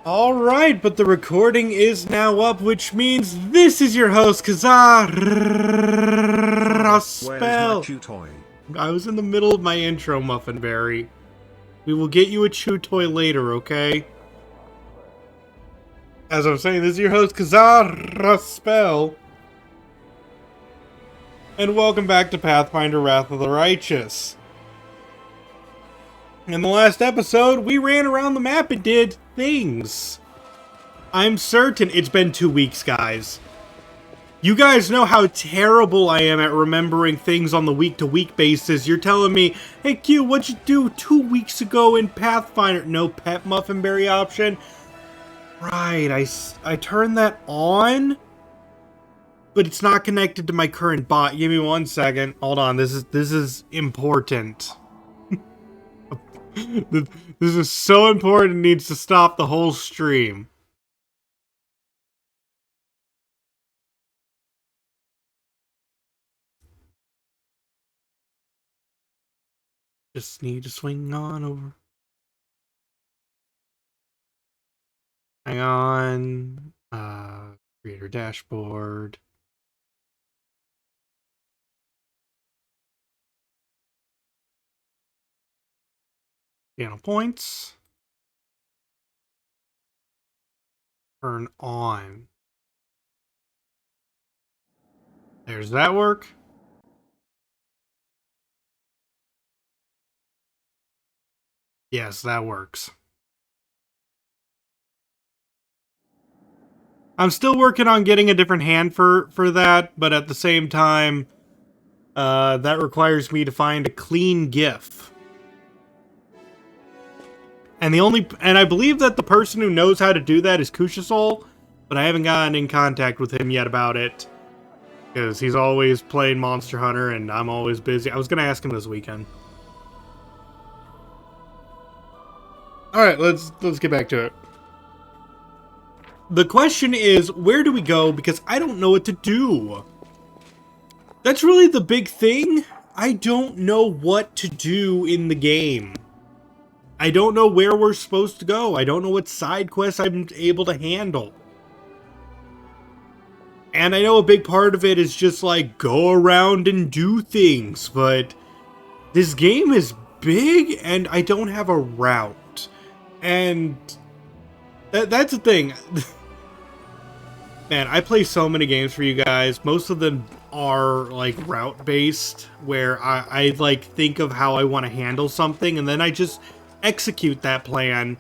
Alright, but the recording is now up, which means this is your host, Kazar Where's my Spell. chew toy? I was in the middle of my intro, Muffinberry. We will get you a chew toy later, okay? As I'm saying, this is your host, Kazar Spell. And welcome back to Pathfinder Wrath of the Righteous. In the last episode, we ran around the map and did things. I'm certain it's been 2 weeks, guys. You guys know how terrible I am at remembering things on the week-to-week basis. You're telling me, hey Q, what'd you do 2 weeks ago in Pathfinder? No pet Muffinberry option? Right, I turned that on, but it's not connected to my current bot. Give me 1 second. Hold on, this is important. This is so important, it needs to stop the whole stream. Just need to swing on over. Hang on. Creator dashboard. Channel points. Turn on. There's that work. Yes, that works. I'm still working on getting a different hand for that, but at the same time, that requires me to find a clean GIF. And I believe that the person who knows how to do that is Kushasol, but I haven't gotten in contact with him yet about it. Because he's always playing Monster Hunter and I'm always busy. I was gonna ask him this weekend. Alright, let's get back to it. The question is, where do we go? Because I don't know what to do. That's really the big thing. I don't know what to do in the game. I don't know where we're supposed to go. I don't know what side quests I'm able to handle. And I know a big part of it is just like, go around and do things, but this game is big and I don't have a route. And that's the thing. Man, I play so many games for you guys. Most of them are like route based, where I like think of how I want to handle something and then I just execute that plan.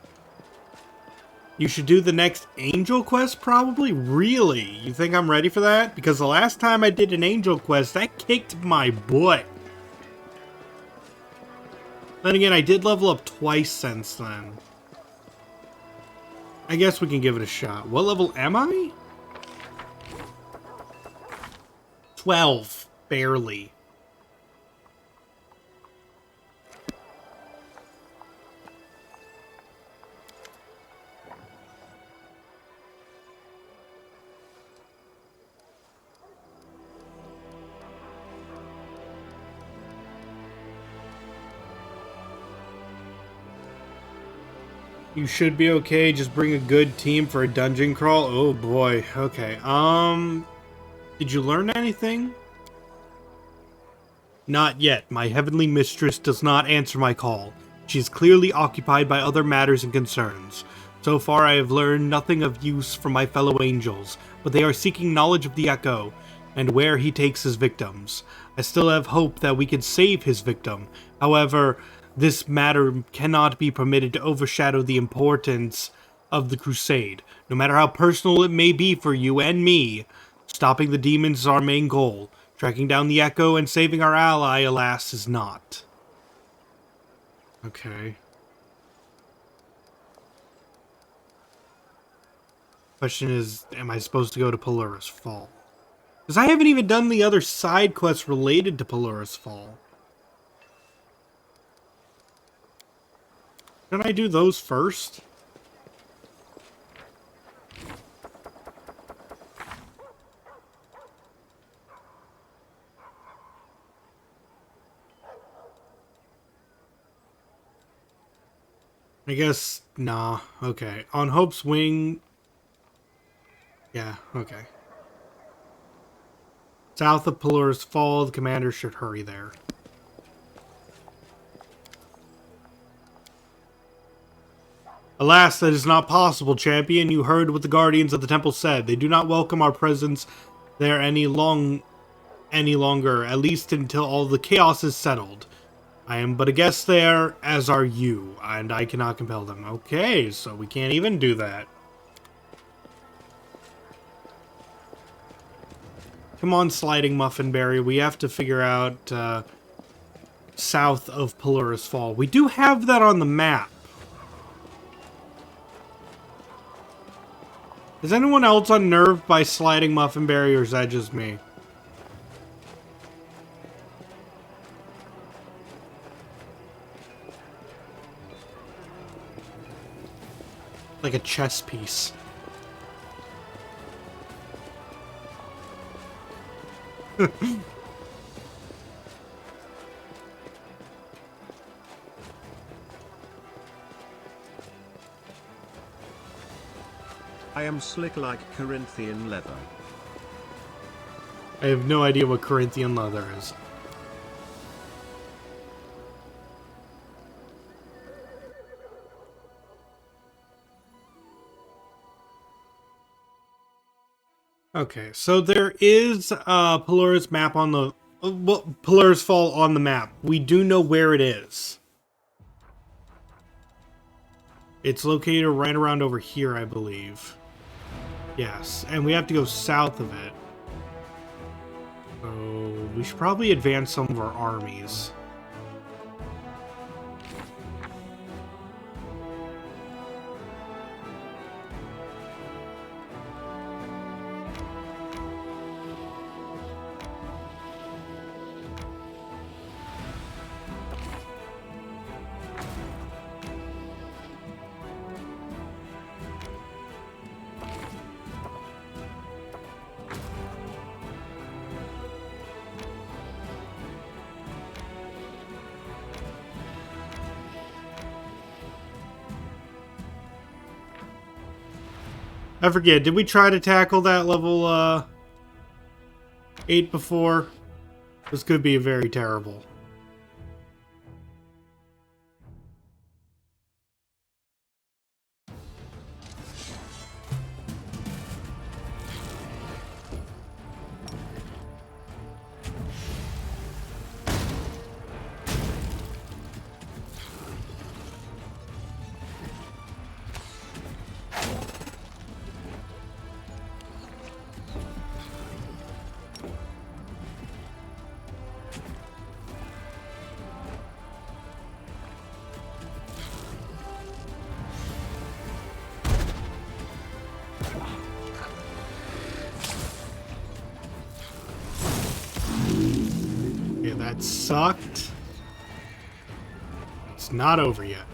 You should do the next angel quest probably? Really? You think I'm ready for that? Because the last time I did an angel quest, that kicked my butt. Then again, I did level up twice since then. I guess we can give it a shot. What level am I? 12. Barely. You should be okay. Just bring a good team for a dungeon crawl. Oh boy. Okay. Did you learn anything? Not yet. My heavenly mistress does not answer my call. She is clearly occupied by other matters and concerns. So far I have learned nothing of use from my fellow angels, but they are seeking knowledge of the Echo, and where he takes his victims. I still have hope that we can save his victim. However, this matter cannot be permitted to overshadow the importance of the crusade. No matter how personal it may be for you and me, stopping the demons is our main goal. Tracking down the Echo and saving our ally, alas, is not. Okay. Question is, am I supposed to go to Pelurus Fall? Because I haven't even done the other side quests related to Pelurus Fall. Can I do those first? I guess, nah. Okay. On Hope's Wing... Yeah, okay. South of Pelor's Fall, the commander should hurry there. Alas, that is not possible, champion. You heard what the guardians of the temple said. They do not welcome our presence there any longer, at least until all the chaos is settled. I am but a guest there, as are you, and I cannot compel them. Okay, so we can't even do that. Come on, Sliding Muffinberry. We have to figure out south of Pelor's Fall. We do have that on the map. Is anyone else unnerved by Sliding Muffinberry, or is that just me? Like a chess piece. I am slick like Corinthian leather. I have no idea what Corinthian leather is. Okay, so there is Pelor's map on the... well, Pelor's Fall on the map. We do know where it is. It's located right around over here, I believe. Yes, and we have to go south of it. So we should probably advance some of our armies. I forget, did we try to tackle that level 8 before? This could be very terrible. Yeah, that sucked. It's not over yet.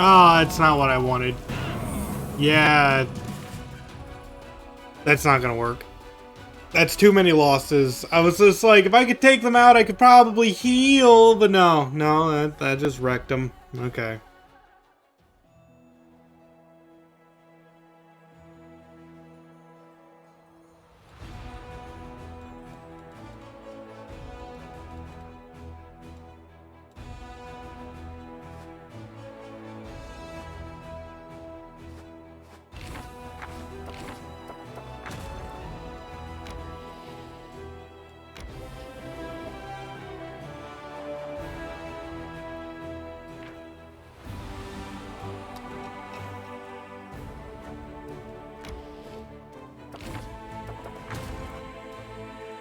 Ah, it's not what I wanted. Yeah. That's not gonna work. That's too many losses. I was just like, if I could take them out, I could probably heal, but no, that just wrecked them. Okay.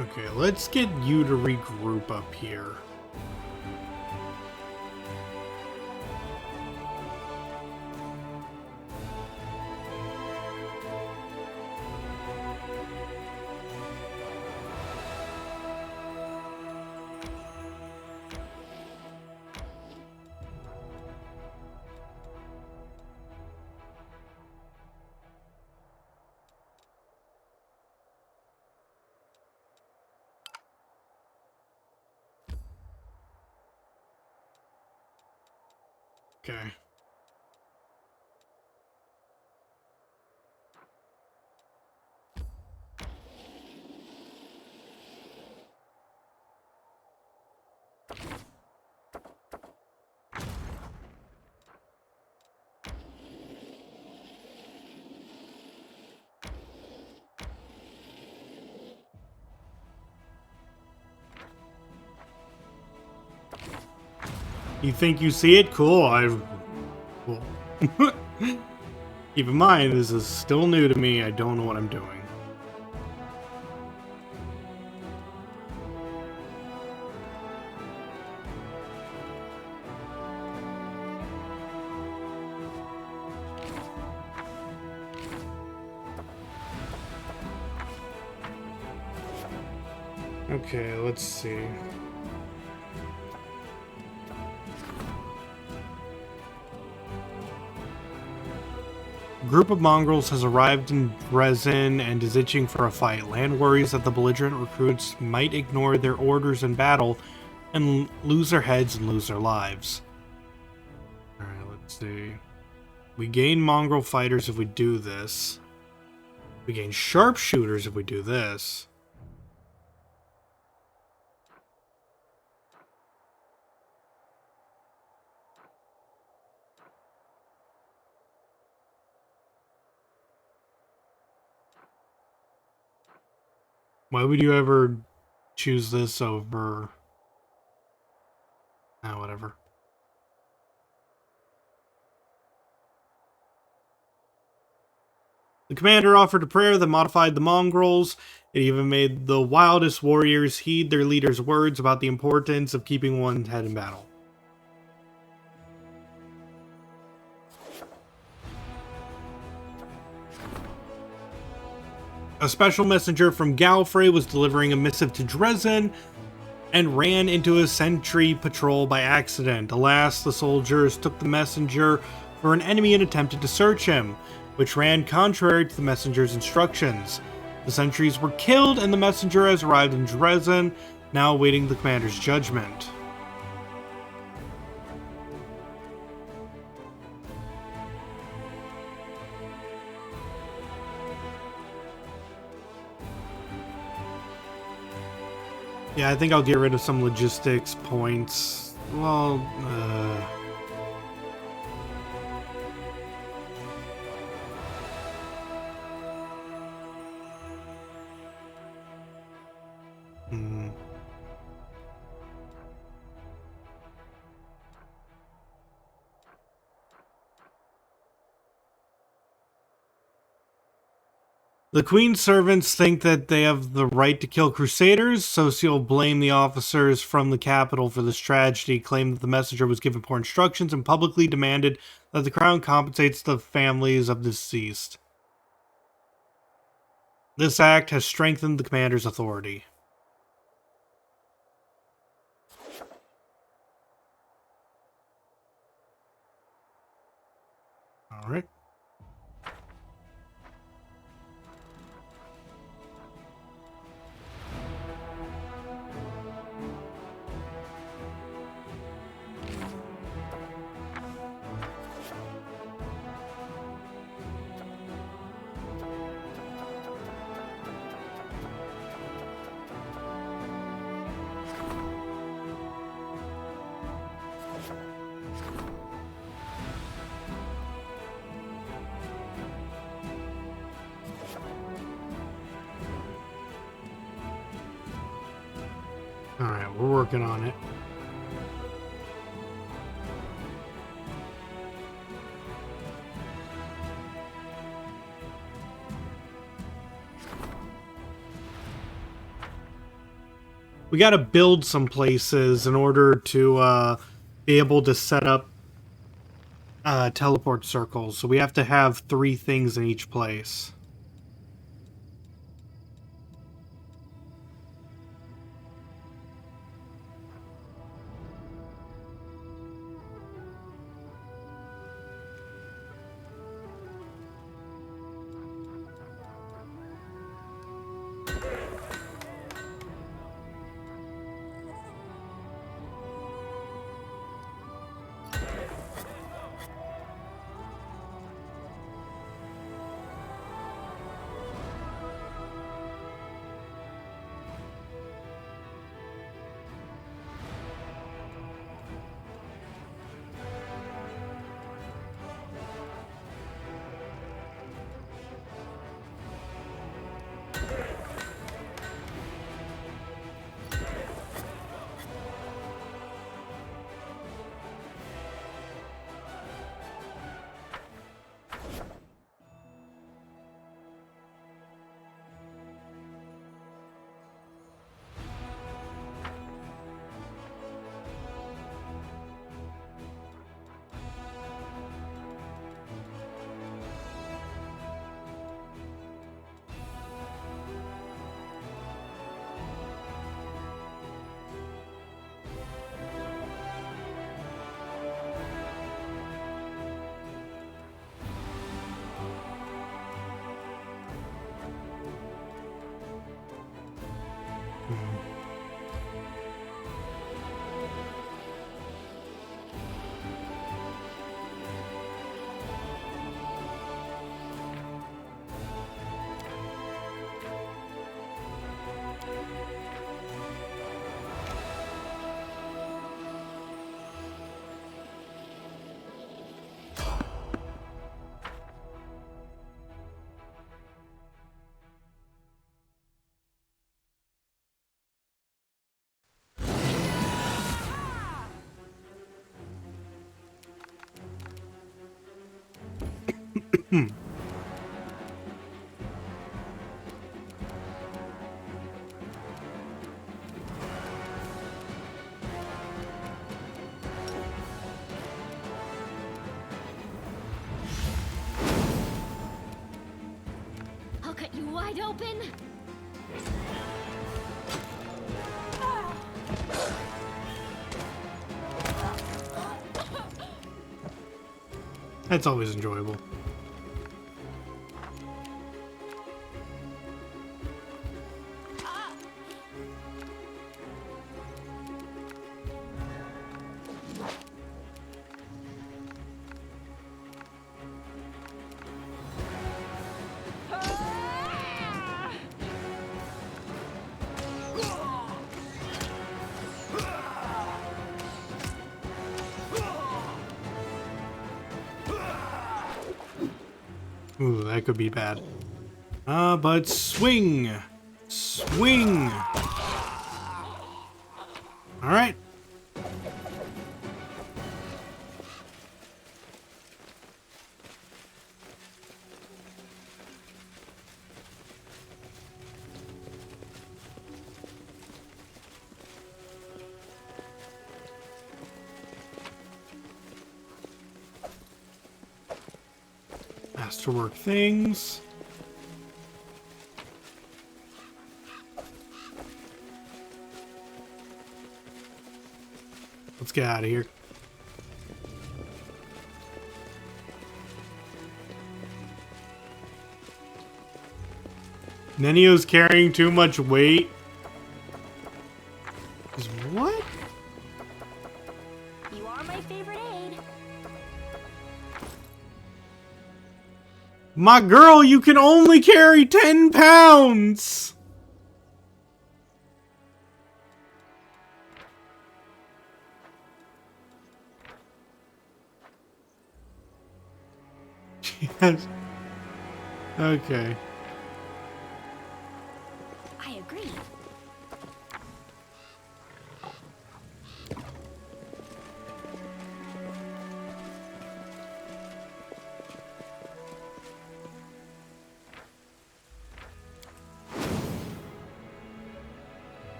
Okay, let's get you to regroup up here. Okay. You think you see it? Cool. Well, keep in mind, this is still new to me. I don't know what I'm doing. Okay, let's see. A group of mongrels has arrived in Dresden and is itching for a fight. Land worries that the belligerent recruits might ignore their orders in battle and lose their heads and lose their lives. Alright, let's see. We gain mongrel fighters if we do this. We gain sharpshooters if we do this. Why would you ever choose this over... Ah, whatever. The commander offered a prayer that modified the mongrels. It even made the wildest warriors heed their leader's words about the importance of keeping one's head in battle. A special messenger from Galfrey was delivering a missive to Dresden and ran into a sentry patrol by accident. Alas, the soldiers took the messenger for an enemy and attempted to search him, which ran contrary to the messenger's instructions. The sentries were killed and the messenger has arrived in Dresden, now awaiting the commander's judgment. Yeah, I think I'll get rid of some logistics points. Well, The Queen's servants think that they have the right to kill crusaders, so she'll blame the officers from the capital for this tragedy, claim that the messenger was given poor instructions, and publicly demanded that the crown compensates the families of the deceased. This act has strengthened the commander's authority. Alright. Alright, we're working on it. We gotta build some places in order to be able to set up teleport circles. So we have to have 3 things in each place. I'll cut you wide open. That's always enjoyable. Ooh, that could be bad. But swing! Swing! Alright. Masterwork things. Let's get out of here. Nenio's carrying too much weight. What? You are my favorite aide. My girl, you can only carry 10 pounds! Yes. Okay. I agree.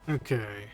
Okay.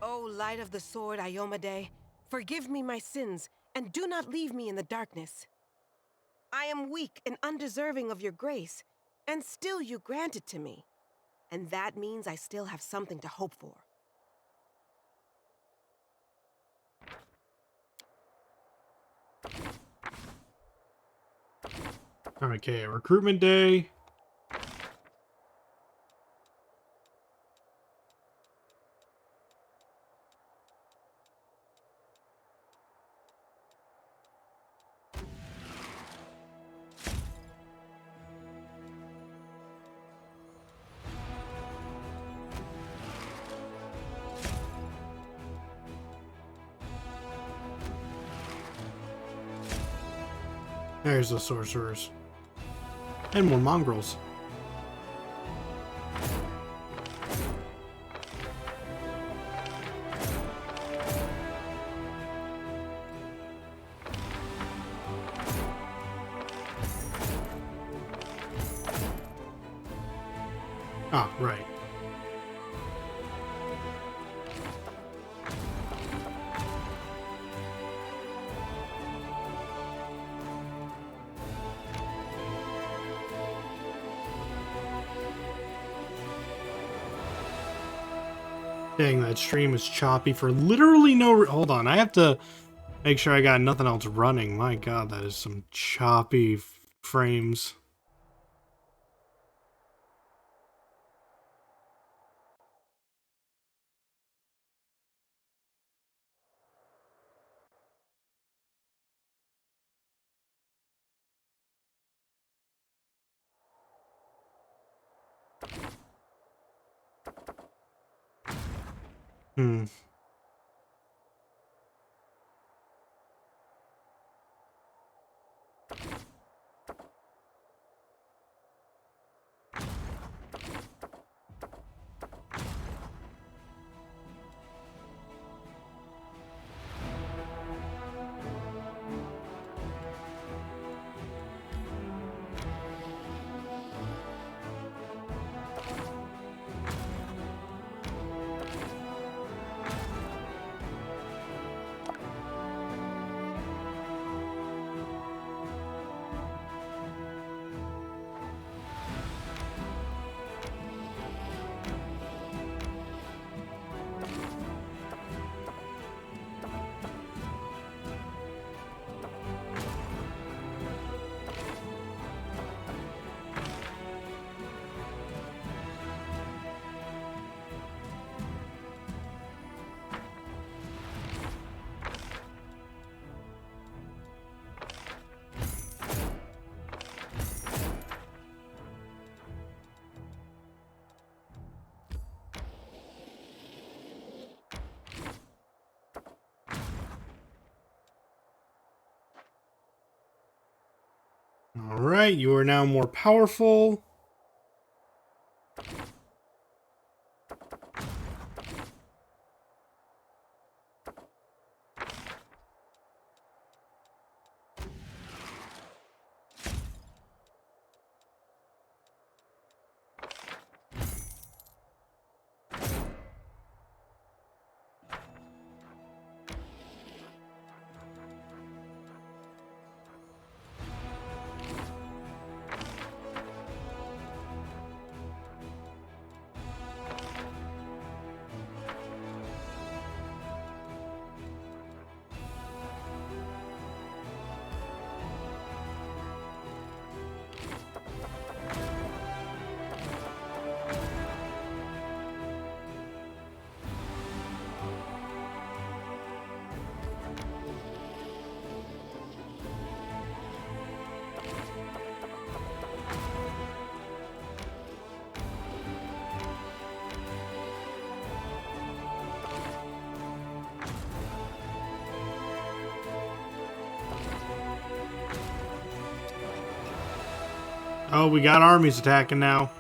O light of the sword, Iomade, forgive me my sins, and do not leave me in the darkness. I am weak and undeserving of your grace, and still you grant it to me. And that means I still have something to hope for. Okay, recruitment day. There's the sorcerers. And more mongrels. Ah, right. Dang, that stream is choppy for literally no hold on, I have to make sure I got nothing else running. My god, that is some choppy frames. Hmm. Alright, you are now more powerful. Oh, we got armies attacking now.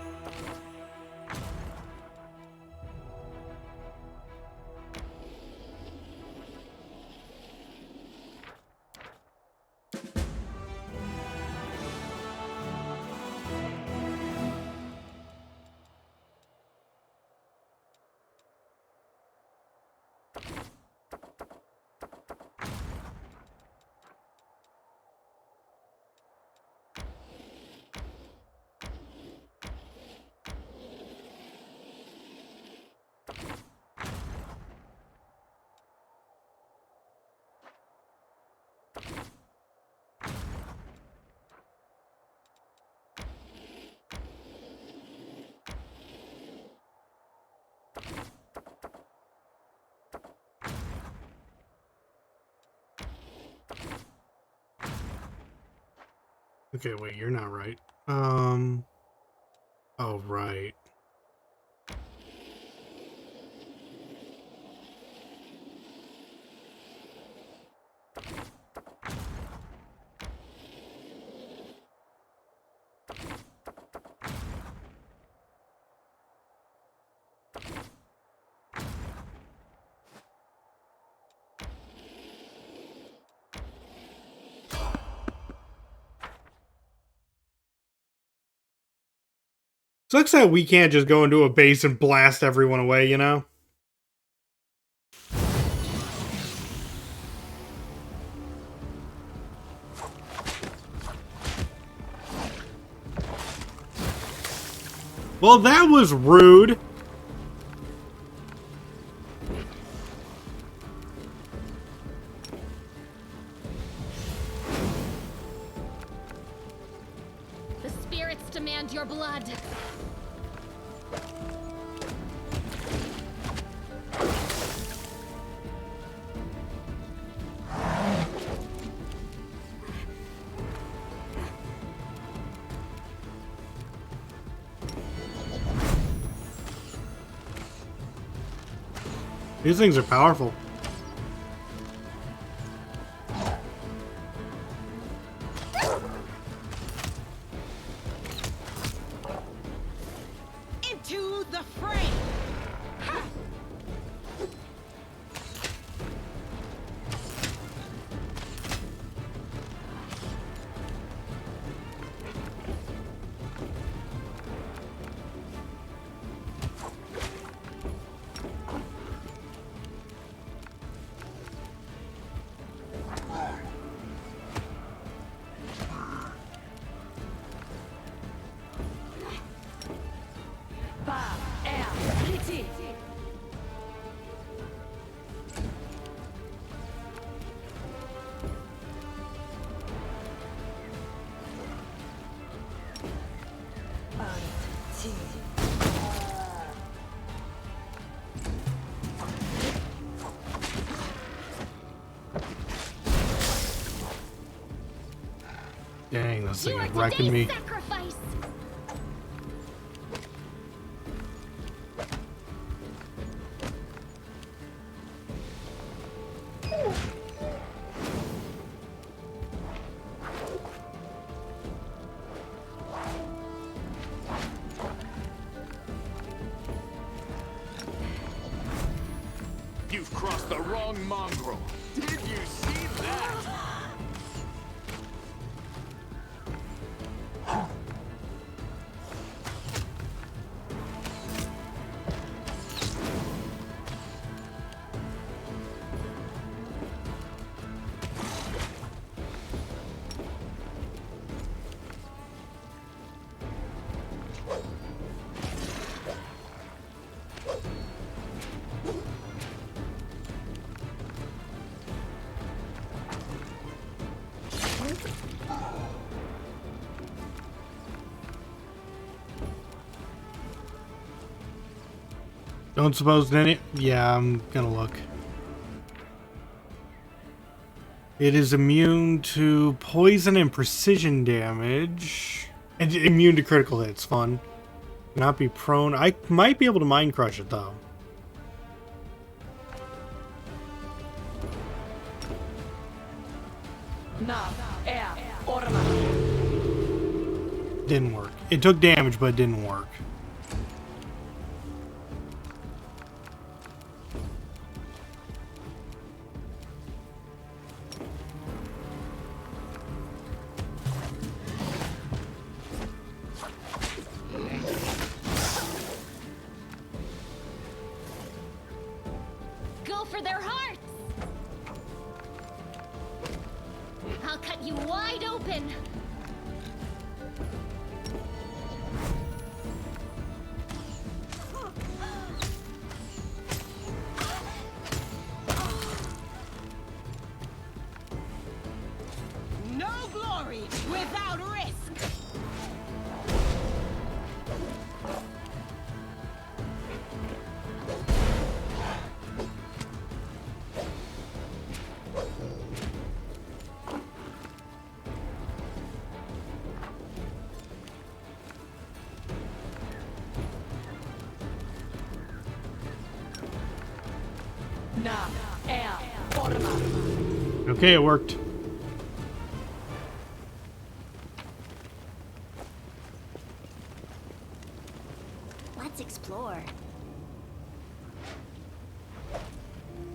Okay, wait, you're not right. Oh, right. Sucks that we can't just go into a base and blast everyone away, you know? Well, that was rude. The spirits demand your blood. These things are powerful. Into the fray! Dang, this thing You are is wrecking me. today's sacrifice. You've crossed the wrong mongrel. Did you see that? Don't suppose any. Yeah, I'm gonna look. It is immune to poison and precision damage. And immune to critical hits. Fun. Not be prone. I might be able to mind crush it though. Didn't work. It took damage, but it didn't work. Go for their hearts! I'll cut you wide open! No glory without risk! Okay, it worked. Let's explore.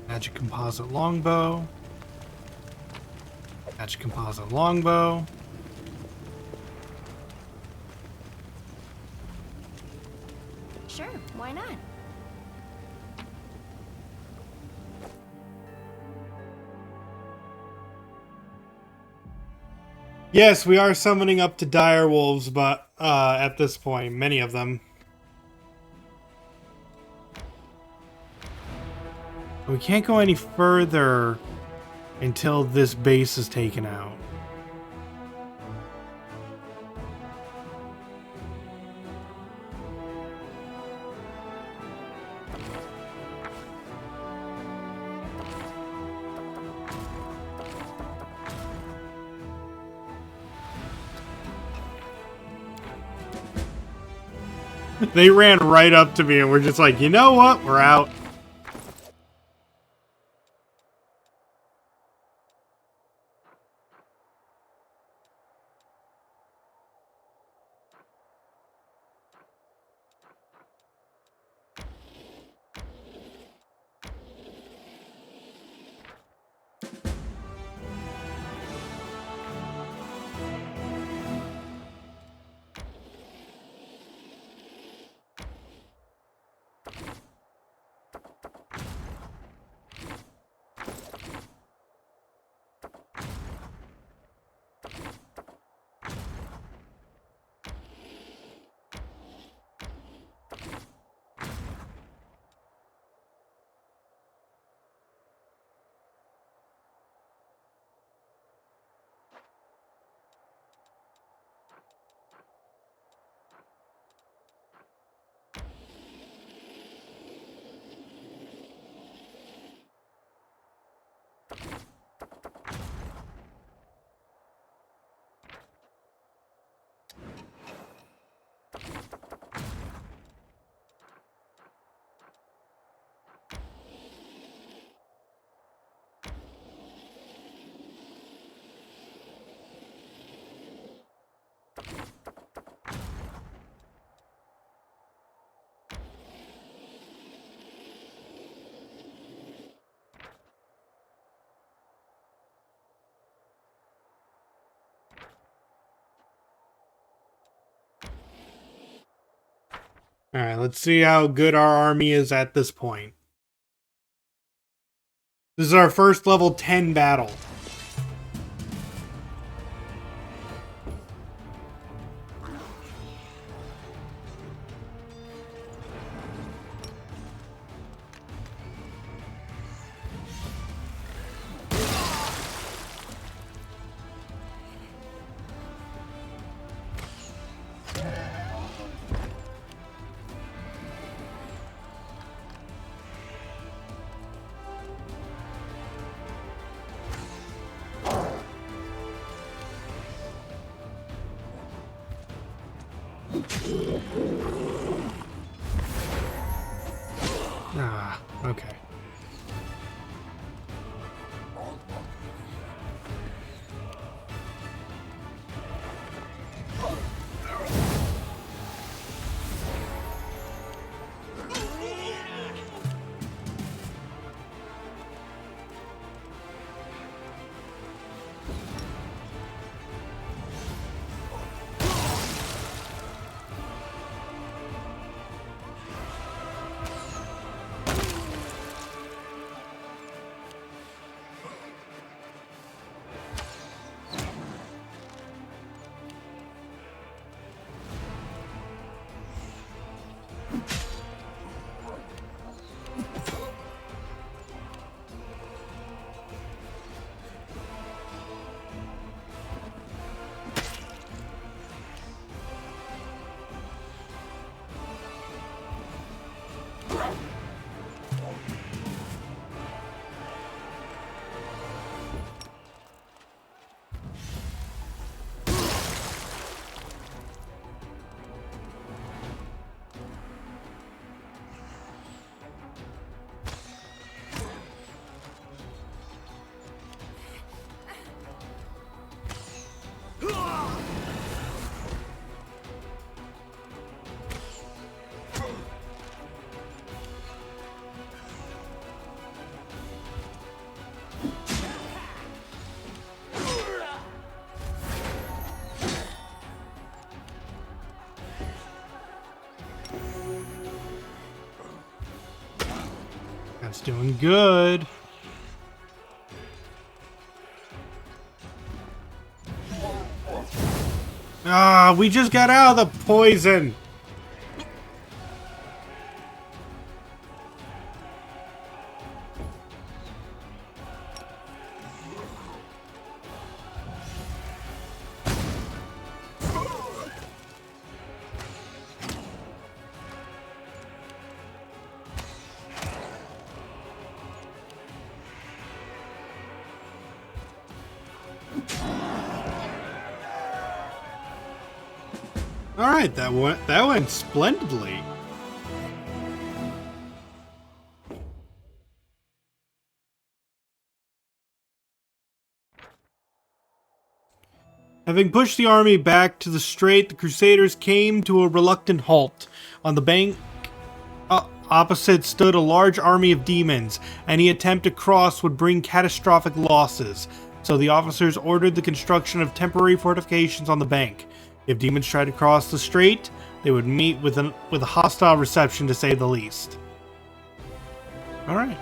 Magic composite longbow. Magic composite longbow. Sure, why not? Yes, we are summoning up to dire wolves, but at this point, many of them. We can't go any further until this base is taken out. They ran right up to me and we're just like, you know what? We're out. Alright, let's see how good our army is at this point. This is our first level 10 battle. Ah, okay. That's doing good. Ah, we just got out of the poison. All right, that went splendidly. Having pushed the army back to the strait, the Crusaders came to a reluctant halt. On the bank opposite stood a large army of demons. Any attempt to cross would bring catastrophic losses, so the officers ordered the construction of temporary fortifications on the bank. If demons tried to cross the strait, they would meet with a hostile reception, to say the least. All right.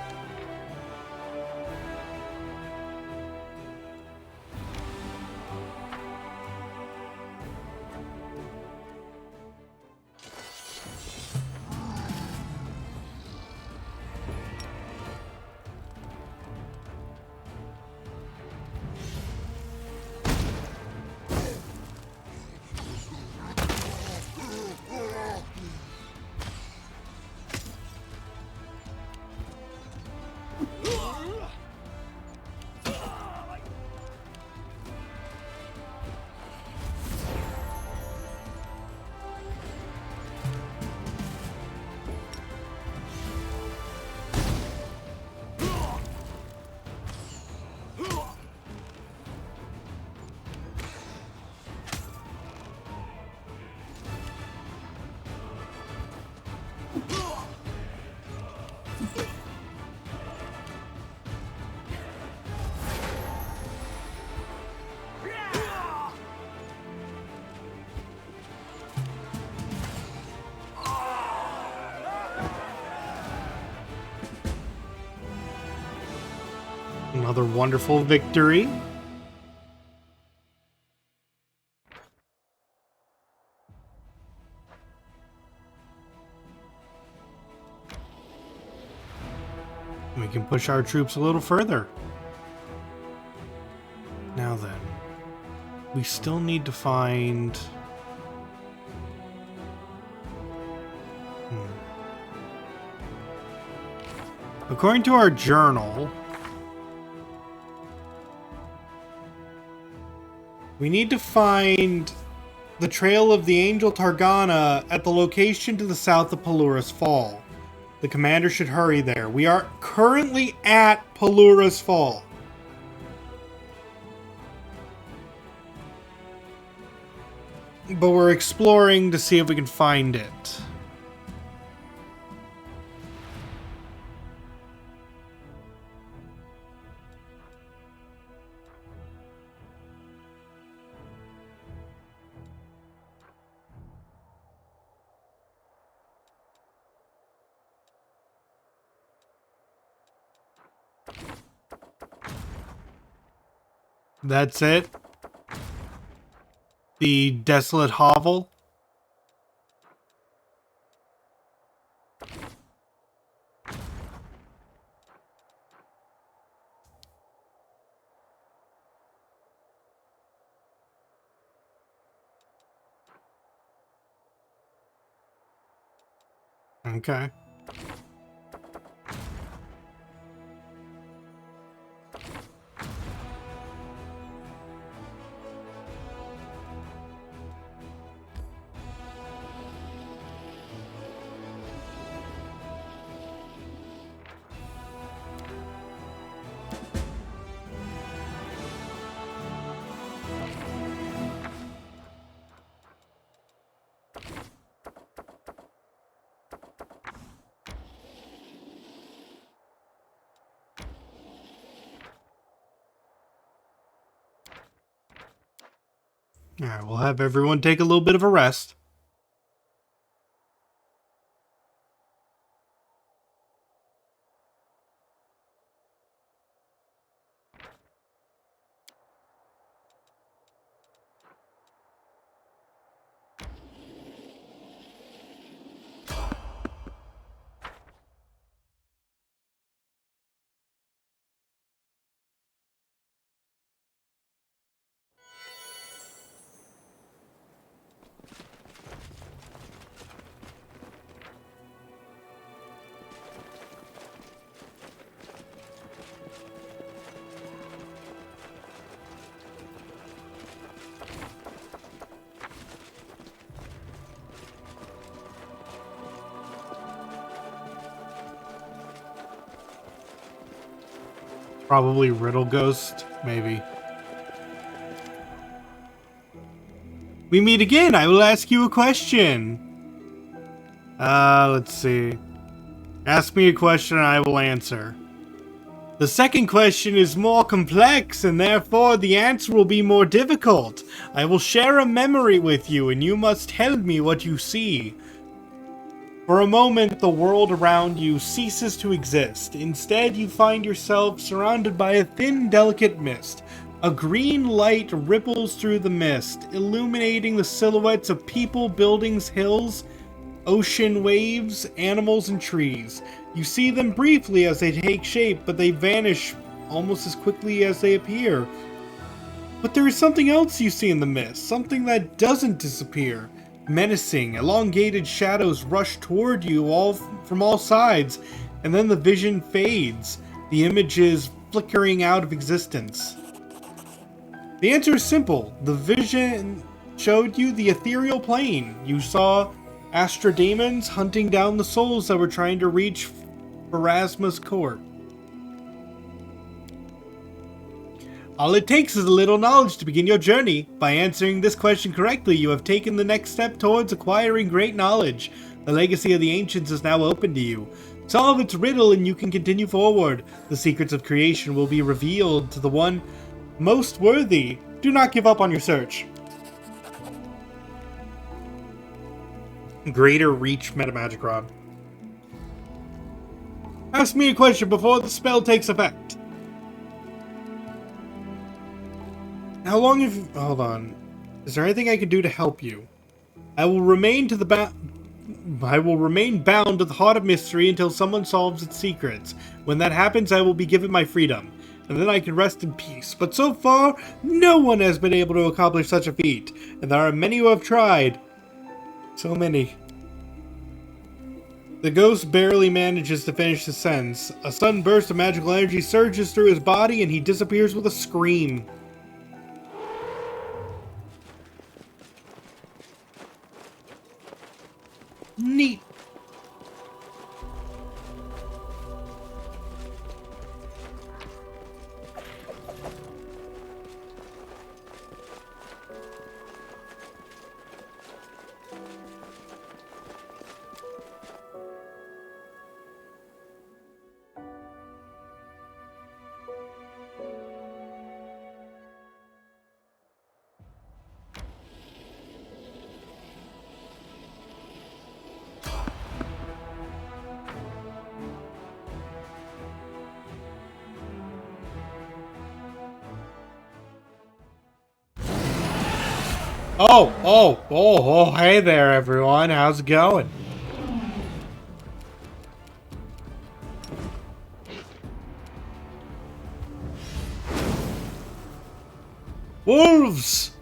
Another wonderful victory. We can push our troops a little further. Now then, we still need to find... According to our journal, we need to find the trail of the Angel Targana at the location to the south of Pelluras Fall. The commander should hurry there. We are currently at Pelluras Fall. But we're exploring to see if we can find it. That's it? The desolate hovel? Okay. Alright, we'll have everyone take a little bit of a rest. Probably Riddle Ghost, maybe. We meet again. I will ask you a question. Let's see. Ask me a question and I will answer. The second question is more complex and therefore the answer will be more difficult. I will share a memory with you and you must tell me what you see. For a moment, the world around you ceases to exist. Instead, you find yourself surrounded by a thin, delicate mist. A green light ripples through the mist, illuminating the silhouettes of people, buildings, hills, ocean waves, animals, and trees. You see them briefly as they take shape, but they vanish almost as quickly as they appear. But there is something else you see in the mist, something that doesn't disappear. Menacing, elongated shadows rush toward you from all sides, and then the vision fades, the images flickering out of existence. The answer is simple. The vision showed you the ethereal plane. You saw astrodemons hunting down the souls that were trying to reach Pharasma's court. All it takes is a little knowledge to begin your journey. By answering this question correctly, you have taken the next step towards acquiring great knowledge. The legacy of the ancients is now open to you. Solve its riddle and you can continue forward. The secrets of creation will be revealed to the one most worthy. Do not give up on your search. Greater Reach Metamagic Rod. Ask me a question before the spell takes effect. How long have you... Hold on. Is there anything I can do to help you? I will remain bound to the Heart of Mystery until someone solves its secrets. When that happens, I will be given my freedom, and then I can rest in peace. But so far, no one has been able to accomplish such a feat, and there are many who have tried. So many. The ghost barely manages to finish his sentence. A sudden burst of magical energy surges through his body, and he disappears with a scream. Neat. Oh, hey there, everyone. How's it going? Wolves!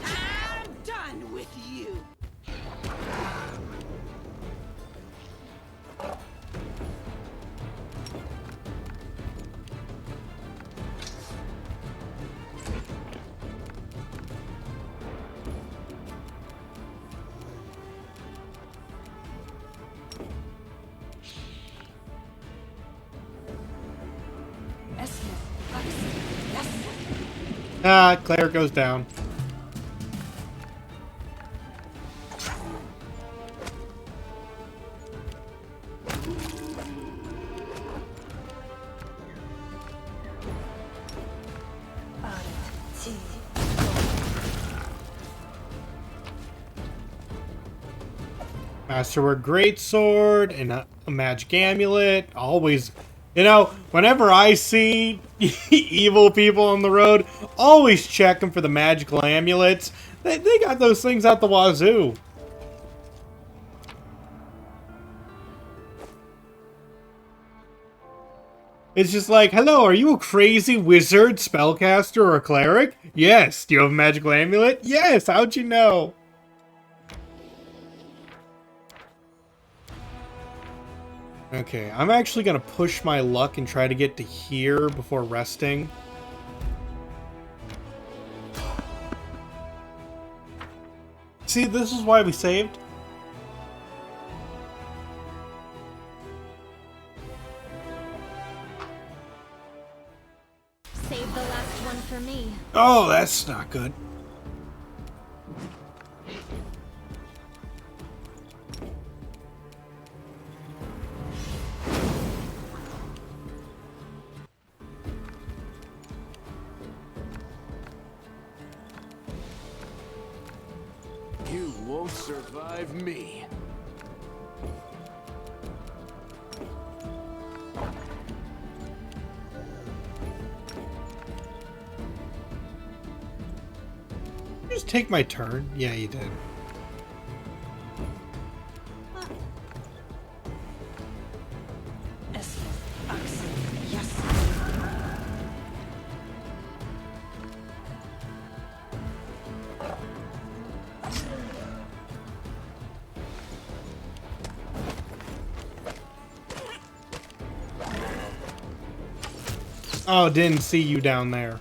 I'm done with you. Ah, Claire goes down. Masterwork Greatsword and a magic amulet. Always You know, whenever I see evil people on the road, always check them for the magical amulets. They got those things out the wazoo. It's just like, hello, are you a crazy wizard, spellcaster, or a cleric? Yes. Do you have a magical amulet? Yes. How'd you know? Okay, I'm actually gonna push my luck and try to get to here before resting. See, this is why we saved. Save the last one for me. Oh, that's not good. You won't survive me. Just take my turn. Yeah, you did. Oh, didn't see you down there.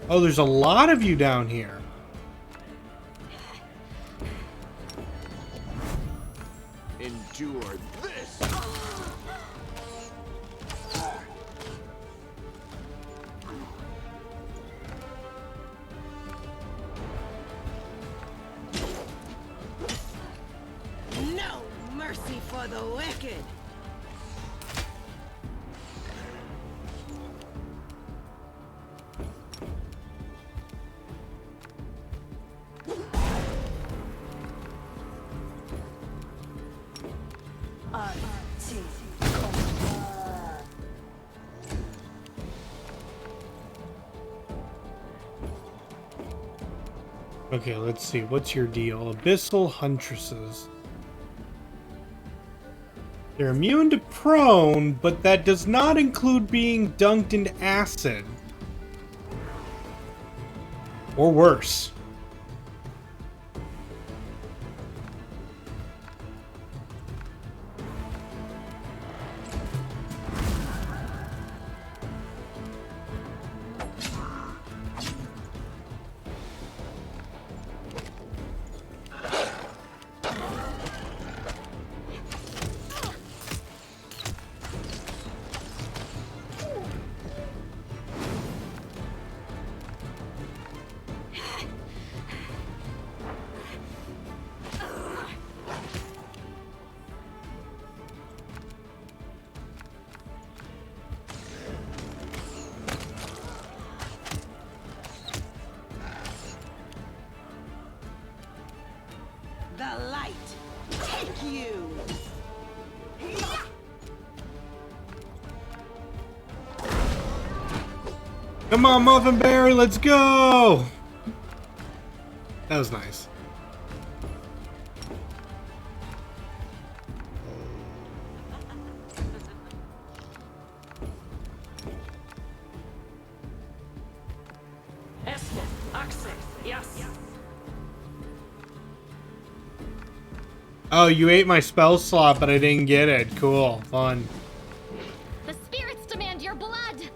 Oh, there's a lot of you down here. Endure this. No mercy for the wicked. Okay, let's see. What's your deal? Abyssal Huntresses. They're immune to prone, but that does not include being dunked into acid. Or worse. The light, take you! Come on, Muffin Berry, let's go! That was nice. Oh, you ate my spell slot, but I didn't get it. Cool. Fun. The spirits demand your blood.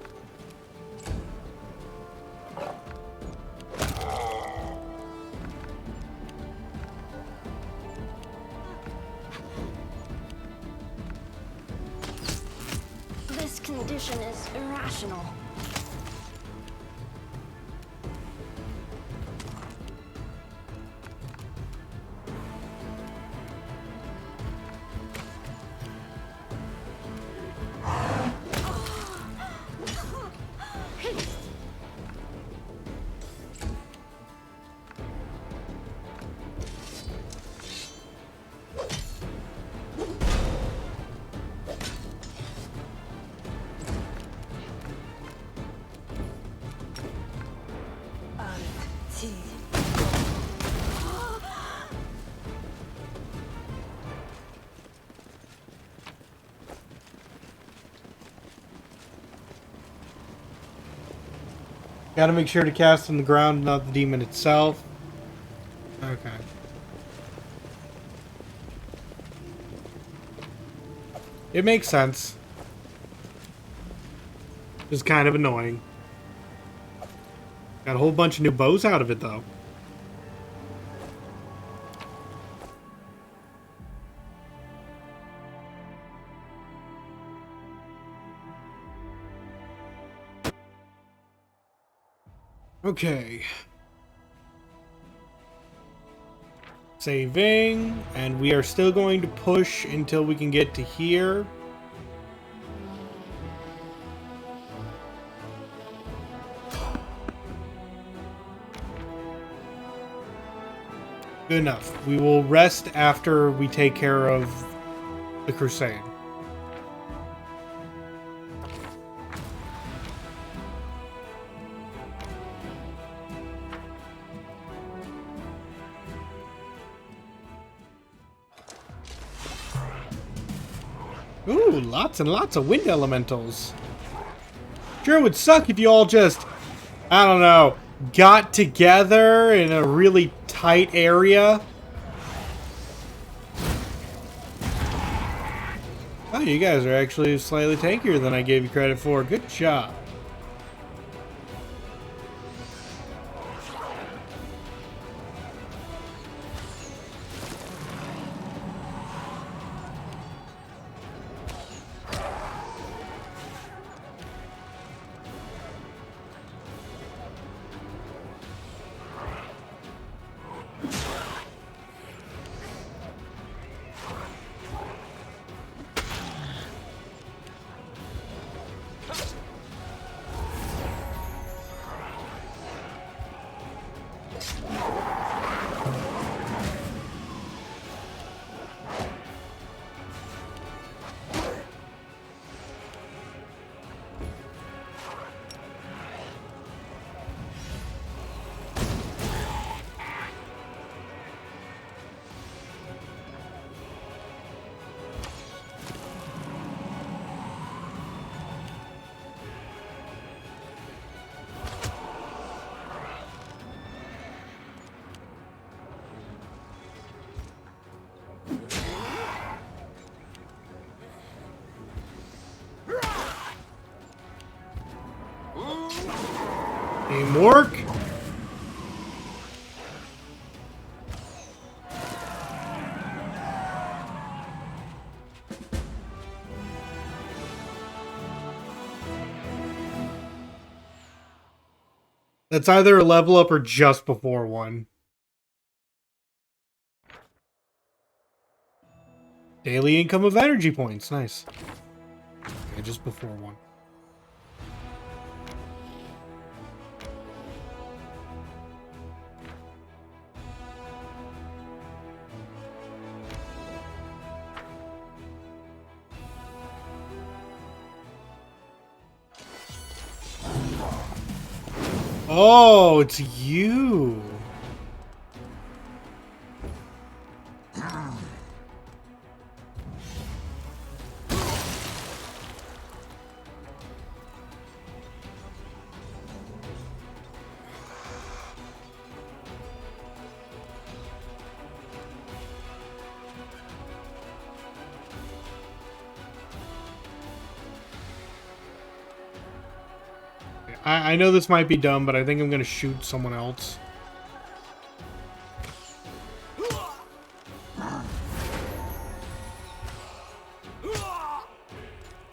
This condition is irrational. Gotta make sure to cast on the ground, not the demon itself. Okay. It makes sense. Just kind of annoying. Got a whole bunch of new bows out of it, though. Okay. Saving, and we are still going to push until we can get to here. Good enough. We will rest after we take care of the crusade. Ooh, lots and lots of wind elementals. Sure would suck if you all just, I don't know, got together in a really tight area. Oh, you guys are actually slightly tankier than I gave you credit for. Good job. Teamwork. That's either a level up or just before one. Daily income of energy points. Nice. Okay, just before one. Oh, it's you. I know this might be dumb, but I think I'm going to shoot someone else.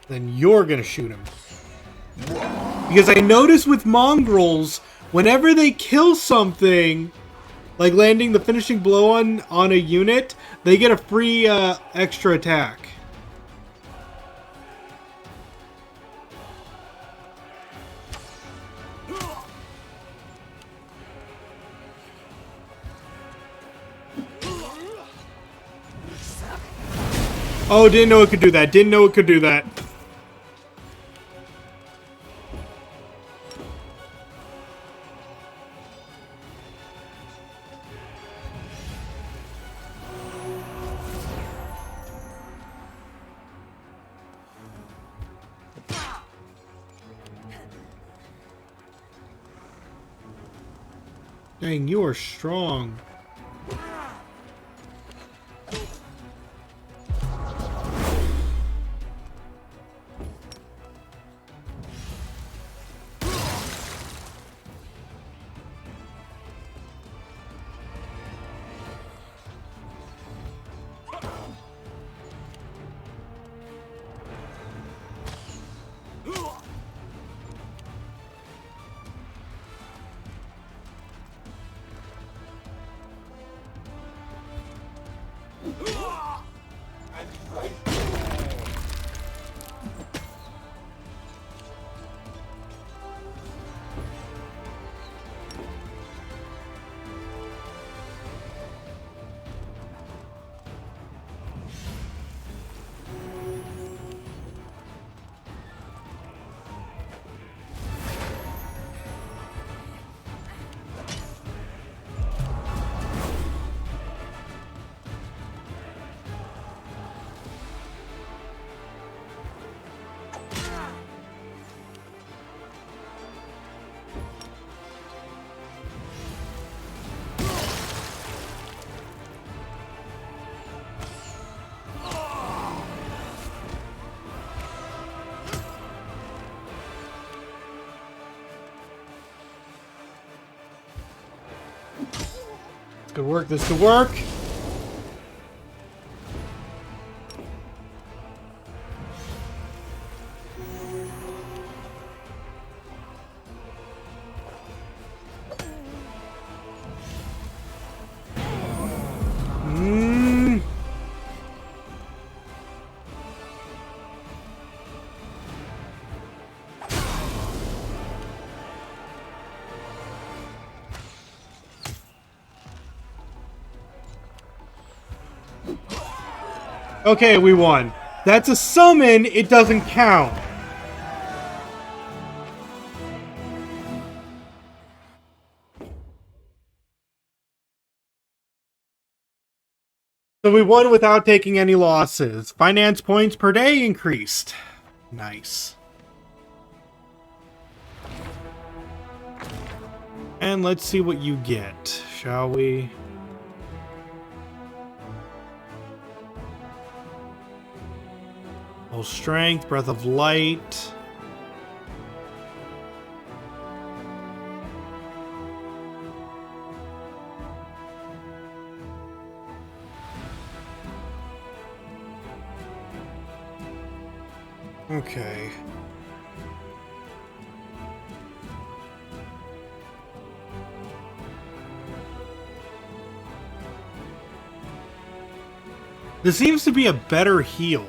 Then you're going to shoot him. Because I notice with mongrels, whenever they kill something, like landing the finishing blow on a unit, they get a free extra attack. Oh, didn't know it could do that. Didn't know it could do that. Dang, you are strong. This could work, this could work. Okay, we won. That's a summon, it doesn't count. So we won without taking any losses. Finance points per day increased. Nice. And let's see what you get, shall we? Full strength, breath of light. Okay. This seems to be a better heal.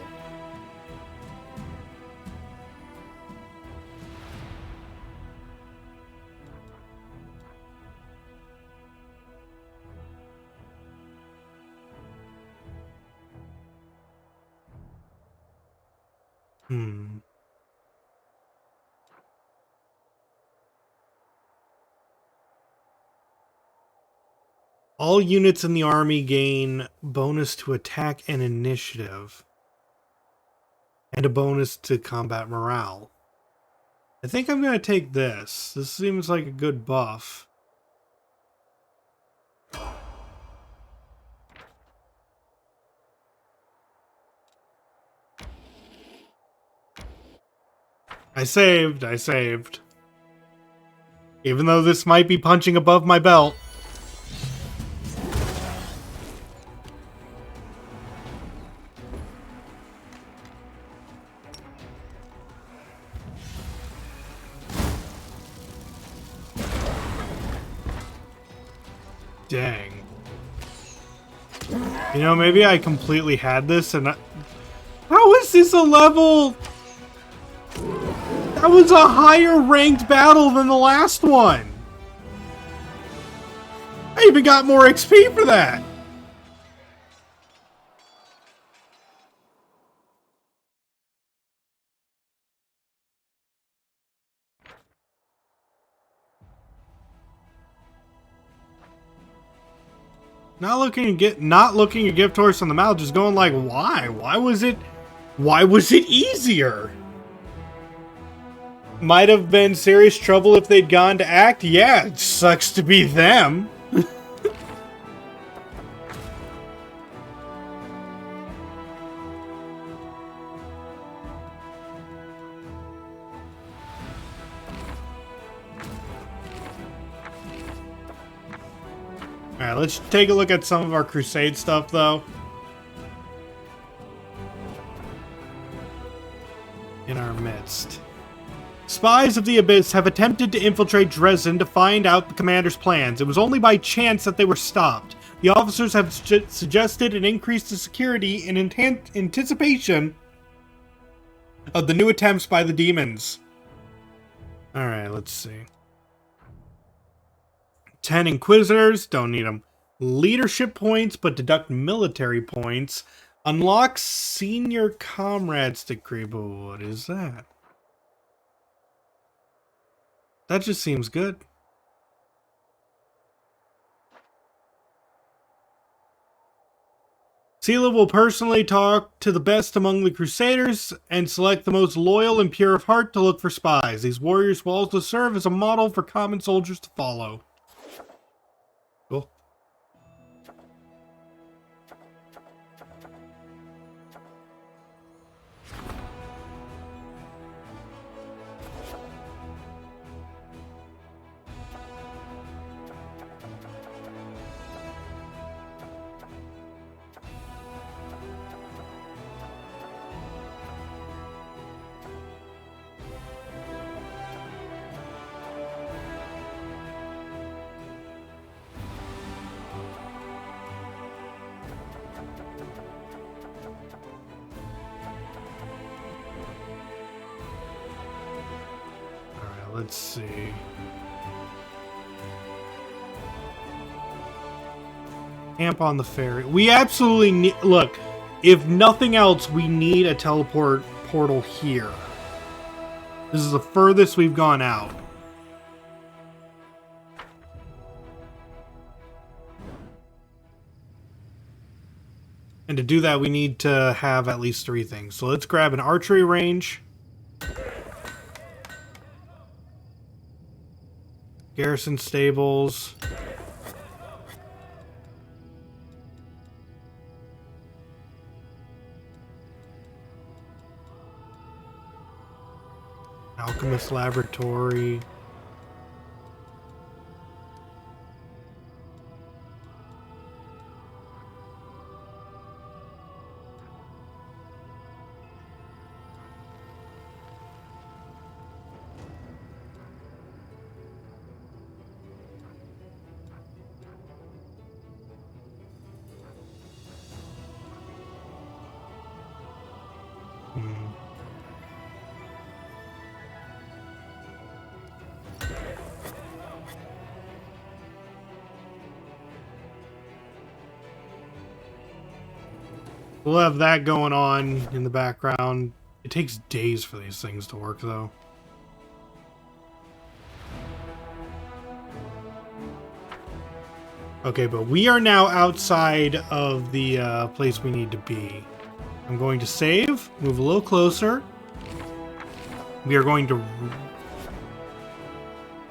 All units in the army gain bonus to attack and initiative. And a bonus to combat morale. I think I'm going to take this. This seems like a good buff. I saved. Even though this might be punching above my belt. Dang. You know, maybe I completely had this and how is this a level? That was a higher ranked battle than the last one. I even got more XP for that. Not looking at gift horse on the mouth, just going like, why? Why was it easier? Might have been serious trouble if they'd gone to act. Yeah, it sucks to be them. Alright, let's take a look at some of our crusade stuff, though. In our midst. Spies of the Abyss have attempted to infiltrate Dresden to find out the commander's plans. It was only by chance that they were stopped. The officers have suggested an increase to security in anticipation of the new attempts by the demons. Alright, let's see. 10 Inquisitors, don't need them. Leadership points, but deduct military points. Unlock Senior Comrades decree, but what is that? That just seems good. Sela will personally talk to the best among the Crusaders and select the most loyal and pure of heart to look for spies. These warriors will also serve as a model for common soldiers to follow. Cool. Let's see. Camp on the ferry. We absolutely need... Look, if nothing else, we need a teleport portal here. This is the furthest we've gone out. And to do that, we need to have at least 3 things. So let's grab an archery range. Garrison stables. Alchemist laboratory. We'll have that going on in the background. It takes days for these things to work, though. Okay, but we are now outside of the place we need to be. I'm going to save, move a little closer. We are going to...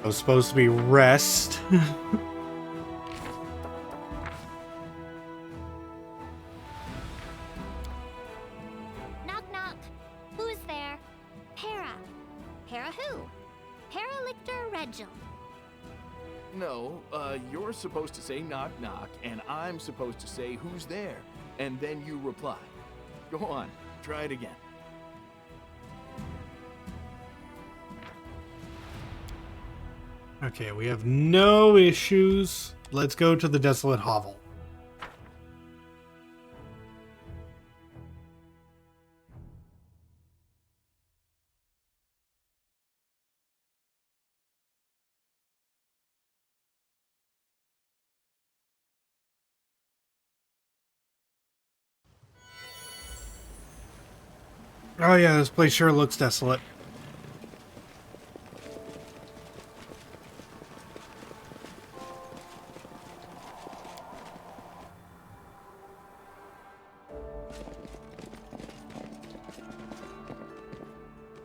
It was supposed to be rest. Knock, knock. Who's there? Para. Para who? Paralictor Regil. No, you're supposed to say knock knock, and I'm supposed to say who's there, and then you reply. Go on, try it again. Okay, we have no issues. Let's go to the Desolate Hovel. Oh yeah, this place sure looks desolate.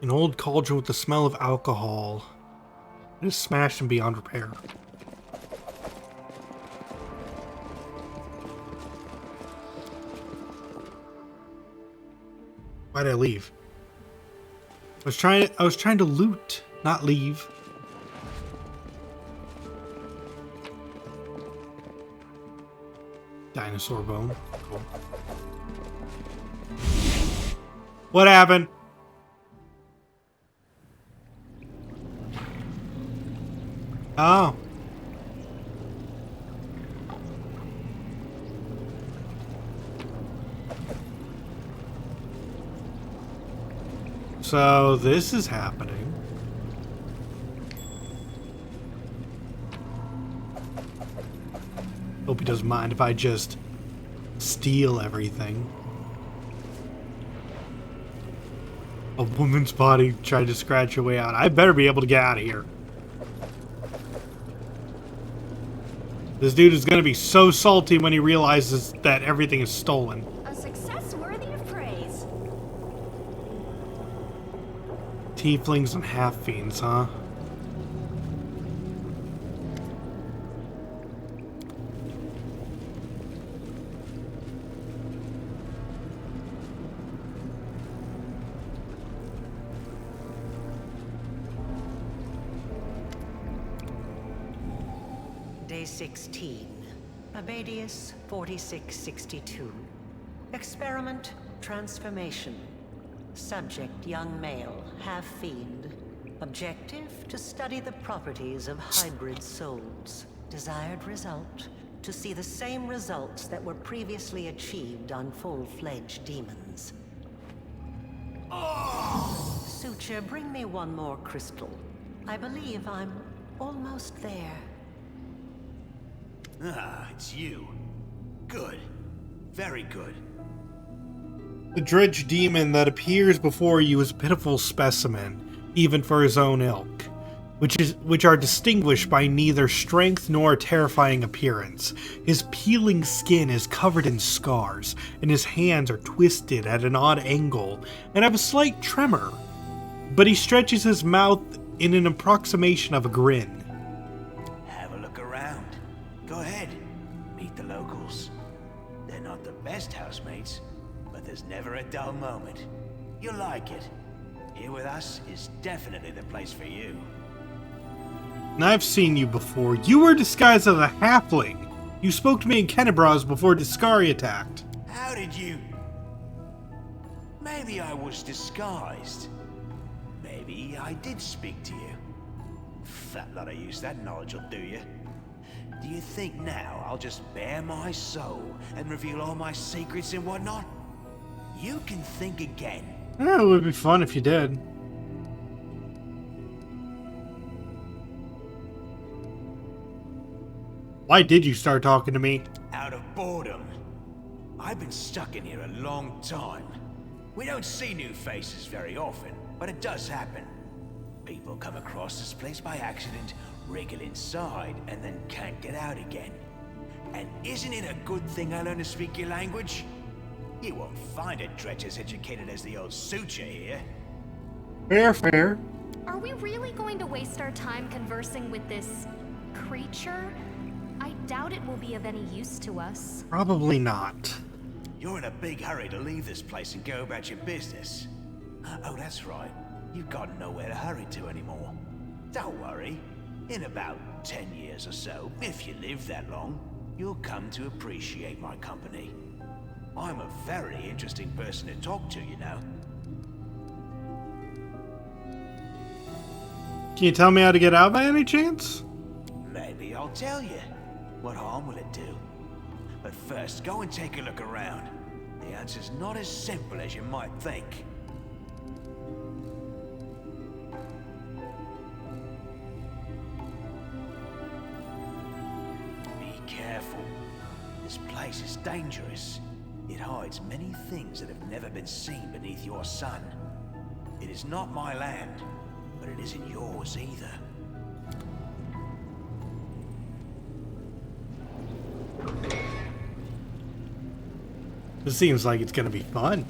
An old cauldron with the smell of alcohol. It is smashed and beyond repair. Why'd I leave? I was trying to loot, not leave. Dinosaur bone. Cool. What happened? Oh. So this is happening. Hope he doesn't mind if I just steal everything. A woman's body tried to scratch her way out. I better be able to get out of here. This dude is going to be so salty when he realizes that everything is stolen. A success worthy of praise. Tieflings and half-fiends, huh? Day 16. Abadius 4662. Experiment transformation. Subject young male, half-fiend. Objective to study the properties of hybrid souls. Desired result to see the same results that were previously achieved on full-fledged demons. Suture, bring me one more crystal. I believe I'm almost there. Ah, it's you. Good. Very good. The dredge demon that appears before you is a pitiful specimen, even for his own ilk, which are distinguished by neither strength nor a terrifying appearance. His peeling skin is covered in scars, and his hands are twisted at an odd angle and have a slight tremor. But he stretches his mouth in an approximation of a grin. Have a look around. Go ahead. Meet the locals. They're not the best housemates, but there's never a dull moment. You'll like it. Here with us is definitely the place for you. And I've seen you before. You were disguised as a halfling. You spoke to me in Kennebras before Discari attacked. How did you... Maybe I was disguised. Maybe I did speak to you. Fat lot of use that knowledge will do you. Do you think now I'll just bare my soul and reveal all my secrets and whatnot? You can think again. Yeah, it would be fun if you did. Why did you start talking to me? Out of boredom. I've been stuck in here a long time. We don't see new faces very often, but it does happen. People come across this place by accident, wriggle inside, and then can't get out again. And isn't it a good thing I learned to speak your language? You won't find a dredge as educated as the old Suture here. Fair, fair. Are we really going to waste our time conversing with this creature? I doubt it will be of any use to us. Probably not. You're in a big hurry to leave this place and go about your business. Oh, that's right. You've got nowhere to hurry to anymore. Don't worry. In about 10 years or so, if you live that long, you'll come to appreciate my company. I'm a very interesting person to talk to, you know. Can you tell me how to get out by any chance? Maybe I'll tell you. What harm will it do? But first, go and take a look around. The answer's not as simple as you might think. Be careful. This place is dangerous. It hides many things that have never been seen beneath your sun. It is not my land, but it isn't yours either. This seems like it's gonna be fun.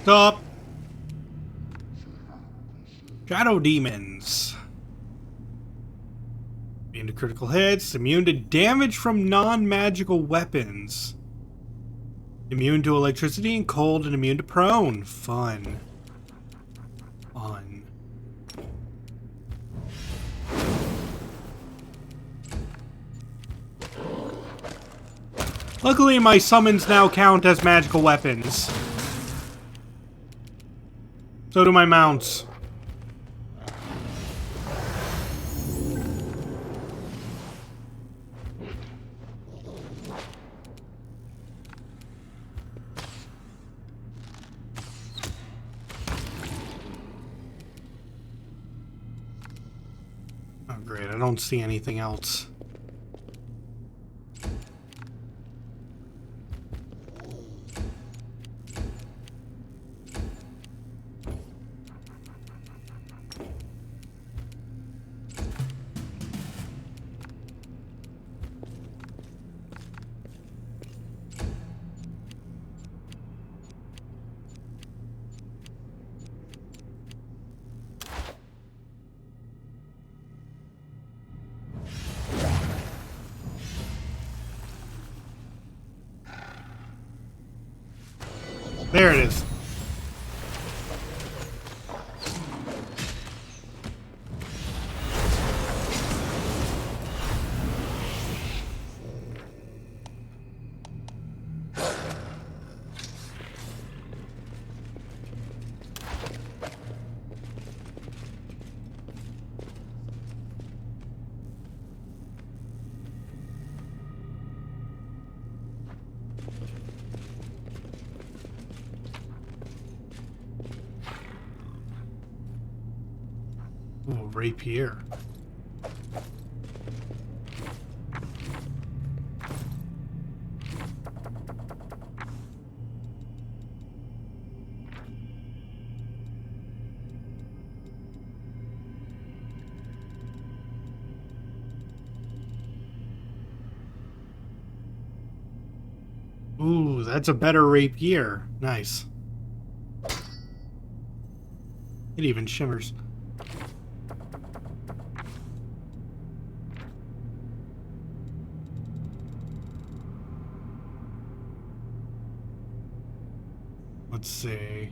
Stop. Shadow demons. Immune to critical hits. Immune to damage from non-magical weapons. Immune to electricity and cold, and immune to prone. Fun. Fun. Luckily, my summons now count as magical weapons. So do my mounts. Oh, great. I don't see anything else. There it is. Ooh, rapier. Ooh, that's a better rapier. Nice. It even shimmers. Let's see.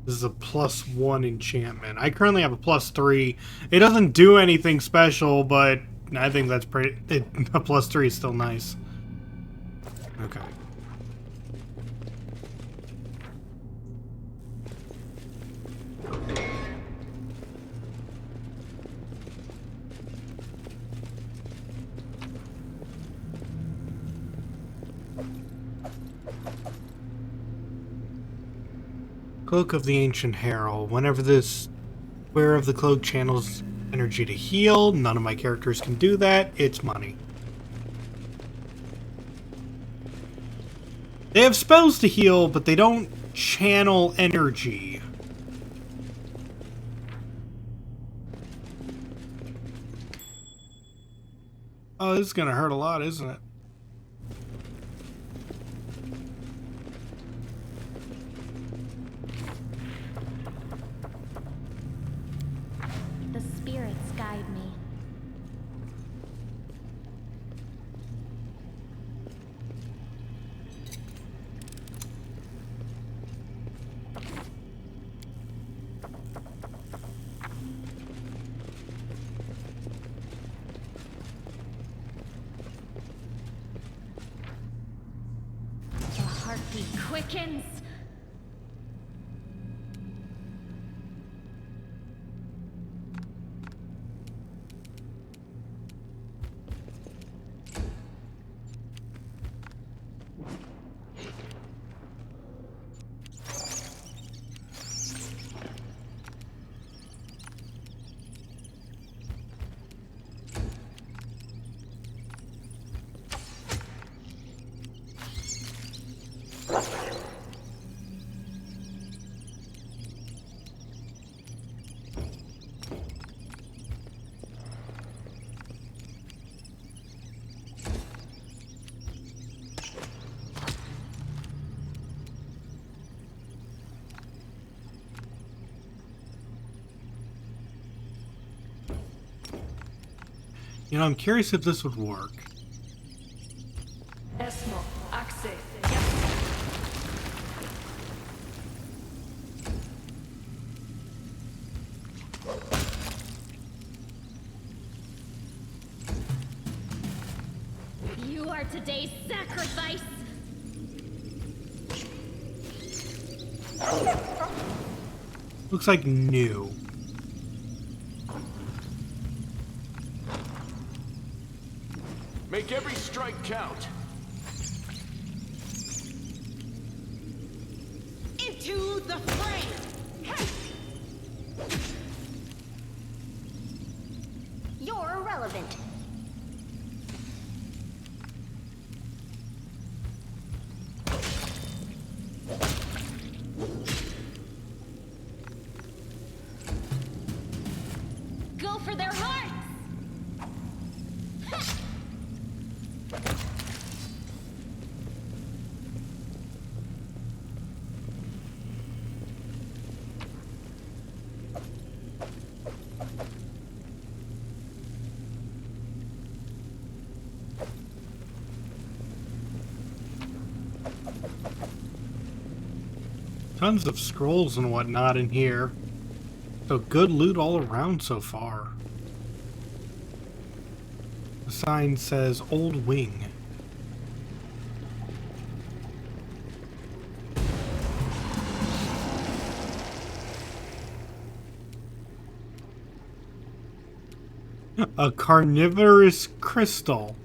This is a +1 enchantment. I currently have a +3. It doesn't do anything special, but I think that's pretty... a +3 is still nice. Okay. Cloak of the Ancient Herald. Whenever this wearer of the cloak channels energy to heal, none of my characters can do that. It's money. They have spells to heal, but they don't channel energy. Oh, this is gonna hurt a lot, isn't it? The spirits guide me. The heartbeat quickens. You know, I'm curious if this would work. Esmo, Axe, You are today's sacrifice. Looks like new. Make every strike count. Into the fray! You're irrelevant. Go for their hearts! Tons of scrolls and whatnot in here. So good loot all around so far. The sign says Old Wing. A carnivorous crystal.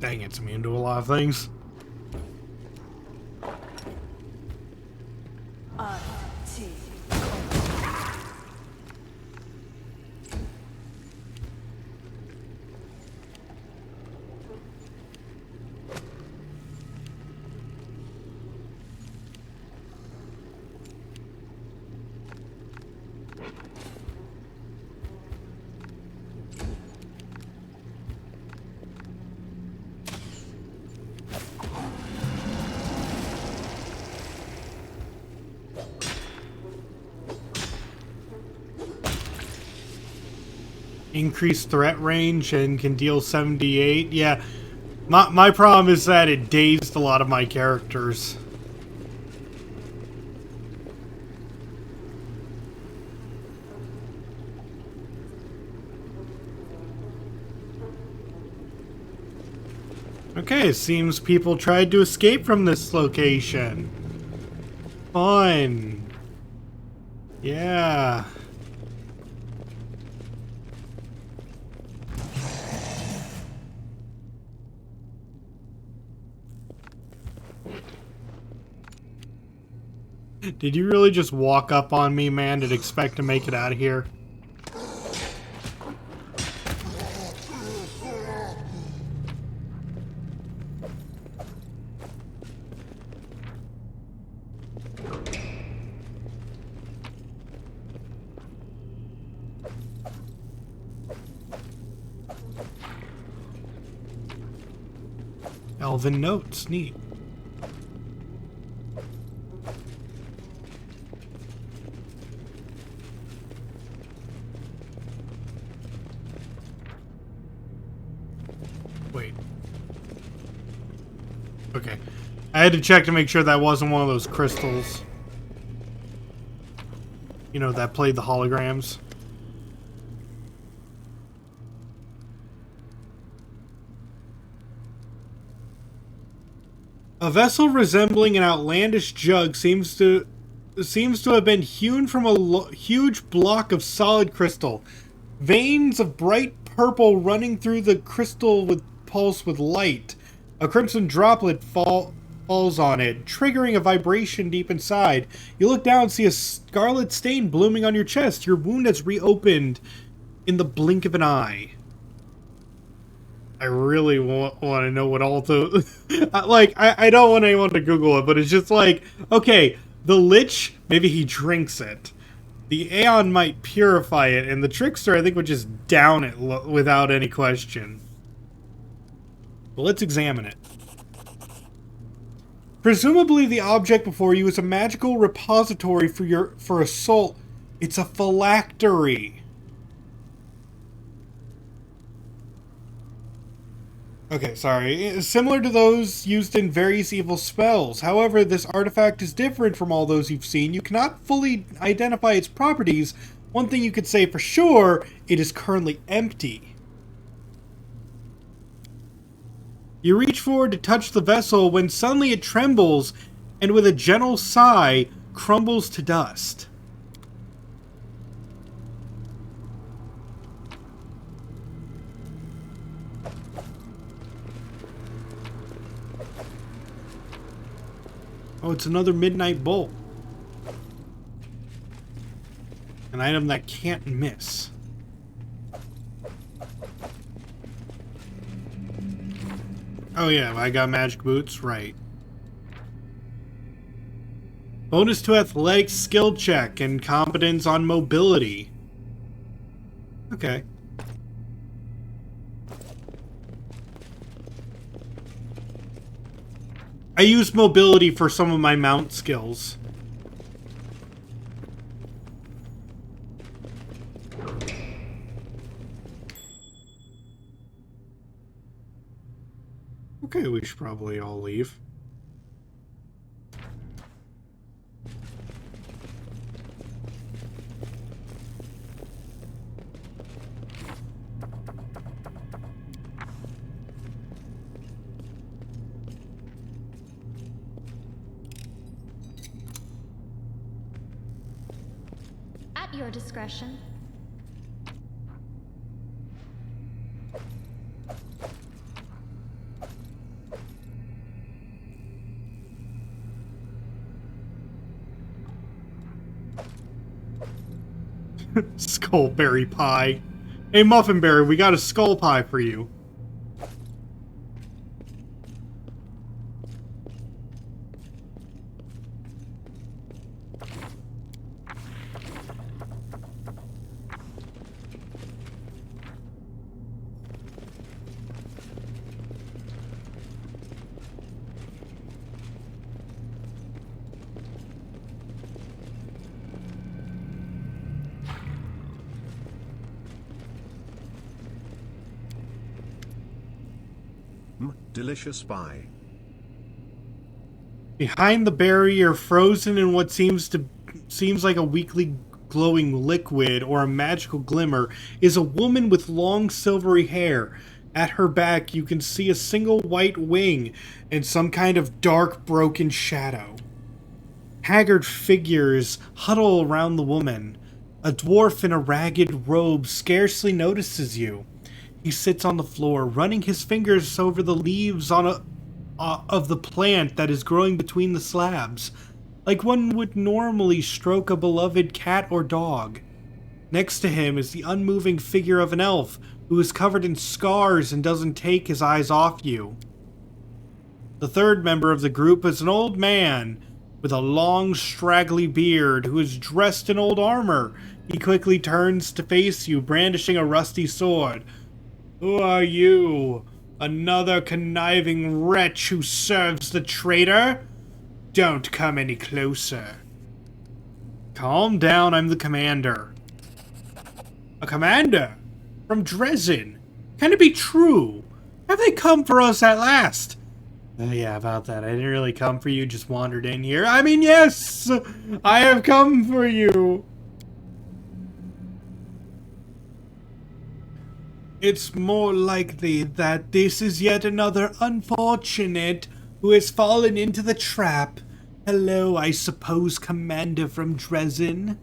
Dang, it's immune to a lot of things. Increased threat range and can deal 78. Yeah, my problem is that it dazed a lot of my characters. Okay, it seems people tried to escape from this location. Fun. Yeah. Did you really just walk up on me, man, and expect to make it out of here? Elven notes, neat. Wait. Okay. I had to check to make sure that wasn't one of those crystals. You know, that played the holograms. A vessel resembling an outlandish jug seems to have been hewn from a huge block of solid crystal. Veins of bright purple running through the crystal with pulse with light. A crimson droplet falls on it, triggering a vibration deep inside. You look down and see a scarlet stain blooming on your chest. Your wound has reopened in the blink of an eye. I really want to know what all the... like, I don't want anyone to Google it, but it's just like, okay, the Lich, maybe he drinks it. The Aeon might purify it, and the Trickster, I think, would just down it without any question. Well, let's examine it. Presumably the object before you is a magical repository for assault. It's a phylactery. Okay, sorry. Similar to those used in various evil spells. However, this artifact is different from all those you've seen. You cannot fully identify its properties. One thing you could say for sure, it is currently empty. You reach forward to touch the vessel when suddenly it trembles and with a gentle sigh crumbles to dust. Oh, it's another Midnight Bolt. An item that can't miss. Oh yeah, I got magic boots, right. Bonus to athletics skill check and competence on mobility. Okay. I use mobility for some of my mount skills. Okay, we should probably all leave. At your discretion. Skullberry pie. Hey, Muffinberry, we got a skull pie for you. Delicious pie. Behind the barrier, frozen in what seems like a weakly glowing liquid or a magical glimmer, is a woman with long silvery hair. At her back, you can see a single white wing and some kind of dark, broken shadow. Haggard figures huddle around the woman. A dwarf in a ragged robe scarcely notices you. He sits on the floor, running his fingers over the leaves of the plant that is growing between the slabs, like one would normally stroke a beloved cat or dog. Next to him is the unmoving figure of an elf, who is covered in scars and doesn't take his eyes off you. The third member of the group is an old man, with a long, straggly beard, who is dressed in old armor. He quickly turns to face you, brandishing a rusty sword. Who are you? Another conniving wretch who serves the traitor? Don't come any closer. Calm down, I'm the commander. A commander? From Dresden? Can it be true? Have they come for us at last? Yeah, about that. I didn't really come for you, just wandered in here. I mean, yes! I have come for you! It's more likely that this is yet another unfortunate who has fallen into the trap. Hello, I suppose, Commander from Dresden.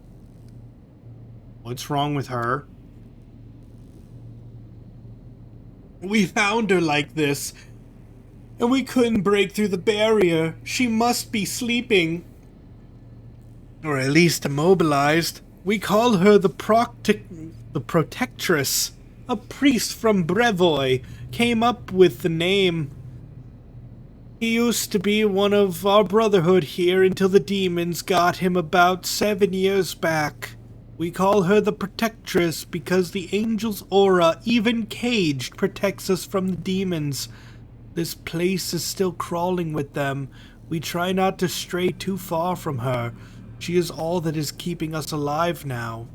What's wrong with her? We found her like this, and we couldn't break through the barrier. She must be sleeping. Or at least immobilized. We call her the Protectress. A priest from Brevoy came up with the name. He used to be one of our brotherhood here until the demons got him about 7 years back. We call her the Protectress because the angel's aura, even caged, protects us from the demons. This place is still crawling with them. We try not to stray too far from her. She is all that is keeping us alive now.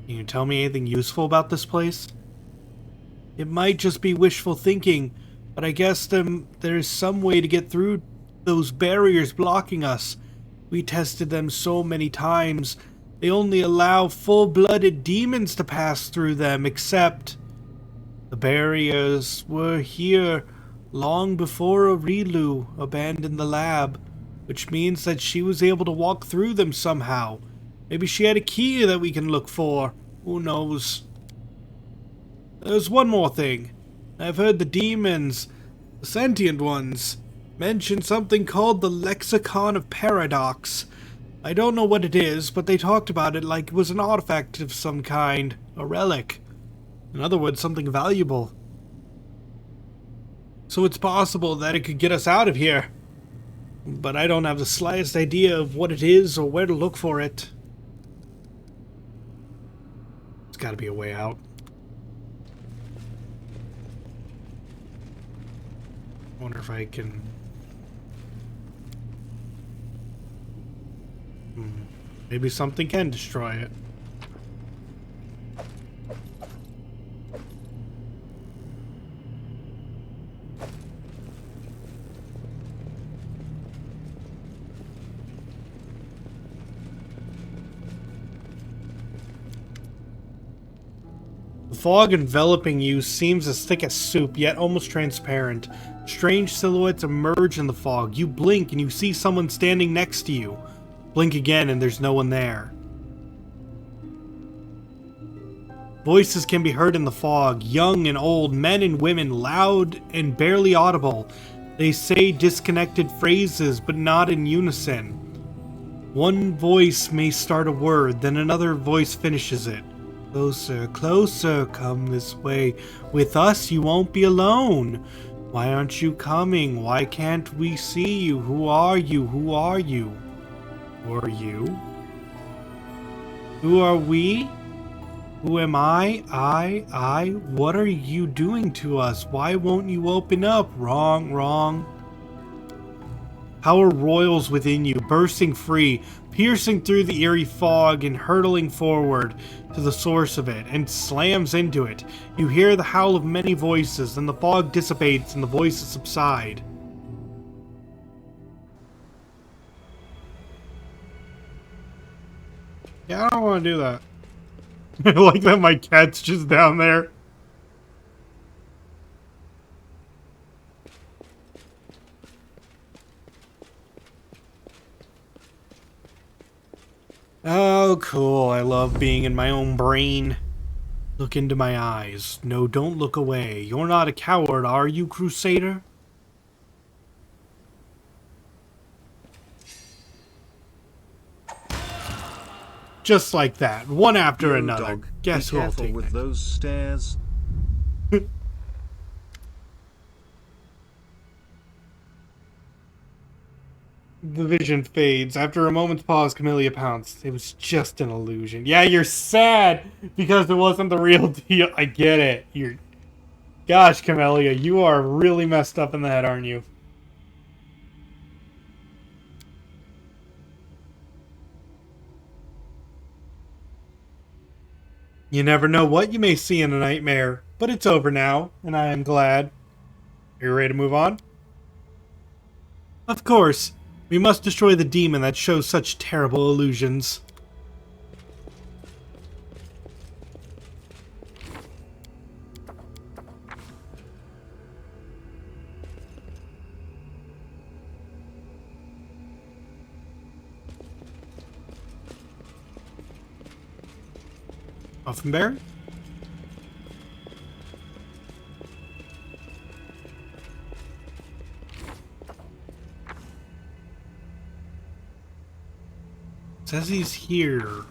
Can you tell me anything useful about this place? It might just be wishful thinking, but I guess there is some way to get through those barriers blocking us. We tested them so many times. They only allow full-blooded demons to pass through them, except the barriers were here long before Arilu abandoned the lab, which means that she was able to walk through them somehow. Maybe she had a key that we can look for. Who knows? There's one more thing. I've heard the demons, the sentient ones, mention something called the Lexicon of Paradox. I don't know what it is, but they talked about it like it was an artifact of some kind, a relic. In other words, something valuable. So it's possible that it could get us out of here. But I don't have the slightest idea of what it is or where to look for it. There's gotta be a way out. I wonder if I can... Maybe something can destroy it. The fog enveloping you seems as thick as soup, yet almost transparent. Strange silhouettes emerge in the fog. You blink and you see someone standing next to you. Blink again and there's no one there. Voices can be heard in the fog, young and old, men and women, loud and barely audible. They say disconnected phrases, but not in unison. One voice may start a word, then another voice finishes it. Closer, closer, come this way. With us, you won't be alone. Why aren't you coming? Why can't we see you? Who are you? Who are you? Who are you? Who are we? Who am I? I? What are you doing to us? Why won't you open up? Wrong, wrong. Power roils within you, bursting free, piercing through the eerie fog and hurtling forward to the source of it, and slams into it. You hear the howl of many voices, then the fog dissipates and the voices subside. Yeah, I don't want to do that. I like that my cat's just down there. Oh, cool. I love being in my own brain. Look into my eyes. No, don't look away. You're not a coward, are you, Crusader? Just like that, one after another. Dog, Guess be who I'll careful take with next. those stairs. The vision fades. After a moment's pause, Camellia pounced. It was just an illusion. Yeah, you're sad because it wasn't the real deal. I get it. Gosh, Camellia, you are really messed up in the head, aren't you? You never know what you may see in a nightmare, but it's over now, and I am glad. Are you ready to move on? Of course. We must destroy the demon that shows such terrible illusions. Offenberry? says he's here.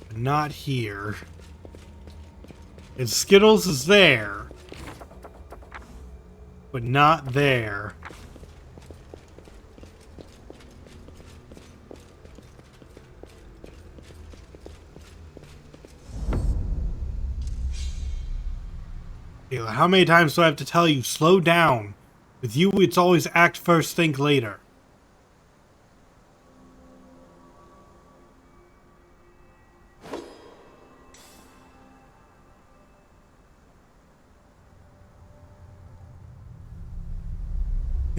But not here. And Skittles is there. But not there. Ayla, how many times do I have to tell you, slow down? With you, it's always act first, think later.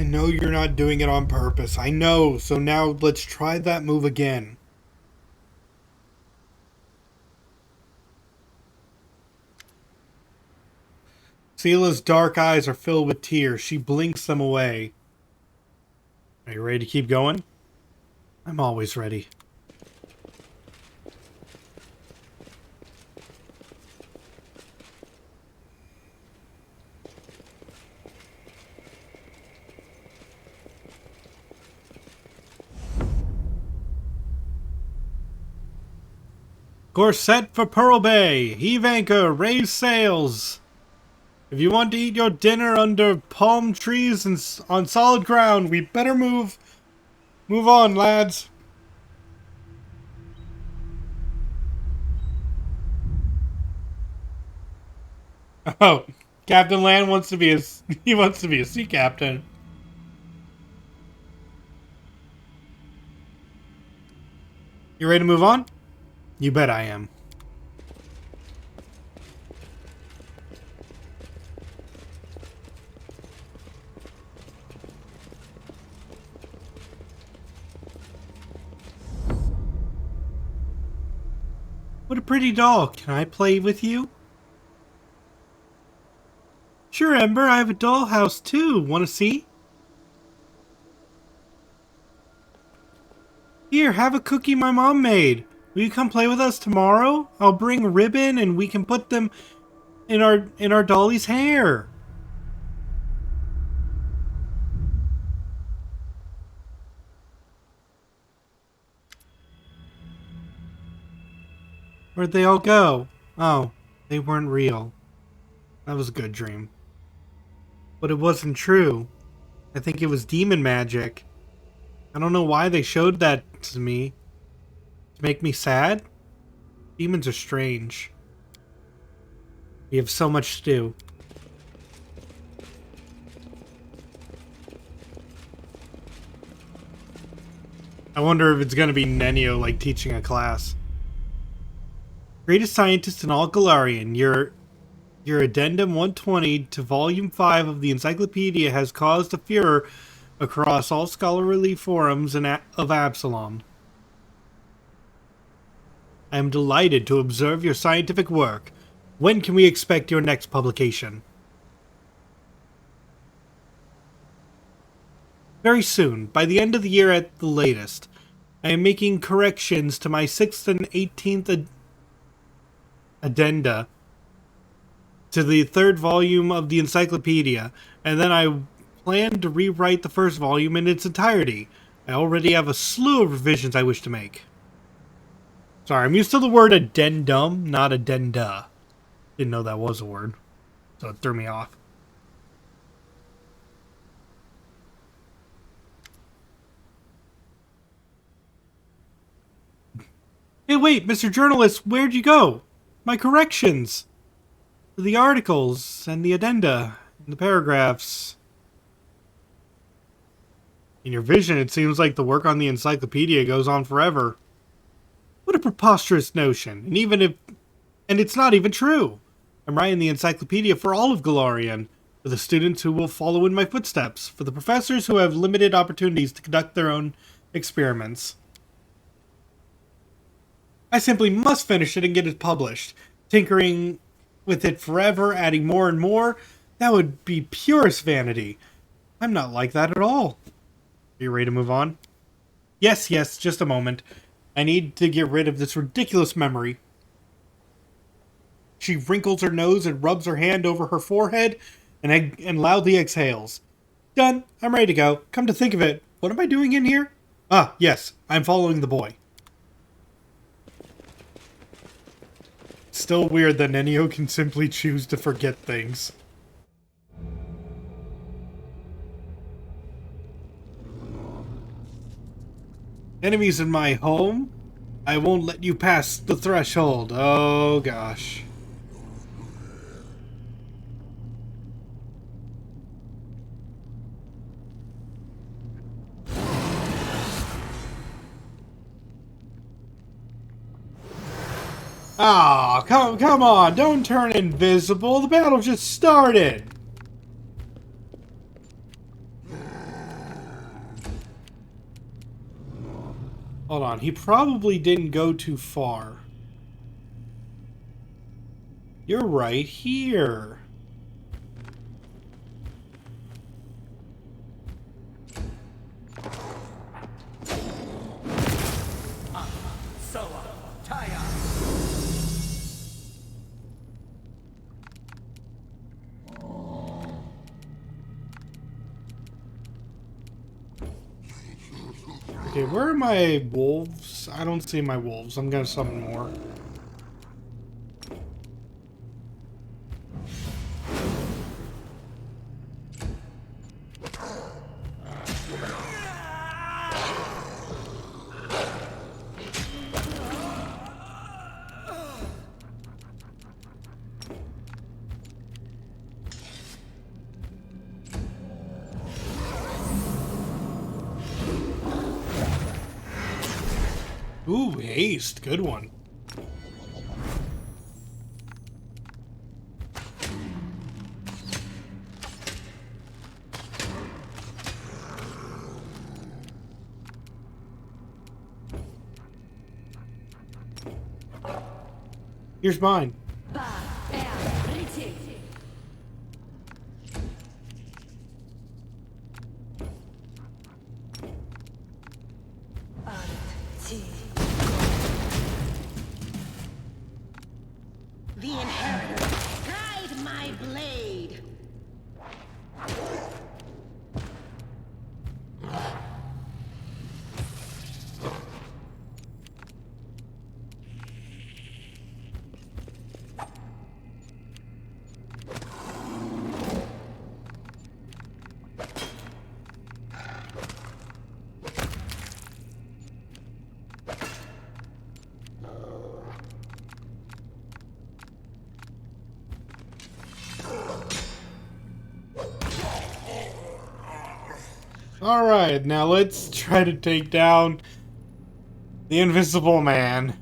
I know you're not doing it on purpose. I know, so now let's try that move again. Sela's dark eyes are filled with tears. She blinks them away. Are you ready to keep going? I'm always ready. Course set for Pearl Bay. Heave anchor, raise sails. If you want to eat your dinner under palm trees and on solid ground, we better move on, lads. Oh, Captain Land wants to be he wants to be a sea captain. You ready to move on? You bet I am. What a pretty doll. Can I play with you? Sure, Ember. I have a dollhouse too. Want to see? Here, have a cookie my mom made. Will you come play with us tomorrow? I'll bring ribbon and we can put them in our dolly's hair. Where'd they all go? Oh, they weren't real. That was a good dream. But it wasn't true. I think it was demon magic. I don't know why they showed that to me. To make me sad? Demons are strange. We have so much to do. I wonder if it's gonna be Nenio, like, teaching a class. Greatest scientist in all Galarian, your addendum 120 to volume 5 of the encyclopedia has caused a furor across all scholarly forums of Absalom. I am delighted to observe your scientific work. When can we expect your next publication? Very soon, by the end of the year at the latest. I am making corrections to my 6th and 18th addenda to the 3rd volume of the encyclopedia, and then I plan to rewrite the 1st volume in its entirety. I already have a slew of revisions I wish to make. Sorry, I'm used to the word addendum, not addenda. Didn't know that was a word, so it threw me off. Hey, wait, Mr. Journalist, where'd you go? My corrections! The articles, and the addenda, and the paragraphs. In your vision, it seems like the work on the encyclopedia goes on forever. What a preposterous notion, and it's not even true. I'm writing the encyclopedia for all of Galarian, for the students who will follow in my footsteps, for the professors who have limited opportunities to conduct their own experiments. I simply must finish it and get it published. Tinkering with it forever, adding more and more, that would be purest vanity. I'm not like that at all. Are you ready to move on? Yes, just a moment. I need to get rid of this ridiculous memory. She wrinkles her nose and rubs her hand over her forehead and loudly exhales. Done. I'm ready to go. Come to think of it, what am I doing in here? Ah, yes, I'm following the boy. Still weird that Nenio can simply choose to forget things. Enemies in my home? I won't let you pass the threshold. Oh, gosh. Ah, come on, don't turn invisible. The battle just started. Hold on, he probably didn't go too far. You're right here. Okay, where are my wolves? I don't see my wolves. I'm gonna summon more. Ooh, haste. Good one. Here's mine. The inheritor, guide my blade. Alright, now let's try to take down the Invisible Man.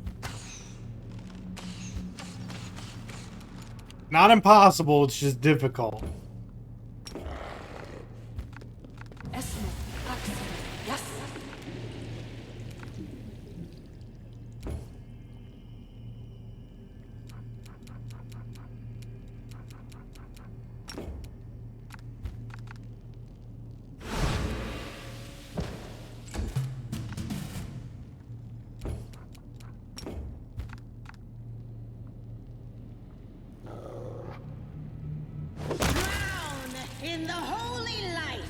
Not impossible, it's just difficult. In the holy light.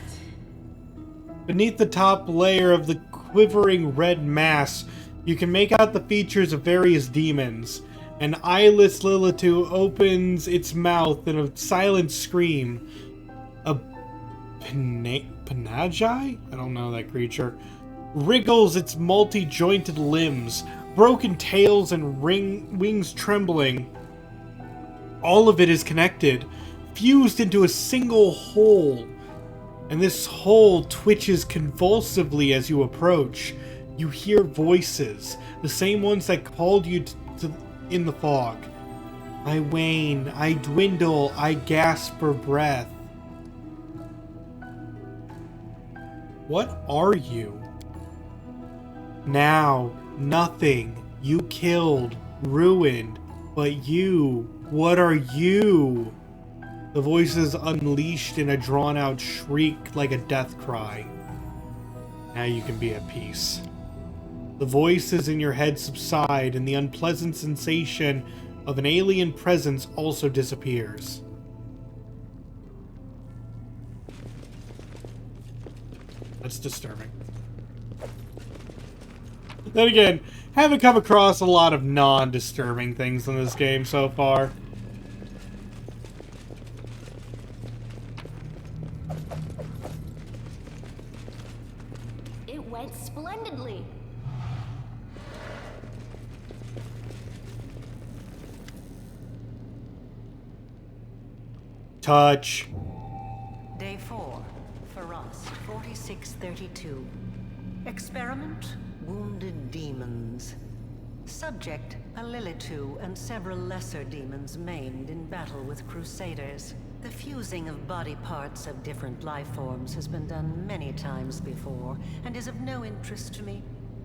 Beneath the top layer of the quivering red mass, you can make out the features of various demons. An eyeless Lilitu opens its mouth in a silent scream. A Panagi? I don't know that creature. Wriggles its multi-jointed limbs, broken tails and wings trembling. All of it is connected, fused into a single whole. And this hole twitches convulsively as you approach. You hear voices, the same ones that called you in the fog. I wane, I dwindle, I gasp for breath. What are you? Now, nothing. You killed, ruined, but you, what are you? The voices unleashed in a drawn-out shriek like a death cry. Now you can be at peace. The voices in your head subside, and the unpleasant sensation of an alien presence also disappears. That's disturbing. Then again, haven't come across a lot of non-disturbing things in this game so far. It went splendidly. Touch. Day 4. Farast, 4632. Experiment, wounded demons. Subject, a Lilitu and several lesser demons maimed in battle with crusaders. The fusing of body parts of different life forms has been done many times before, and is of no interest to me.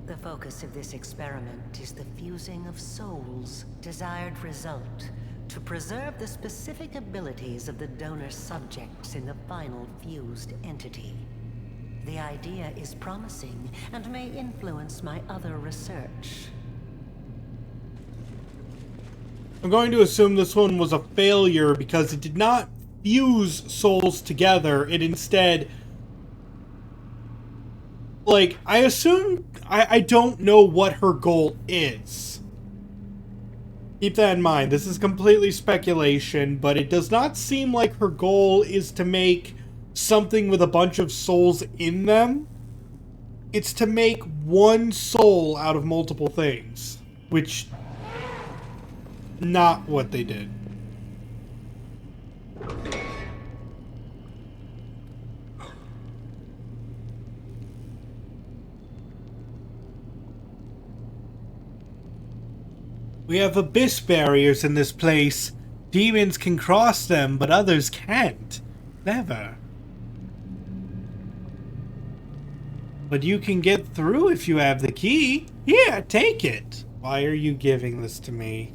The focus of this experiment is the fusing of souls. Desired result, to preserve the specific abilities of the donor subjects in the final fused entity. The idea is promising, and may influence my other research. I'm going to assume this one was a failure because it did not fuse souls together. It instead... Like, I assume... I don't know what her goal is. Keep that in mind. This is completely speculation, but it does not seem like her goal is to make something with a bunch of souls in them. It's to make one soul out of multiple things, which... not what they did. We have abyss barriers in this place. Demons can cross them, but others can't. Never. But you can get through if you have the key. Here, take it. Why are you giving this to me?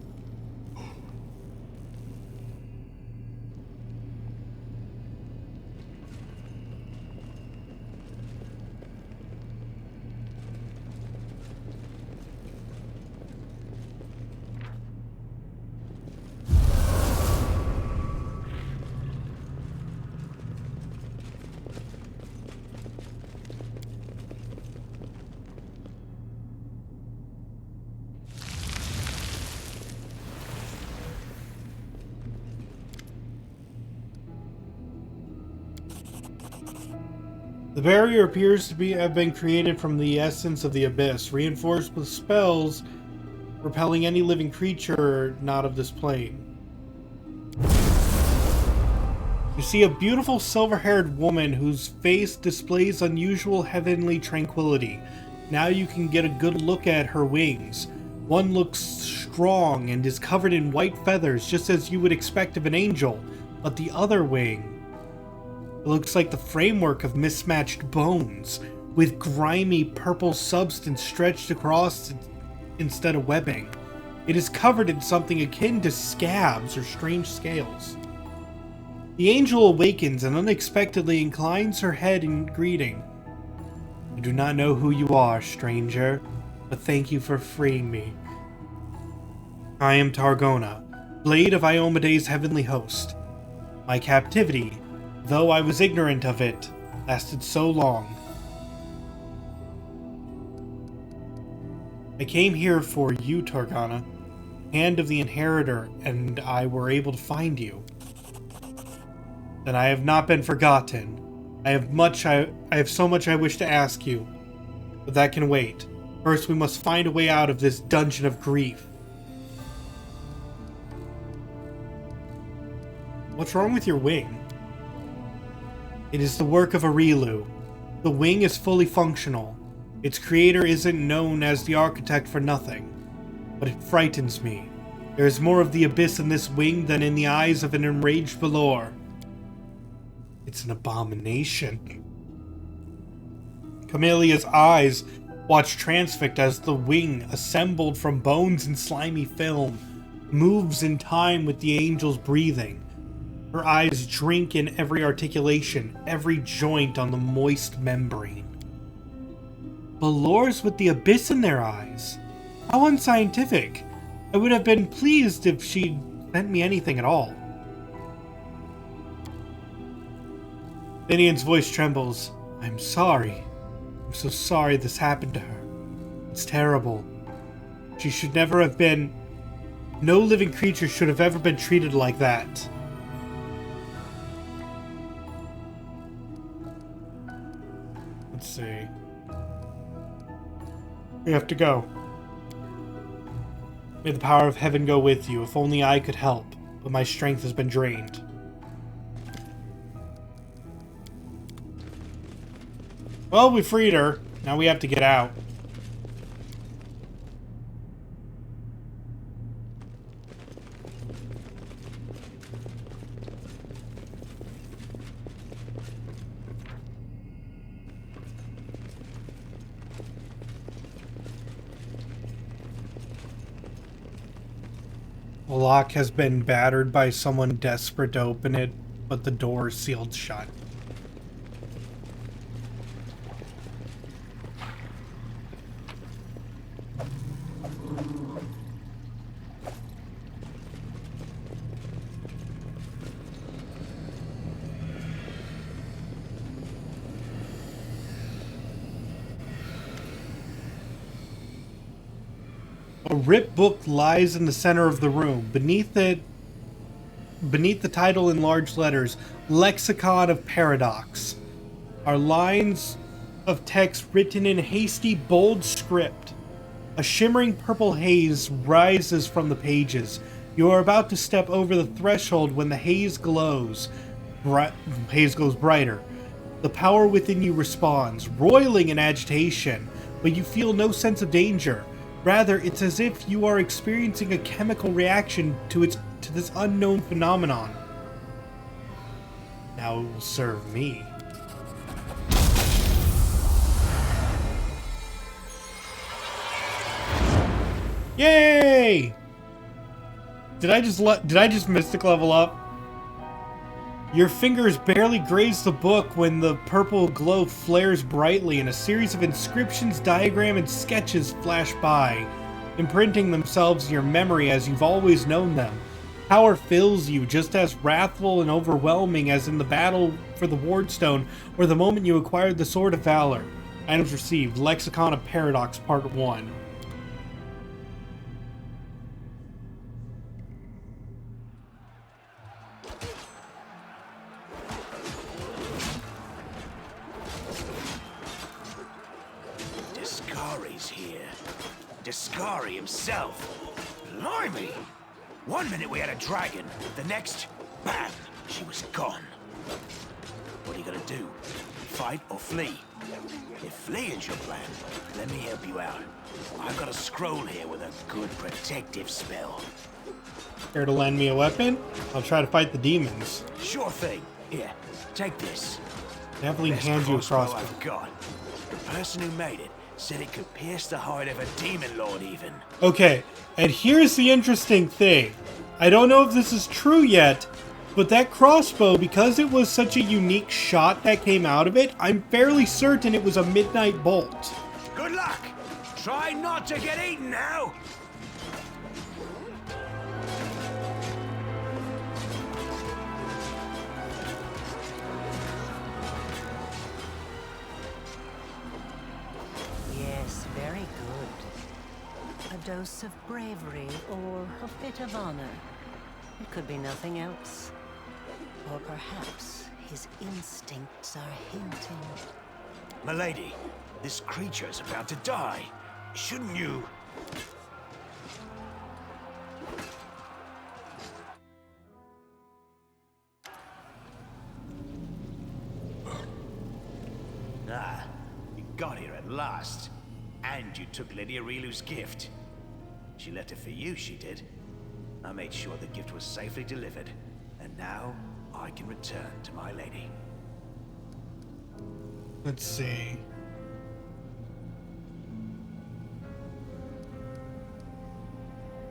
The barrier appears to have been created from the essence of the abyss, reinforced with spells repelling any living creature not of this plane. You see a beautiful silver-haired woman whose face displays unusual heavenly tranquility. Now you can get a good look at her wings. One looks strong and is covered in white feathers, just as you would expect of an angel, but the other wing... it looks like the framework of mismatched bones, with grimy purple substance stretched across instead of webbing. It is covered in something akin to scabs or strange scales. The angel awakens and unexpectedly inclines her head in greeting. I do not know who you are, stranger, but thank you for freeing me. I am Targona, blade of Iomede's heavenly host. My captivity, though I was ignorant of it, lasted so long. I came here for you, Targona. Hand of the Inheritor and I were able to find you. Then I have not been forgotten. I have so much I wish to ask you, but that can wait. First, we must find a way out of this dungeon of grief. What's wrong with your wing? It is the work of Arilu. The wing is fully functional. Its creator isn't known as the architect for nothing. But it frightens me. There is more of the abyss in this wing than in the eyes of an enraged Valor. It's an abomination. Camelia's eyes watch transfixed as the wing, assembled from bones and slimy film, moves in time with the angel's breathing. Her eyes drink in every articulation, every joint on the moist membrane. Valors with the abyss in their eyes. How unscientific. I would have been pleased if she'd sent me anything at all. Finian's voice trembles. I'm sorry. I'm so sorry this happened to her. It's terrible. She should never have been... No living creature should have ever been treated like that. Let's see. We have to go. May the power of heaven go with you. If only I could help, but my strength has been drained. Well, we freed her. Now we have to get out. The lock has been battered by someone desperate to open it, but the door is sealed shut. A ripped book lies in the center of the room. Beneath the title in large letters, Lexicon of Paradox, are lines of text written in hasty, bold script. A shimmering purple haze rises from the pages. You are about to step over the threshold when the haze glows. Haze goes brighter. The power within you responds, roiling in agitation, but you feel no sense of danger. Rather, it's as if you are experiencing a chemical reaction to this unknown phenomenon. Now it will serve me. Yay! Did I just mystic level up? Your fingers barely graze the book when the purple glow flares brightly and a series of inscriptions, diagrams, and sketches flash by, imprinting themselves in your memory as you've always known them. Power fills you, just as wrathful and overwhelming as in the battle for the Wardstone or the moment you acquired the Sword of Valor. Items received, Lexicon of Paradox Part 1. Discari himself. Blimey! One minute we had a dragon, the next, bam, she was gone. What are you gonna do? Fight or flee? If fleeing's your plan, let me help you out. I've got a scroll here with a good protective spell. Care to lend me a weapon? I'll try to fight the demons. Sure thing. Here, take this. Definitely Best hand you a crossbow. I've got. The person who made it said it could pierce the hide of a demon lord even. Okay, and here's the interesting thing. I don't know if this is true yet, but that crossbow, because it was such a unique shot that came out of it, I'm fairly certain it was a midnight bolt. Good luck! Try not to get eaten now! Yes, very good. A dose of bravery or a bit of honor. It could be nothing else. Or perhaps his instincts are hinting. Milady, this creature's about to die. Shouldn't you... Ah, you got here at last. And you took Lydia Rilu's gift. She left it for you, she did. I made sure the gift was safely delivered. And now, I can return to my lady. Let's see.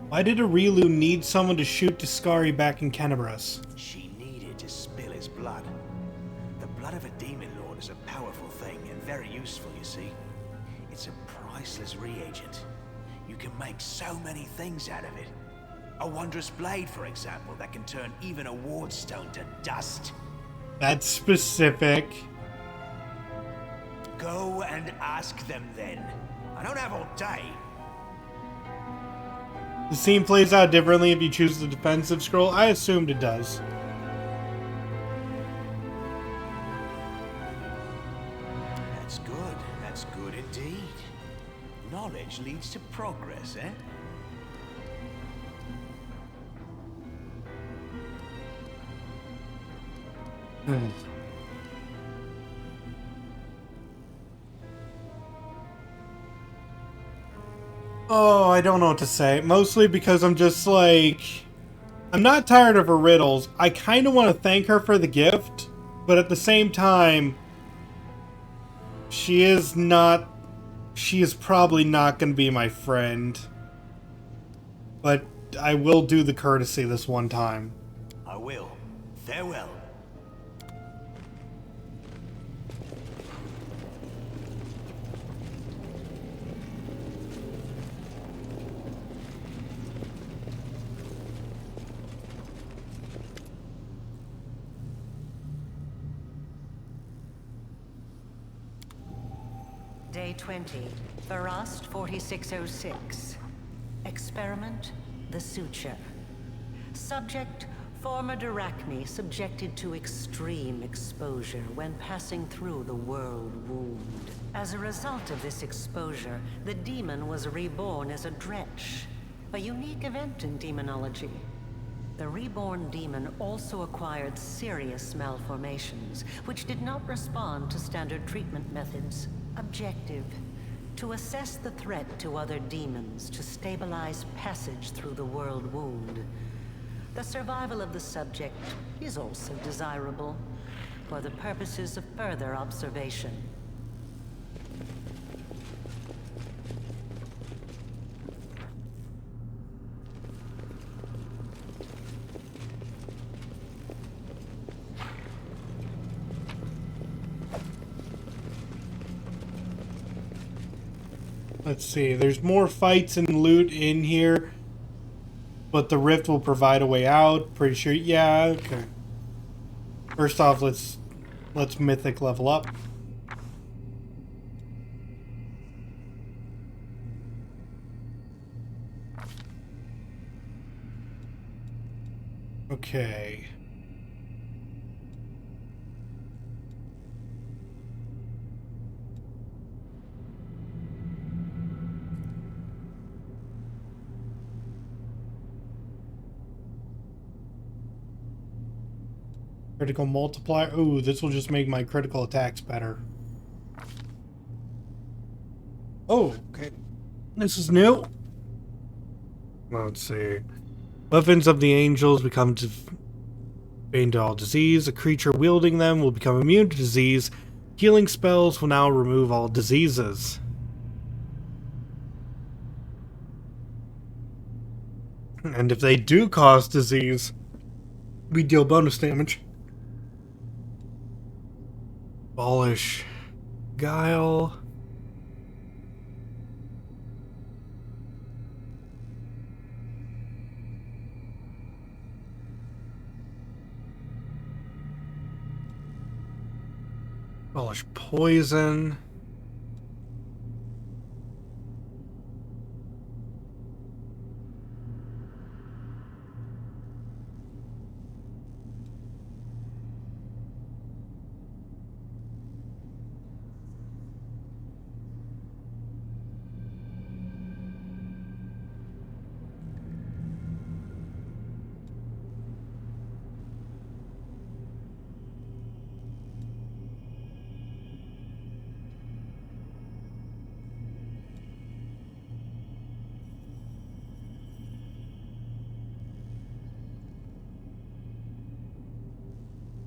Why did Arilu need someone to shoot Discari back in Kenabras? She needed to spill his blood. The blood of a demon lord is a powerful thing and very useful, you see. It's a priceless reagent. You can make so many things out of it. A wondrous blade, for example, that can turn even a wardstone to dust. That's specific. Go and ask them then. I don't have all day. The scene plays out differently if you choose the defensive scroll. I assumed it does. That's good. That's good indeed. Knowledge leads to progress, eh? Oh, I don't know what to say. Mostly because I'm just like... I'm not tired of her riddles. I kind of want to thank her for the gift, but at the same time, she is probably not going to be my friend. But I will do the courtesy this one time. I will. Farewell. Day 20, Farast 4606. Experiment, the suture. Subject, former Arachne subjected to extreme exposure when passing through the world wound. As a result of this exposure, the demon was reborn as a dretch, a unique event in demonology. The reborn demon also acquired serious malformations, which did not respond to standard treatment methods. Objective: to assess the threat to other demons to stabilize passage through the world wound. The survival of the subject is also desirable for the purposes of further observation. Let's see, there's more fights and loot in here, but the rift will provide a way out. Pretty sure, yeah, okay. First off, let's mythic level up. Okay. Critical multiplier. Ooh, this will just make my critical attacks better. Oh, okay. This is new. Let's see. Weapons of the angels become bane to all disease. A creature wielding them will become immune to disease. Healing spells will now remove all diseases. And if they do cause disease, we deal bonus damage. Abolish guile. Abolish poison.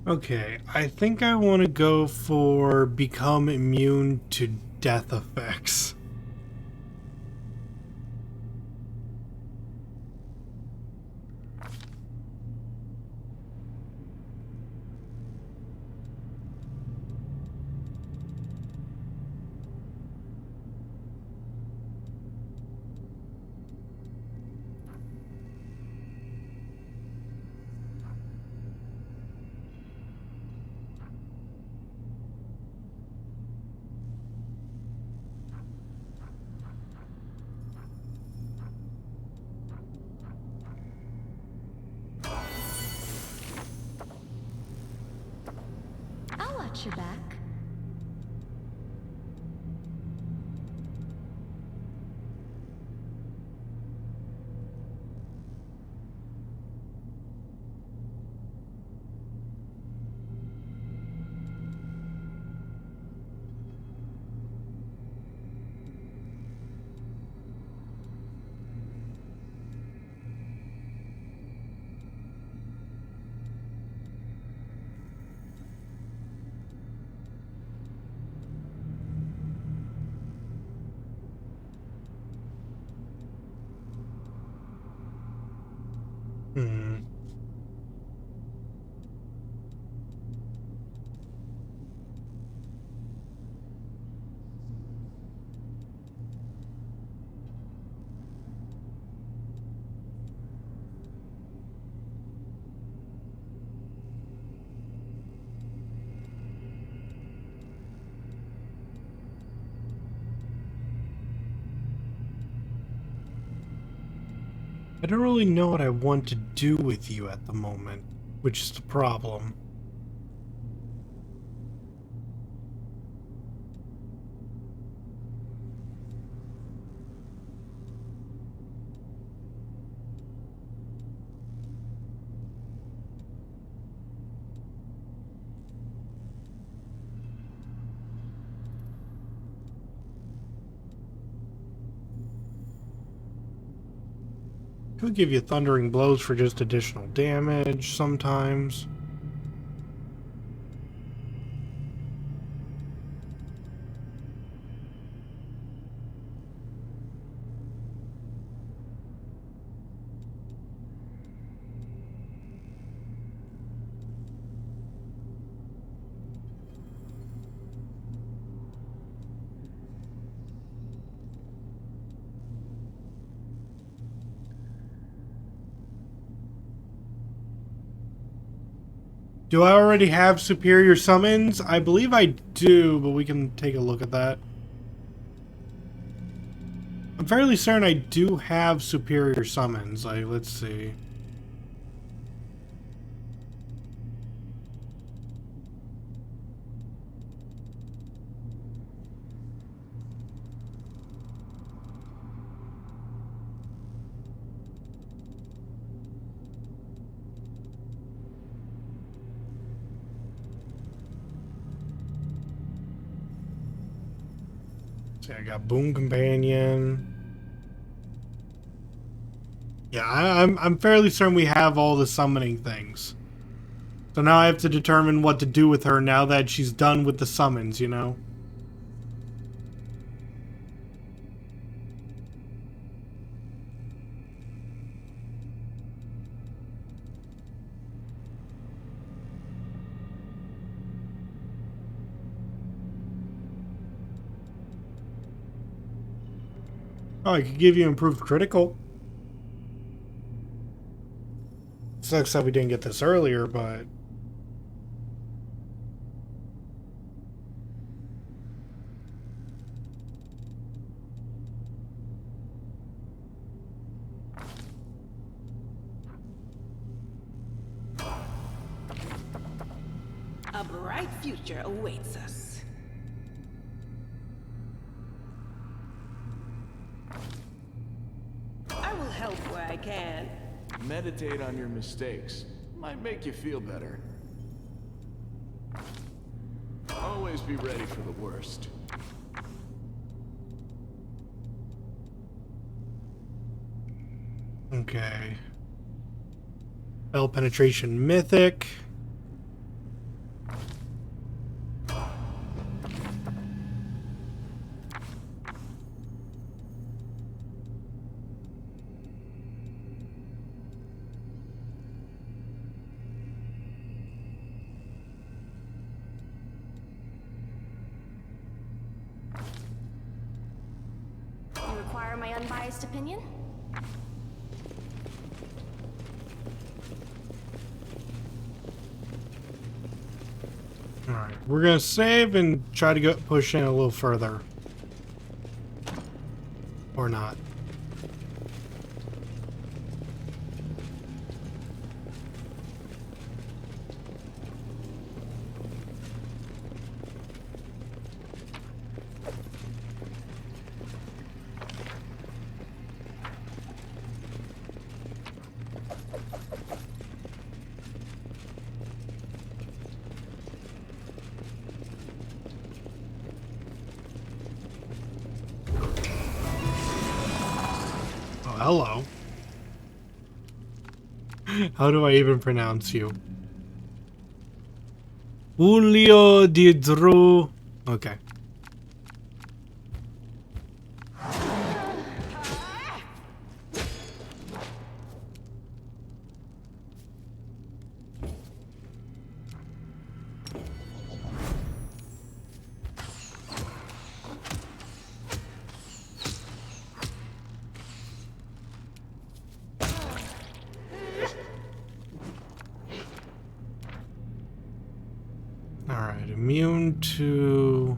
Okay, I think I want to go for become immune to death effects. got your back. Hmm. I don't really know what I want to do with you at the moment, which is the problem. Could give you thundering blows for just additional damage sometimes. Do I already have superior summons? I believe I do, but we can take a look at that. I'm fairly certain I do have superior summons. Like, let's see. See, I got Boon Companion. Yeah, I'm fairly certain we have all the summoning things. So now I have to determine what to do with her now that she's done with the summons, you know? Oh, I could give you improved critical. Sucks that we didn't get this earlier, but... A bright future awaits us. I will help where I can. Meditate on your mistakes. Might make you feel better. Always be ready for the worst. Okay. Spell penetration mythic. You require my unbiased opinion? Alright, we're gonna save and try to go push in a little further. Or not. hello. How do I even pronounce you? Julio Didru. Okay. Alright, immune to...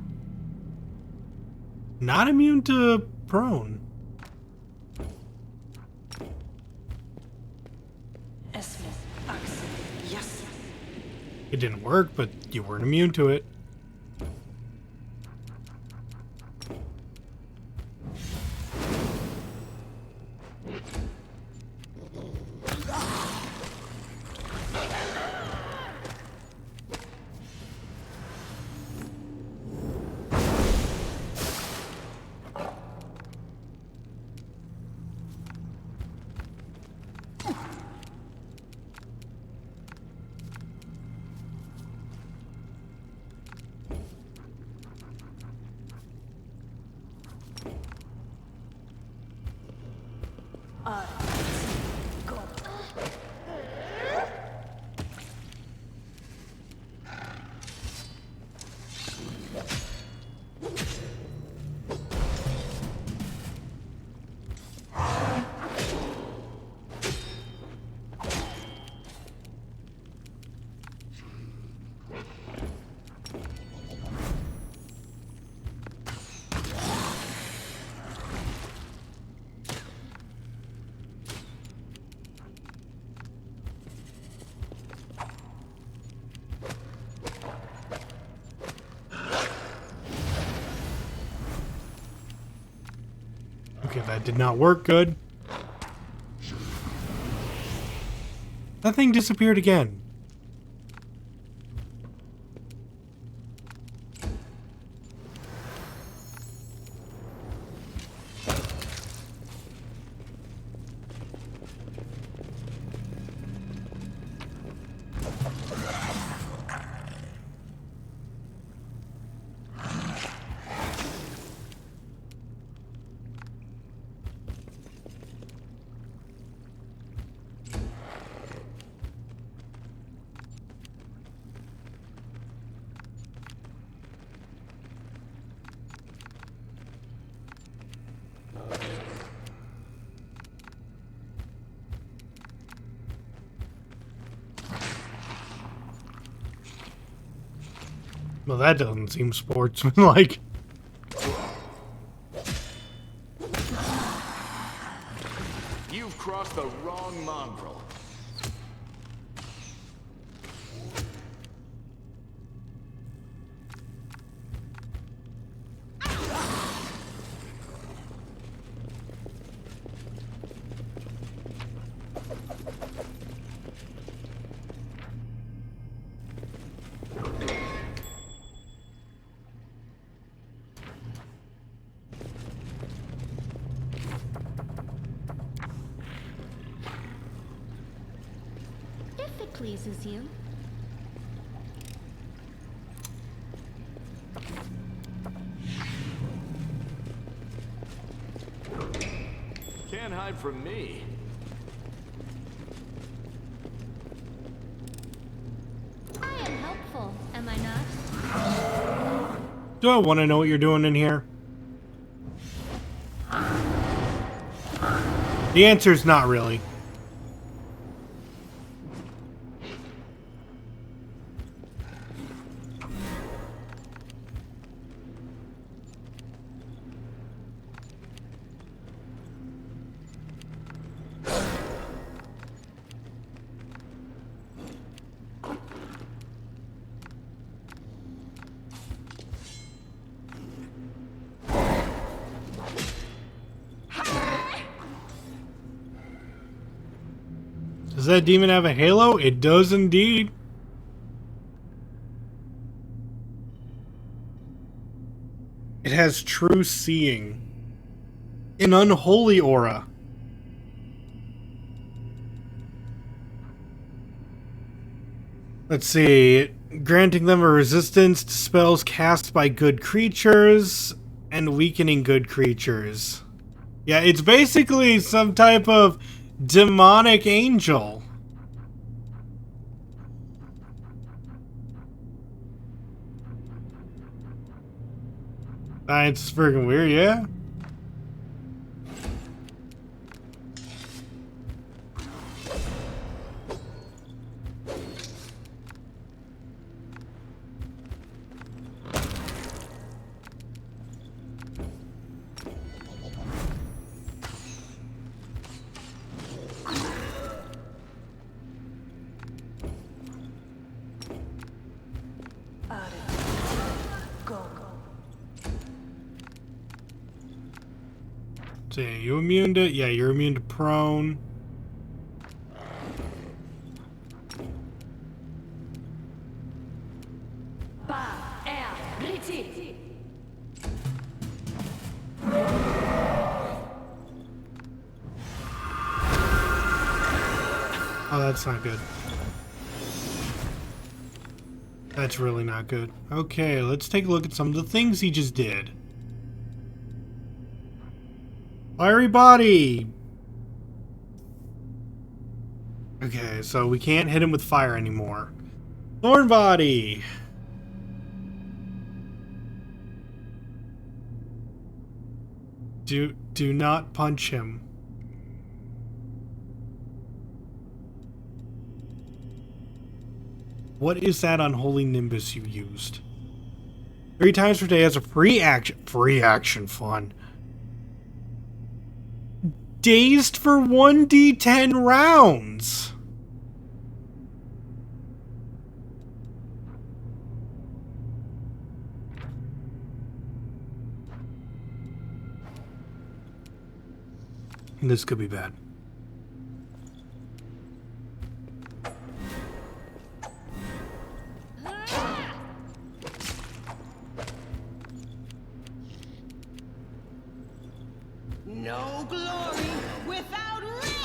Not immune to prone. Yes. It didn't work, but you weren't immune to it. Okay, that did not work good. That thing disappeared again. Well, that doesn't seem sportsmanlike. You've crossed the wrong mongrel. If it pleases you. Can't hide from me. I am helpful, am I not? Do I want to know what you're doing in here? The answer is not really. Does that demon have a halo? It does indeed. It has true seeing. An unholy aura. Let's see. Granting them a resistance to spells cast by good creatures and weakening good creatures. Yeah, it's basically some type of demonic angel. It's freaking weird, yeah? So yeah, you immune to... Yeah, you're immune to prone. Oh, that's not good. That's really not good. Okay, let's take a look at some of the things he just did. Fiery body! Okay, so we can't hit him with fire anymore. Thorn body! Do not punch him. What is that unholy nimbus you used? 3 times per day as a free action fun. Dazed for 1d10 rounds. This could be bad. No glory without risk!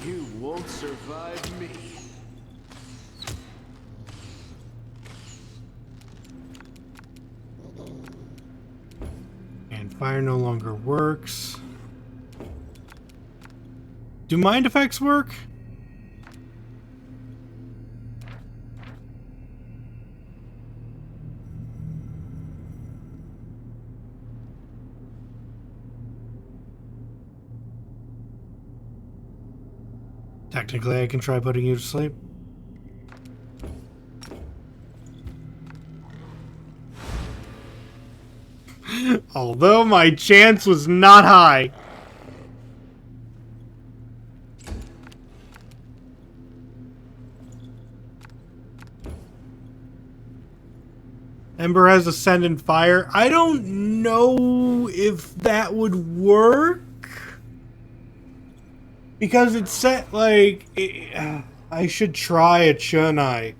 You won't survive me. And fire no longer works. Do mind effects work? Technically, I can try putting you to sleep. Although my chance was not high. Ember has Ascendant Fire. I don't know if that would work. Because it's set like... I should try it, shouldn't I?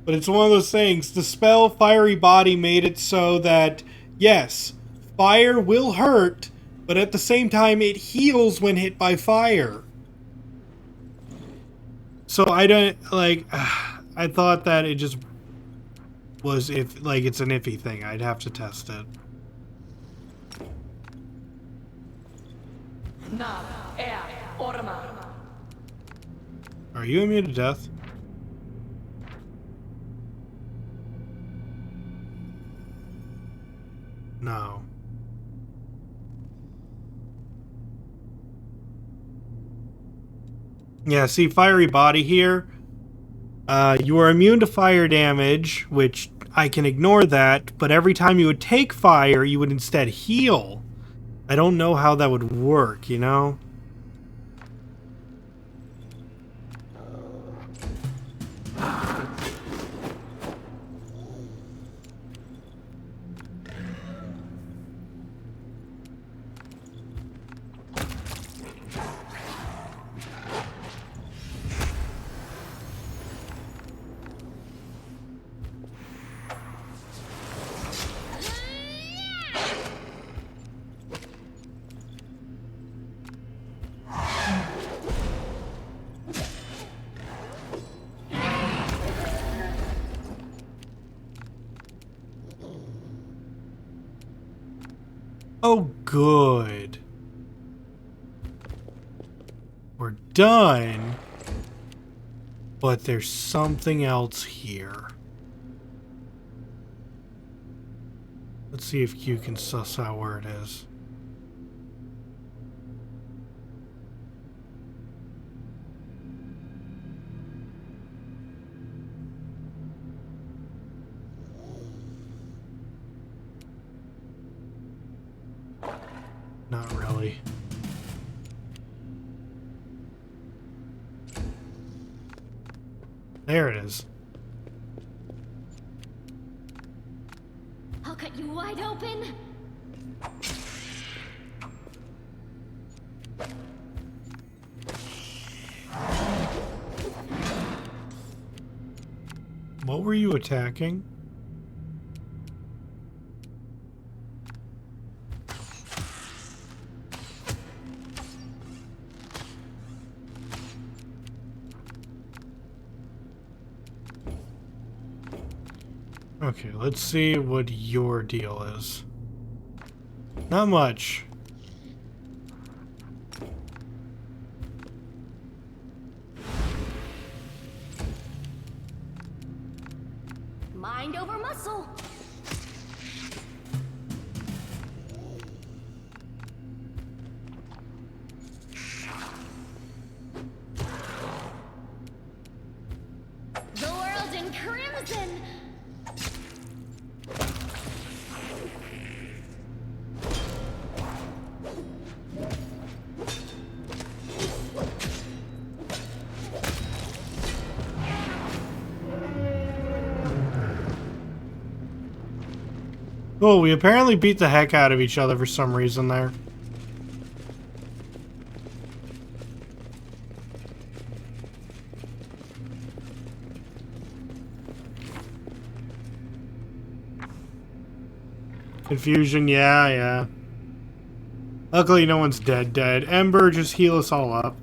But it's one of those things. The spell Fiery Body made it so that, yes, fire will hurt, but at the same time it heals when hit by fire. So I don't, like... I thought that it just was, if like, it's an iffy thing. I'd have to test it. Are you immune to death? No. Yeah, see, Fiery Body here. You are immune to fire damage, which I can ignore that, but every time you would take fire, you would instead heal. I don't know how that would work, you know? Oh, good. We're done. But there's something else here. Let's see if Q can suss out where it is. Not really. There it is. I'll cut you wide open. What were you attacking? Okay, let's see what your deal is. Not much. Mind over muscle. The world in crimson. Oh, we apparently beat the heck out of each other for some reason there. Confusion, yeah. Luckily, no one's dead. Ember, just heal us all up.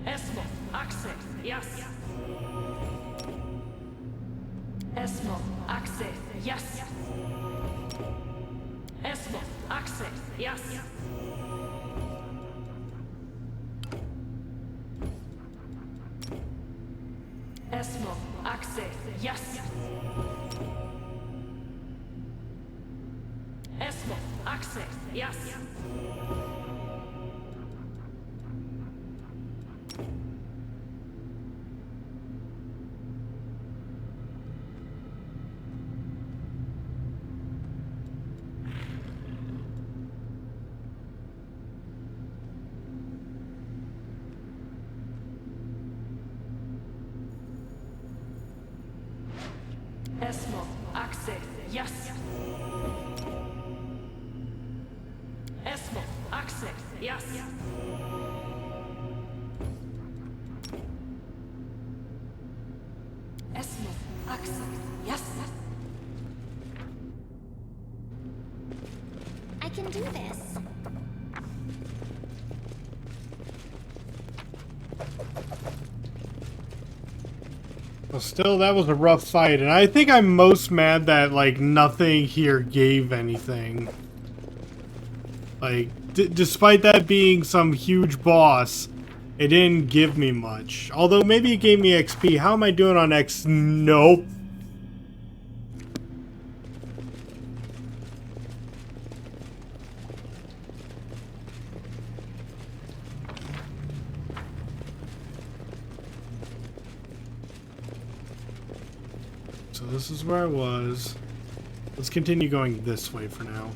Esmo, access, yes. Esmo, access, yes. Esmo, access, yes. Esmo, access, yes. Esmo, access, yes. Esmo, access, yes. Esmo, access, yes. Esmo, access, yes. I can do this. Well, still, that was a rough fight, and I think I'm most mad that, like, nothing here gave anything. Like, despite that being some huge boss, it didn't give me much. Although, maybe it gave me XP. How am I doing on X? Nope. So this is where I was. Let's continue going this way for now.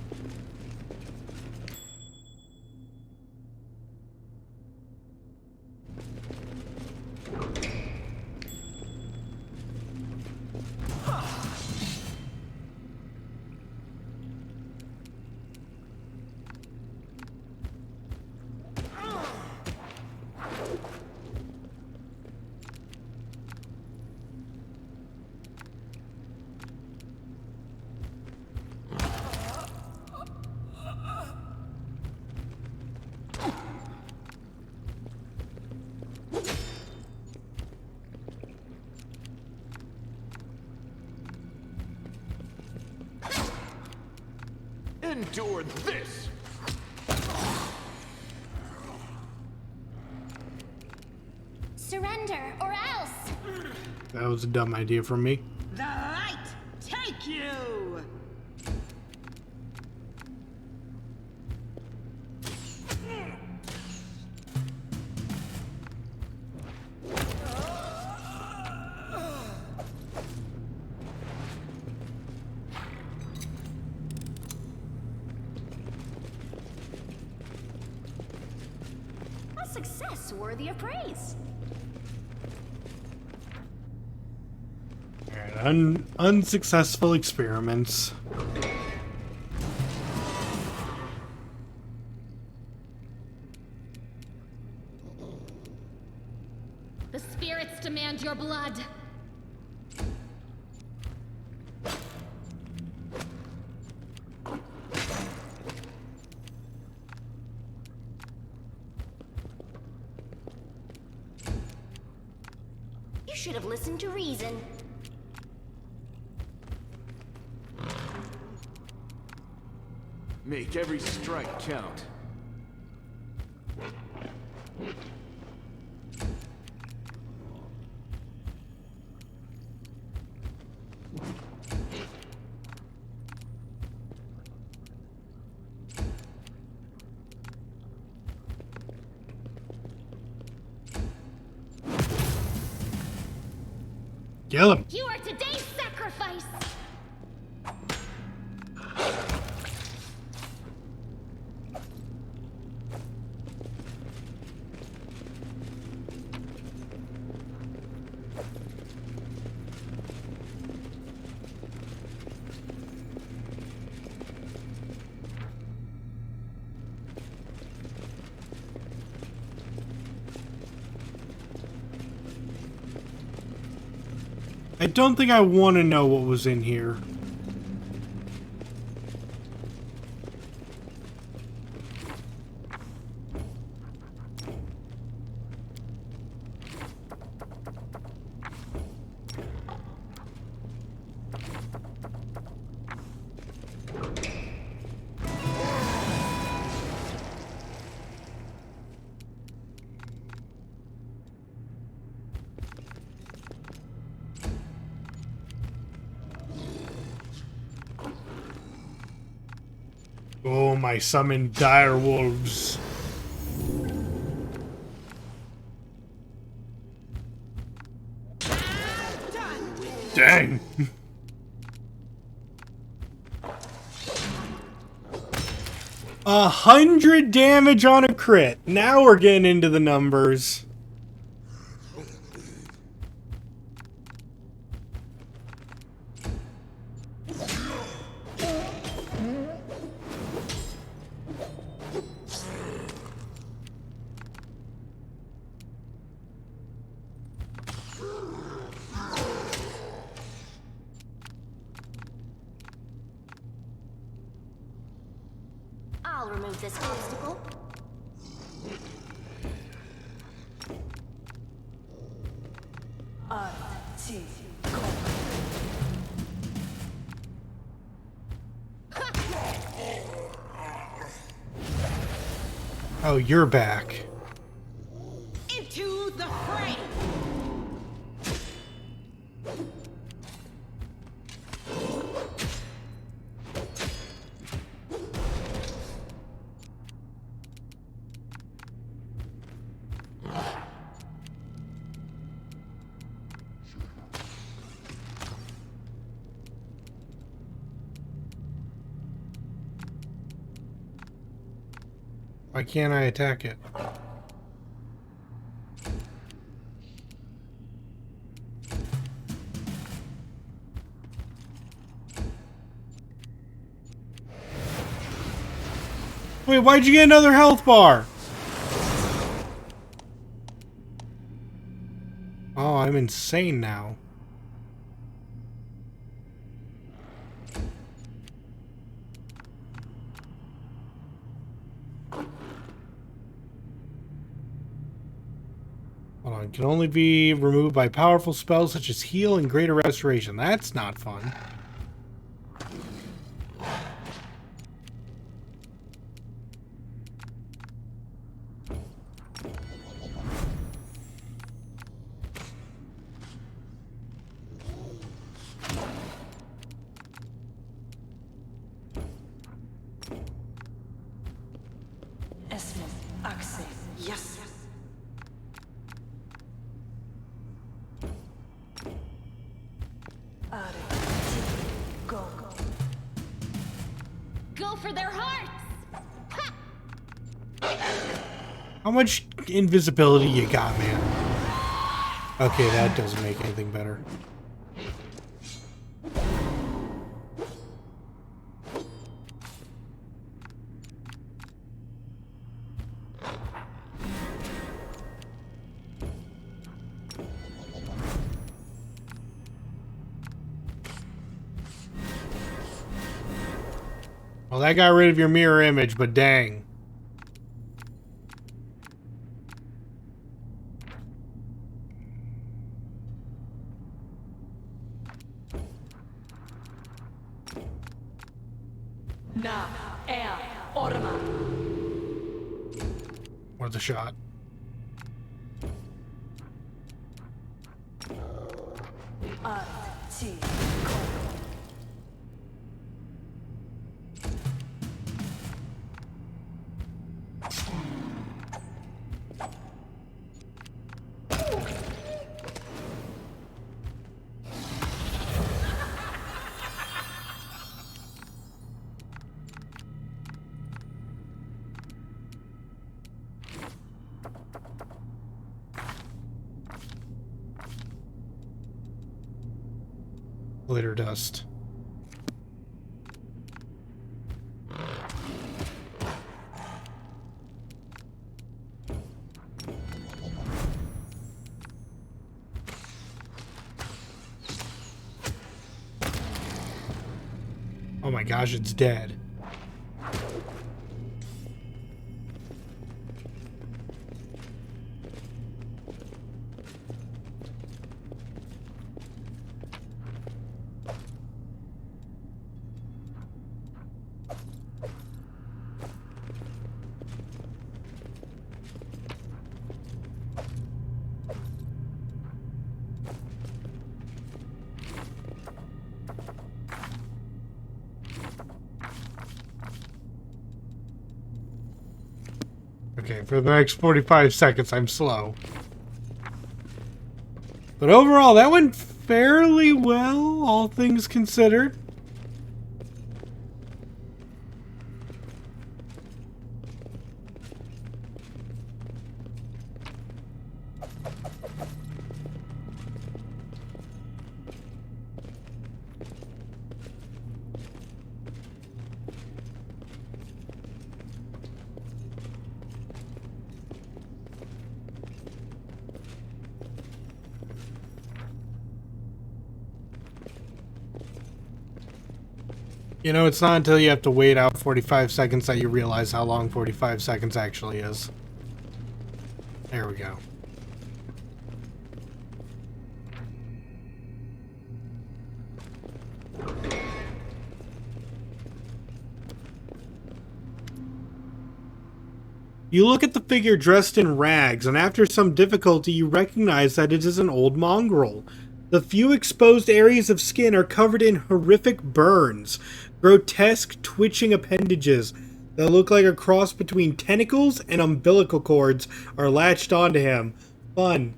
Endure this! Surrender or else! That was a dumb idea from me. The light take you! A success worthy of praise. Alright, unsuccessful experiments. The spirits demand your blood. You should have listened to reason. Make every strike count. Kill him. You are today's sacrifice! I don't think I want to know what was in here. Oh, my summoned dire wolves. Dang. 100 damage on a crit. Now we're getting into the numbers. I'll remove this obstacle. Oh, you're back. Into the fray! Why can't I attack it? Wait, why'd you get another health bar? Oh, I'm insane now. Hold on, can only be removed by powerful spells such as heal and greater restoration. That's not fun. Yes. Go. Go for their hearts! How much invisibility you got, man? Okay, that doesn't make anything better. Well, that got rid of your mirror image, but dang. Worth a shot. Glitter dust. Oh my gosh, it's dead. Okay, for the next 45 seconds, I'm slow. But overall, that went fairly well, all things considered. You know, it's not until you have to wait out 45 seconds that you realize how long 45 seconds actually is. There we go. You look at the figure dressed in rags, and after some difficulty you recognize that it is an old mongrel. The few exposed areas of skin are covered in horrific burns. Grotesque, twitching appendages that look like a cross between tentacles and umbilical cords are latched onto him. Fun.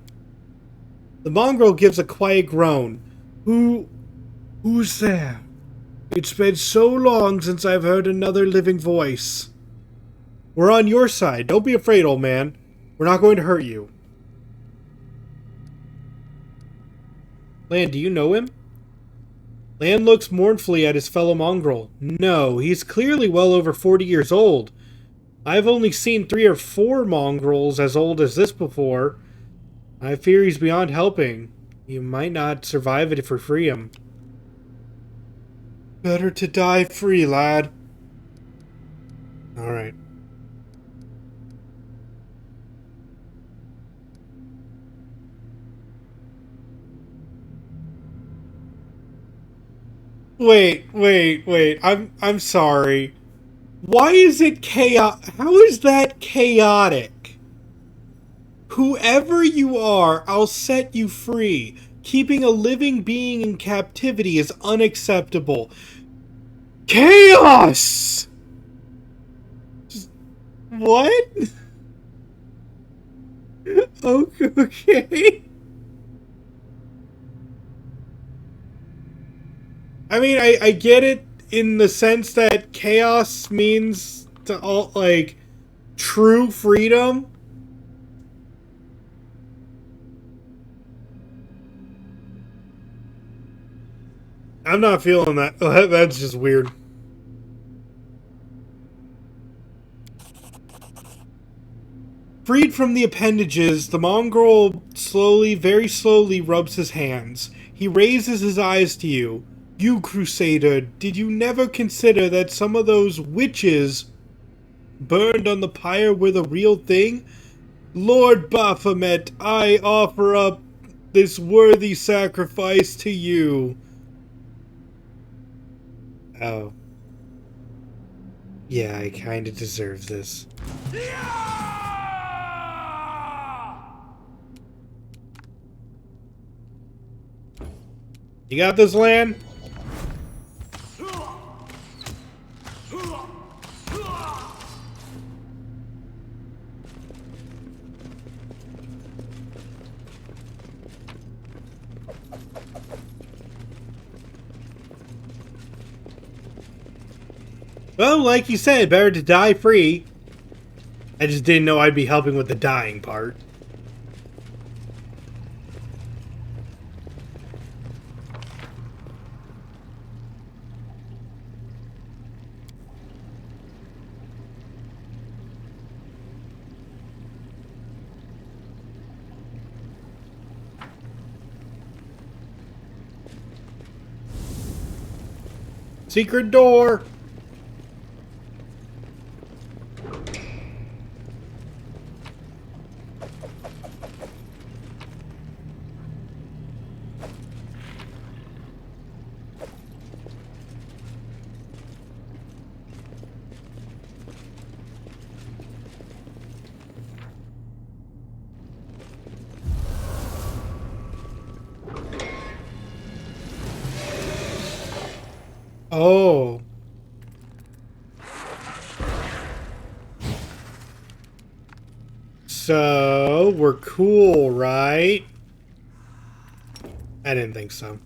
The mongrel gives a quiet groan. Who's there? It's been so long since I've heard another living voice. We're on your side. Don't be afraid, old man. We're not going to hurt you. Lan, do you know him? Lan looks mournfully at his fellow mongrel. No, he's clearly well over 40 years old. I've only seen 3 or 4 mongrels as old as this before. I fear he's beyond helping. You might not survive it if we free him. Better to die free, lad. Alright. Wait. I'm sorry. Why is it chaotic? How is that chaotic? Whoever you are, I'll set you free. Keeping a living being in captivity is unacceptable. Chaos! What? Okay. I mean, I get it in the sense that chaos means to all, like, true freedom. I'm not feeling that. That's just weird. Freed from the appendages, the mongrel slowly, very slowly rubs his hands. He raises his eyes to you. You, Crusader, did you never consider that some of those witches burned on the pyre were the real thing? Lord Baphomet, I offer up this worthy sacrifice to you. Oh. Yeah, I kinda deserve this. You got this, Lan? Well, like you said, better to die free. I just didn't know I'd be helping with the dying part. Secret door! Oh. So, we're cool, right? I didn't think so.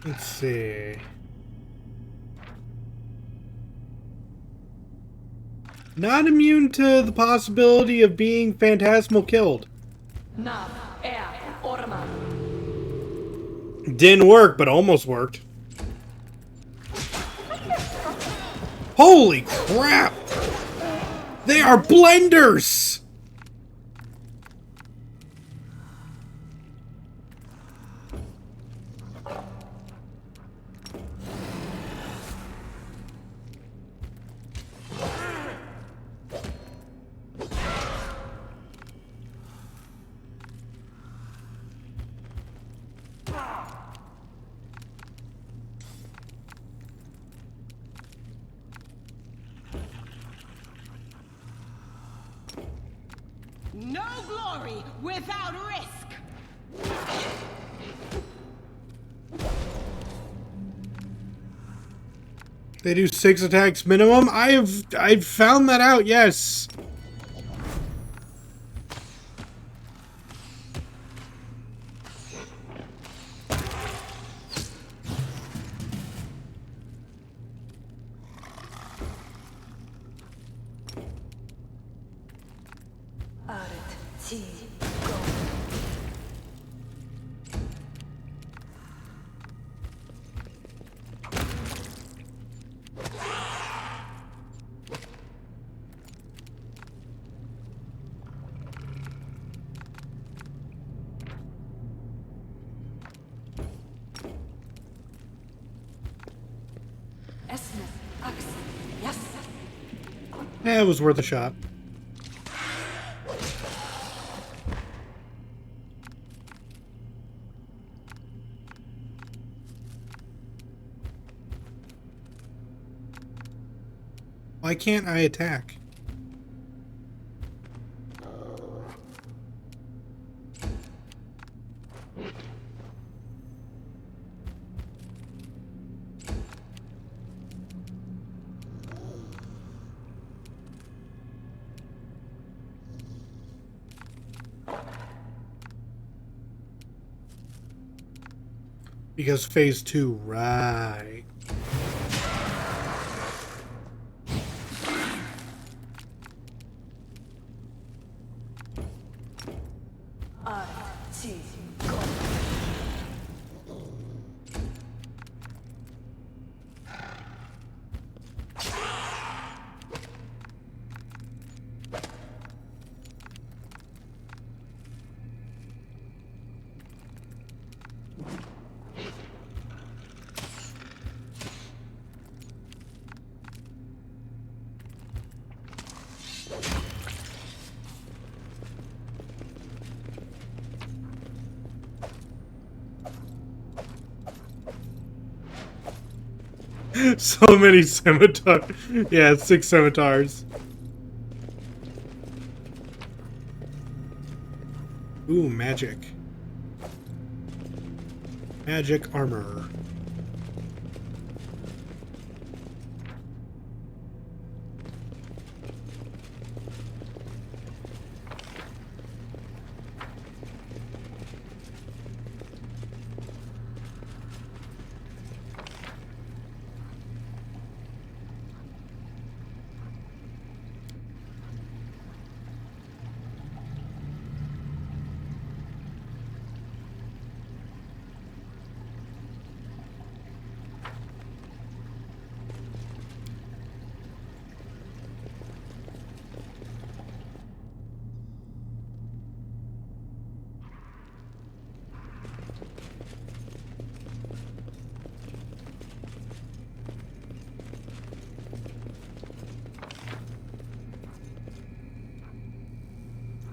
Let's see. Not immune to the possibility of being phantasmal killed. Didn't work, but almost worked. Holy crap! They are blenders! No glory without risk! They do 6 attacks minimum? I've found that out, yes. Yeah, it was worth a shot. Why can't I attack? Because phase 2, right. So many scimitars. Yeah, 6 scimitars. Ooh, magic. Magic armor.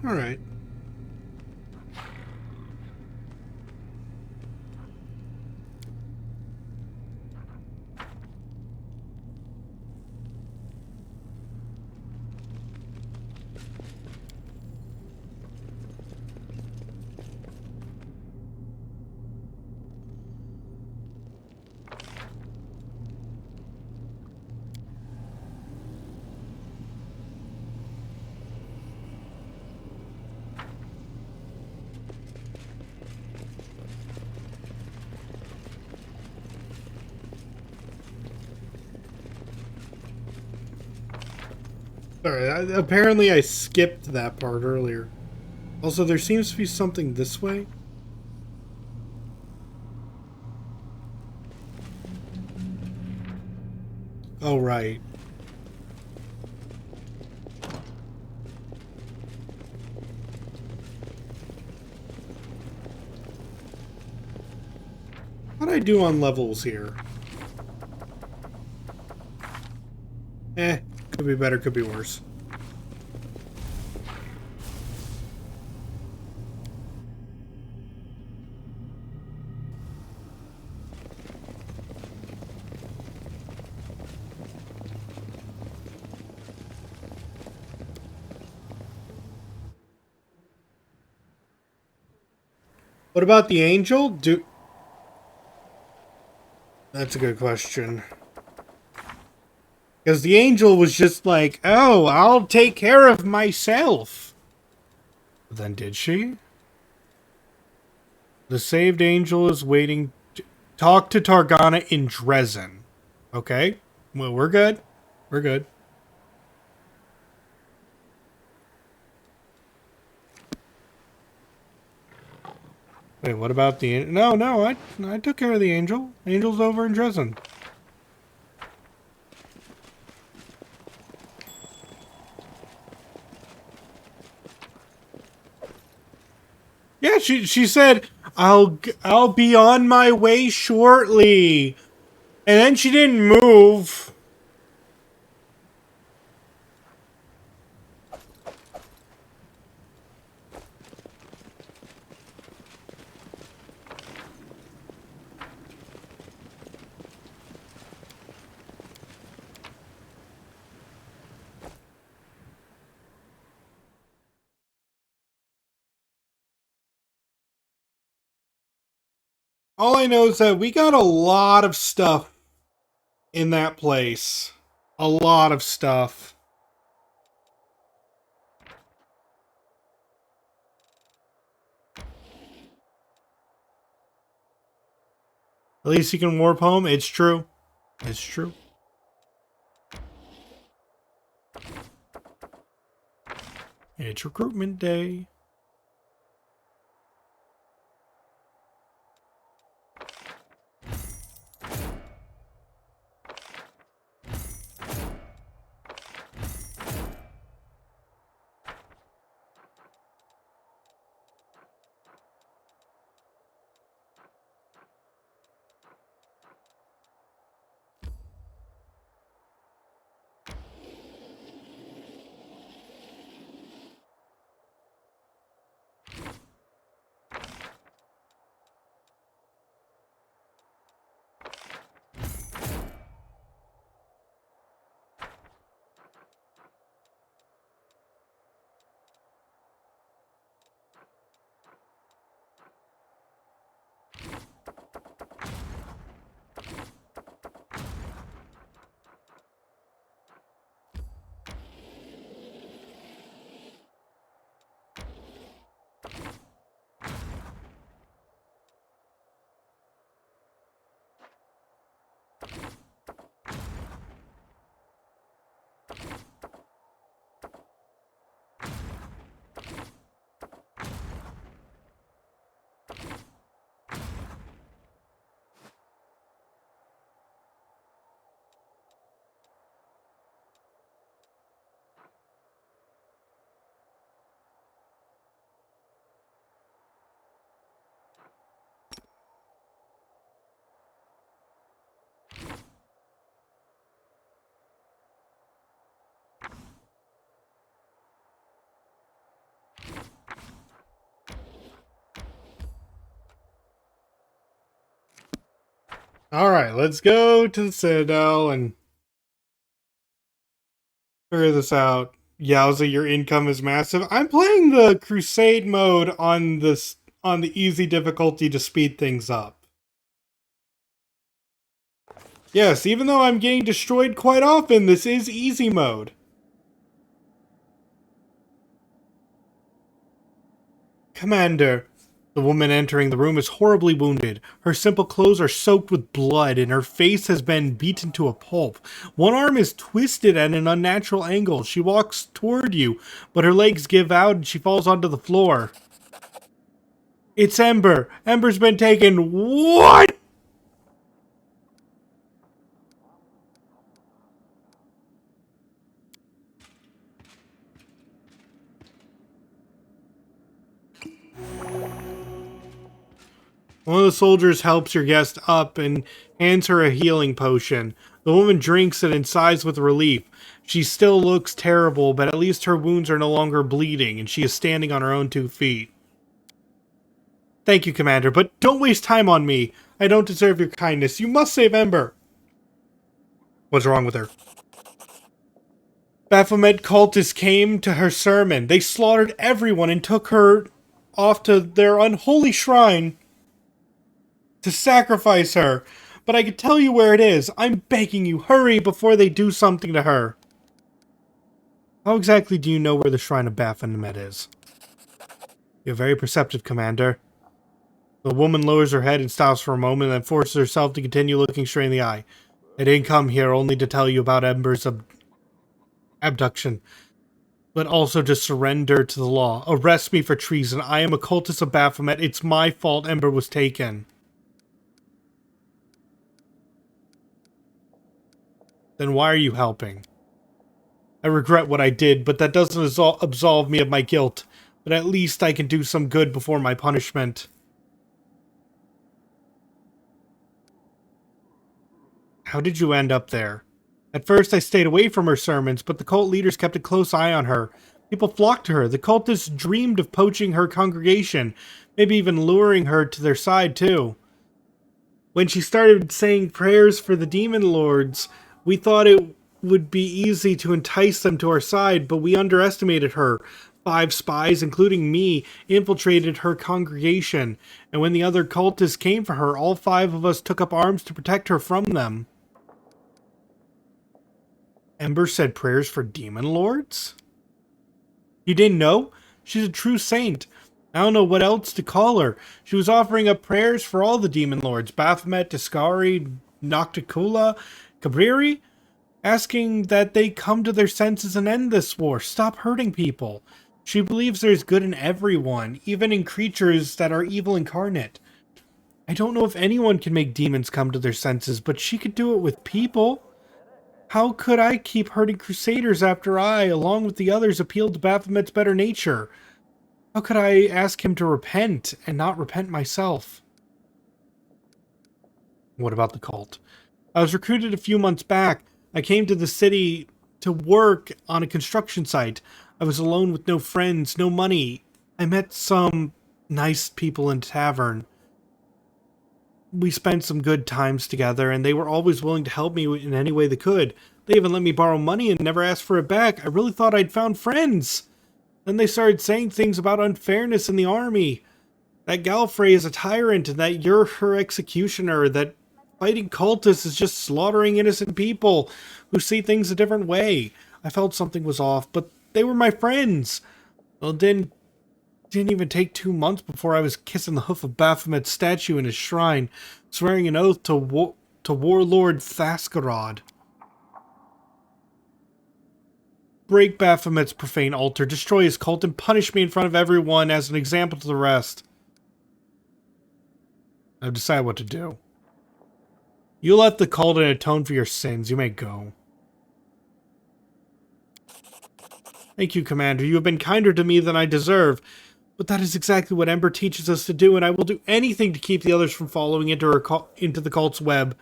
All right. Sorry, apparently I skipped that part earlier. Also, there seems to be something this way. Oh, right. How'd I do on levels here? Could be better, could be worse. What about the angel? That's a good question. Because the angel was just like, oh, I'll take care of myself. But then did she? The saved angel is waiting. Talk to Targana in Dresden. Okay. Well, we're good. We're good. Wait, what about the... No, I took care of the angel. Angel's over in Dresden. Yeah, she said, I'll be on my way shortly. And then she didn't move. All I know is that we got a lot of stuff in that place. A lot of stuff. At least you can warp home. It's true. It's true. It's recruitment day. Alright, let's go to the Citadel and figure this out. Yowza, your income is massive. I'm playing the Crusade mode on the easy difficulty to speed things up. Yes, even though I'm getting destroyed quite often, this is easy mode. Commander. The woman entering the room is horribly wounded. Her simple clothes are soaked with blood, and her face has been beaten to a pulp. One arm is twisted at an unnatural angle. She walks toward you, but her legs give out and she falls onto the floor. It's Ember. Ember's been taken. What? One of the soldiers helps your guest up and hands her a healing potion. The woman drinks it and sighs with relief. She still looks terrible, but at least her wounds are no longer bleeding, and she is standing on her own 2 feet. Thank you, Commander, but don't waste time on me. I don't deserve your kindness. You must save Ember. What's wrong with her? Baphomet cultists came to her sermon. They slaughtered everyone and took her off to their unholy shrine to sacrifice her, but I can tell you where it is. I'm begging you, hurry before they do something to her. How exactly do you know where the Shrine of Baphomet is? You're very perceptive, Commander. The woman lowers her head and stops for a moment, then forces herself to continue looking straight in the eye. I didn't come here only to tell you about Ember's abduction, but also to surrender to the law. Arrest me for treason. I am a cultist of Baphomet. It's my fault Ember was taken. Then why are you helping? I regret what I did, but that doesn't absolve me of my guilt. But at least I can do some good before my punishment. How did you end up there? At first I stayed away from her sermons, but the cult leaders kept a close eye on her. People flocked to her. The cultists dreamed of poaching her congregation, maybe even luring her to their side too. When she started saying prayers for the demon lords, we thought it would be easy to entice them to our side, but we underestimated her. 5 spies, including me, infiltrated her congregation, and when the other cultists came for her, all 5 of us took up arms to protect her from them. Ember said prayers for demon lords? You didn't know? She's a true saint. I don't know what else to call her. She was offering up prayers for all the demon lords, Baphomet, Tiscari, Nocticula, Cabriri, asking that they come to their senses and end this war, stop hurting people. She believes there's good in everyone, even in creatures that are evil incarnate. I don't know if anyone can make demons come to their senses, but she could do it with people. How could I keep hurting Crusaders after I, along with the others, appealed to Baphomet's better nature? How could I ask him to repent and not repent myself? What about the cult? I was recruited a few months back. I came to the city to work on a construction site. I was alone with no friends, no money. I met some nice people in a tavern. We spent some good times together, and they were always willing to help me in any way they could. They even let me borrow money and never asked for it back. I really thought I'd found friends. Then they started saying things about unfairness in the army. That Galfrey is a tyrant, and that you're her executioner, that fighting cultists is just slaughtering innocent people who see things a different way. I felt something was off, but they were my friends. Well, it didn't even take 2 months before I was kissing the hoof of Baphomet's statue in his shrine, swearing an oath to Warlord Thaskarod. Break Baphomet's profane altar, destroy his cult, and punish me in front of everyone as an example to the rest. Now decide what to do. You left the cult and atone for your sins. You may go. Thank you, Commander. You have been kinder to me than I deserve. But that is exactly what Ember teaches us to do, and I will do anything to keep the others from following into the cult's web.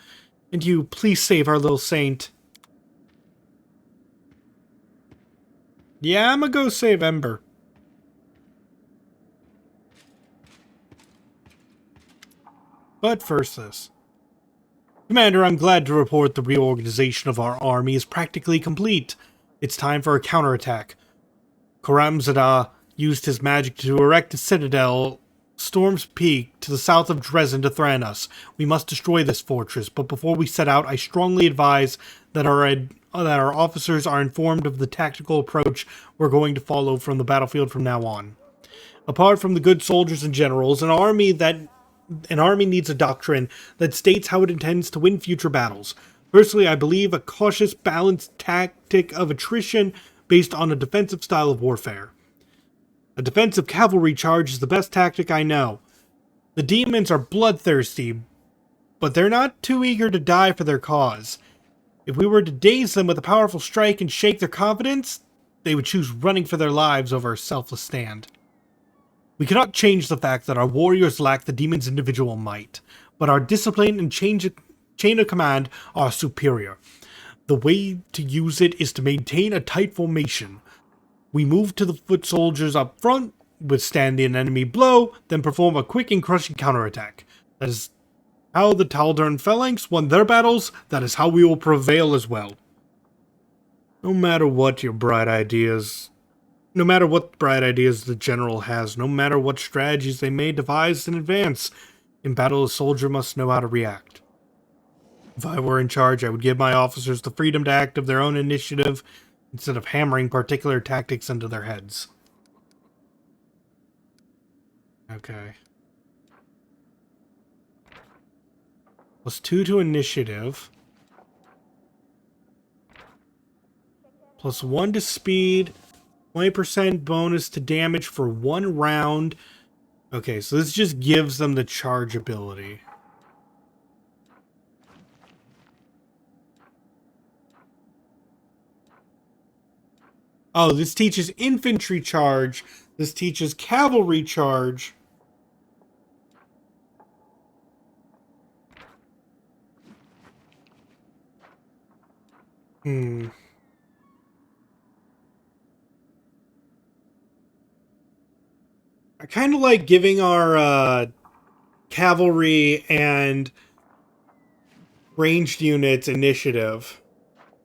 And you, please save our little saint. Yeah, I'm gonna go save Ember. But first this. Commander, I'm glad to report the reorganization of our army is practically complete. It's time for a counterattack. Karamzada used his magic to erect a citadel, Storm's Peak, to the south of Dresden to threaten us. We must destroy this fortress, but before we set out, I strongly advise that our officers are informed of the tactical approach we're going to follow from the battlefield from now on. Apart from the good soldiers and generals, an army needs a doctrine that states how it intends to win future battles. Personally, I believe a cautious, balanced tactic of attrition based on a defensive style of warfare. A defensive cavalry charge is the best tactic I know. The demons are bloodthirsty, but they're not too eager to die for their cause. If we were to daze them with a powerful strike and shake their confidence, they would choose running for their lives over a selfless stand. We cannot change the fact that our warriors lack the demon's individual might, but our discipline and chain of command are superior. The way to use it is to maintain a tight formation. We move to the foot soldiers up front, withstand an enemy blow, then perform a quick and crushing counterattack. That is how the Taldern phalanx won their battles. That is how we will prevail as well. No matter what bright ideas the general has, no matter what strategies they may devise in advance, in battle a soldier must know how to react. If I were in charge, I would give my officers the freedom to act of their own initiative instead of hammering particular tactics into their heads. Okay. +2 to initiative. +1 to speed. 20% bonus to damage for 1 round. Okay, so this just gives them the charge ability. Oh, this teaches infantry charge. This teaches cavalry charge. I kind of like giving our cavalry and ranged units initiative.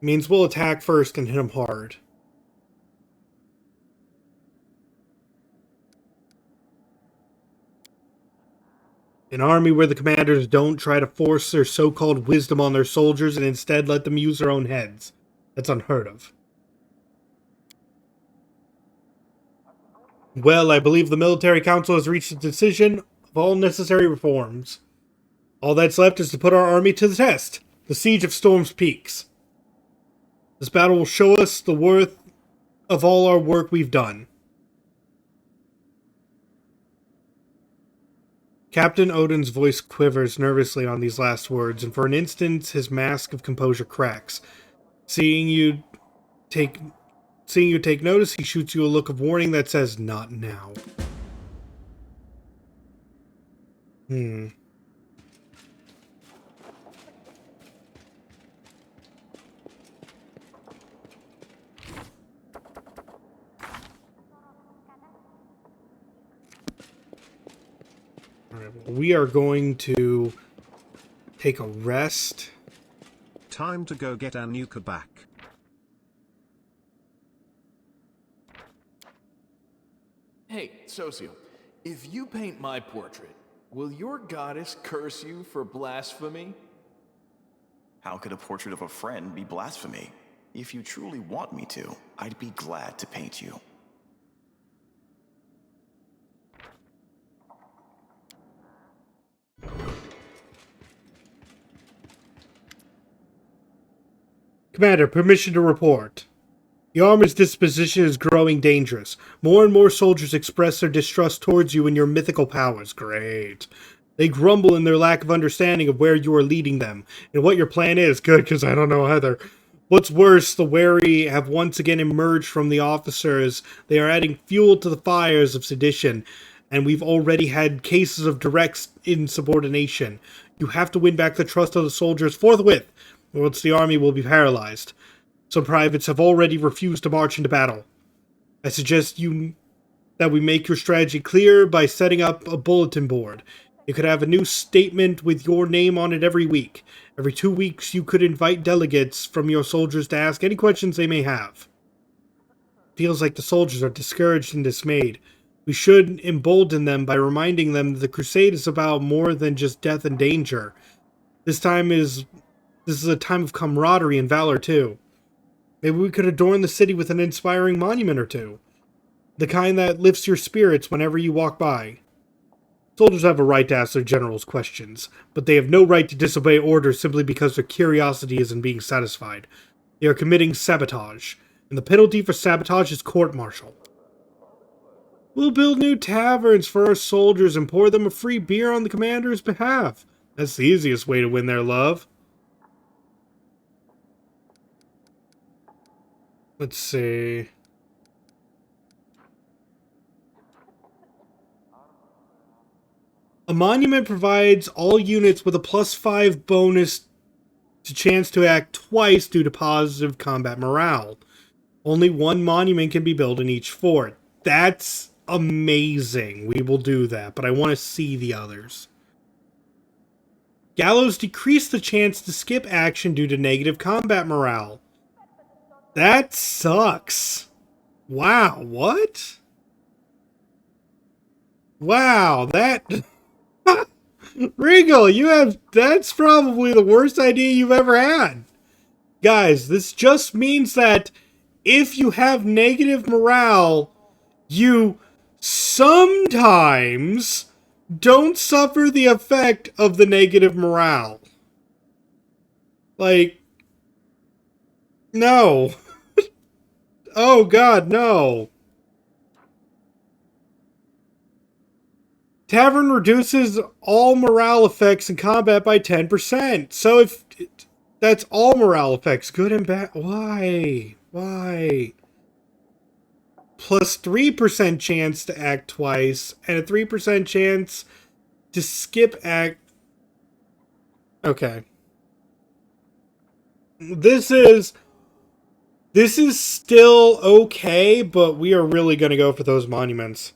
It means we'll attack first and hit them hard. An army where the commanders don't try to force their so-called wisdom on their soldiers and instead let them use their own heads. That's unheard of. Well, I believe the military council has reached a decision of all necessary reforms. All that's left is to put our army to the test. The Siege of Storm's Peaks. This battle will show us the worth of all our work we've done. Captain Odin's voice quivers nervously on these last words, and for an instant his mask of composure cracks. Seeing you take notice, he shoots you a look of warning that says, "Not now." Alright, well, we are going to take a rest. Time to go get Anuka back. Hey, Socio, if you paint my portrait, will your goddess curse you for blasphemy? How could a portrait of a friend be blasphemy? If you truly want me to, I'd be glad to paint you. Commander, permission to report. The armor's disposition is growing dangerous. More and more soldiers express their distrust towards you and your mythical powers. Great. They grumble in their lack of understanding of where you are leading them, and what your plan is. Good, because I don't know either. What's worse, the wary have once again emerged from the officers. They are adding fuel to the fires of sedition, and we've already had cases of direct insubordination. You have to win back the trust of the soldiers forthwith, or else the army will be paralyzed. Some privates have already refused to march into battle. I suggest that we make your strategy clear by setting up a bulletin board. You could have a new statement with your name on it every week. Every 2 weeks, you could invite delegates from your soldiers to ask any questions they may have. Feels like the soldiers are discouraged and dismayed. We should embolden them by reminding them that the crusade is about more than just death and danger. This is a time of camaraderie and valor, too. Maybe we could adorn the city with an inspiring monument or two. The kind that lifts your spirits whenever you walk by. Soldiers have a right to ask their generals questions, but they have no right to disobey orders simply because their curiosity isn't being satisfied. They are committing sabotage, and the penalty for sabotage is court-martial. We'll build new taverns for our soldiers and pour them a free beer on the commander's behalf. That's the easiest way to win their love. Let's see. A monument provides all units with a +5 bonus to chance to act twice due to positive combat morale. Only one monument can be built in each fort. That's amazing. We will do that, but I want to see the others. Gallows decrease the chance to skip action due to negative combat morale. That sucks. Wow, what? Wow, that... Regal, that's probably the worst idea you've ever had. Guys, this just means that if you have negative morale, you sometimes don't suffer the effect of the negative morale. Like, no. Oh god, no. Tavern reduces all morale effects in combat by 10%. So if that's all morale effects, good and bad. Why? Why? Plus 3% chance to act twice and a 3% chance to skip act. Okay. This is still okay, but we are really going to go for those monuments.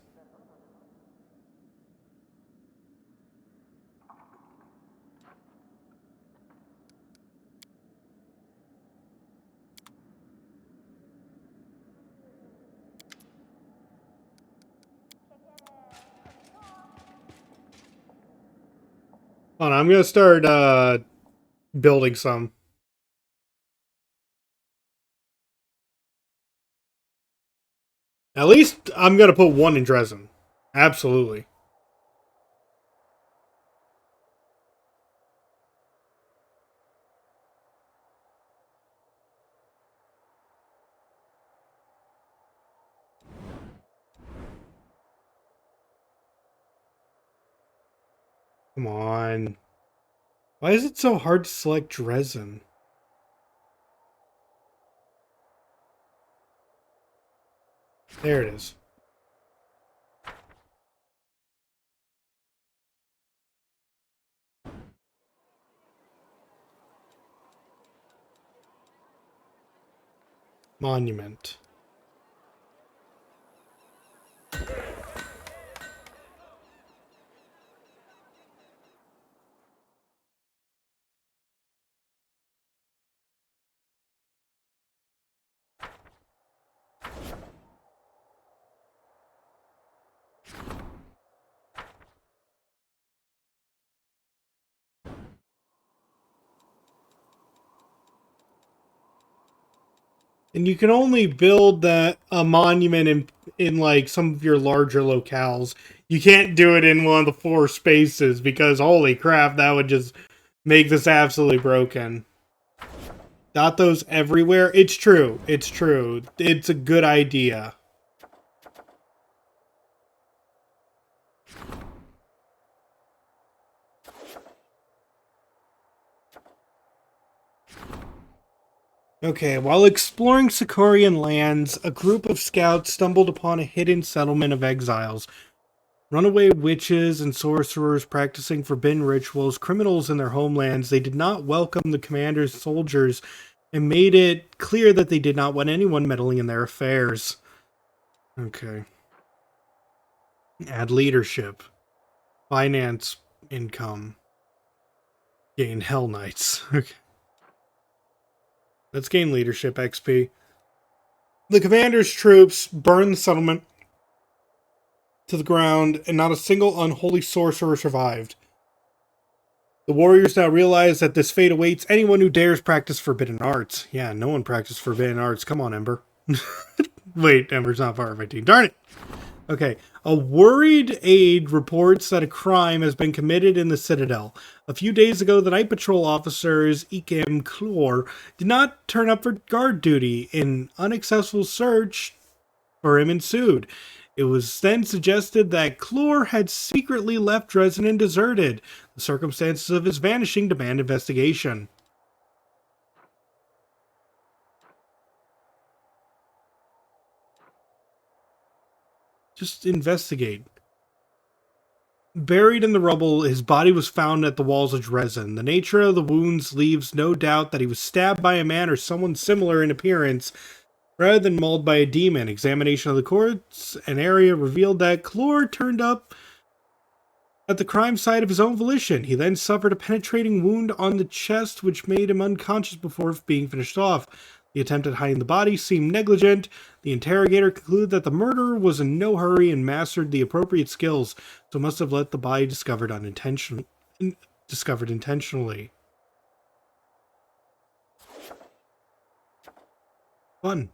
Hold on, I'm gonna start building some. At least I'm gonna put one in Dresden. Absolutely. Come on. Why is it so hard to select Dresden? There it is. Monument. And you can only build that a monument in like some of your larger locales. You can't do it in one of the 4 spaces because holy crap, that would just make this absolutely broken. Dot those everywhere. It's true. It's true. It's a good idea. Okay, while exploring Sikorian lands, a group of scouts stumbled upon a hidden settlement of exiles. Runaway witches and sorcerers practicing forbidden rituals, criminals in their homelands, they did not welcome the commander's soldiers and made it clear that they did not want anyone meddling in their affairs. Okay. Add leadership. Finance income. Gain Hell Knights. Okay. Let's gain leadership XP. The commander's troops burned the settlement to the ground, and not a single unholy sorcerer survived. The warriors now realize that this fate awaits anyone who dares practice forbidden arts. Yeah, no one practiced forbidden arts. Come on, Ember. Wait, Ember's not part of my team. Darn it! Okay. A worried aide reports that a crime has been committed in the Citadel. A few days ago, the Night Patrol officers, Ikem Clor, did not turn up for guard duty. An unsuccessful search for him ensued. It was then suggested that Clor had secretly left Dresden and deserted. The circumstances of his vanishing demand investigation. Just investigate. Buried in the rubble, his body was found at the walls of Dresden. The nature of the wounds leaves no doubt that he was stabbed by a man or someone similar in appearance, rather than mauled by a demon. Examination of the corpse and area revealed that Clor turned up at the crime site of his own volition. He then suffered a penetrating wound on the chest, which made him unconscious before being finished off. The attempt at hiding the body seemed negligent. The interrogator concluded that the murderer was in no hurry and mastered the appropriate skills, so must have let the body discovered intentionally. Fun.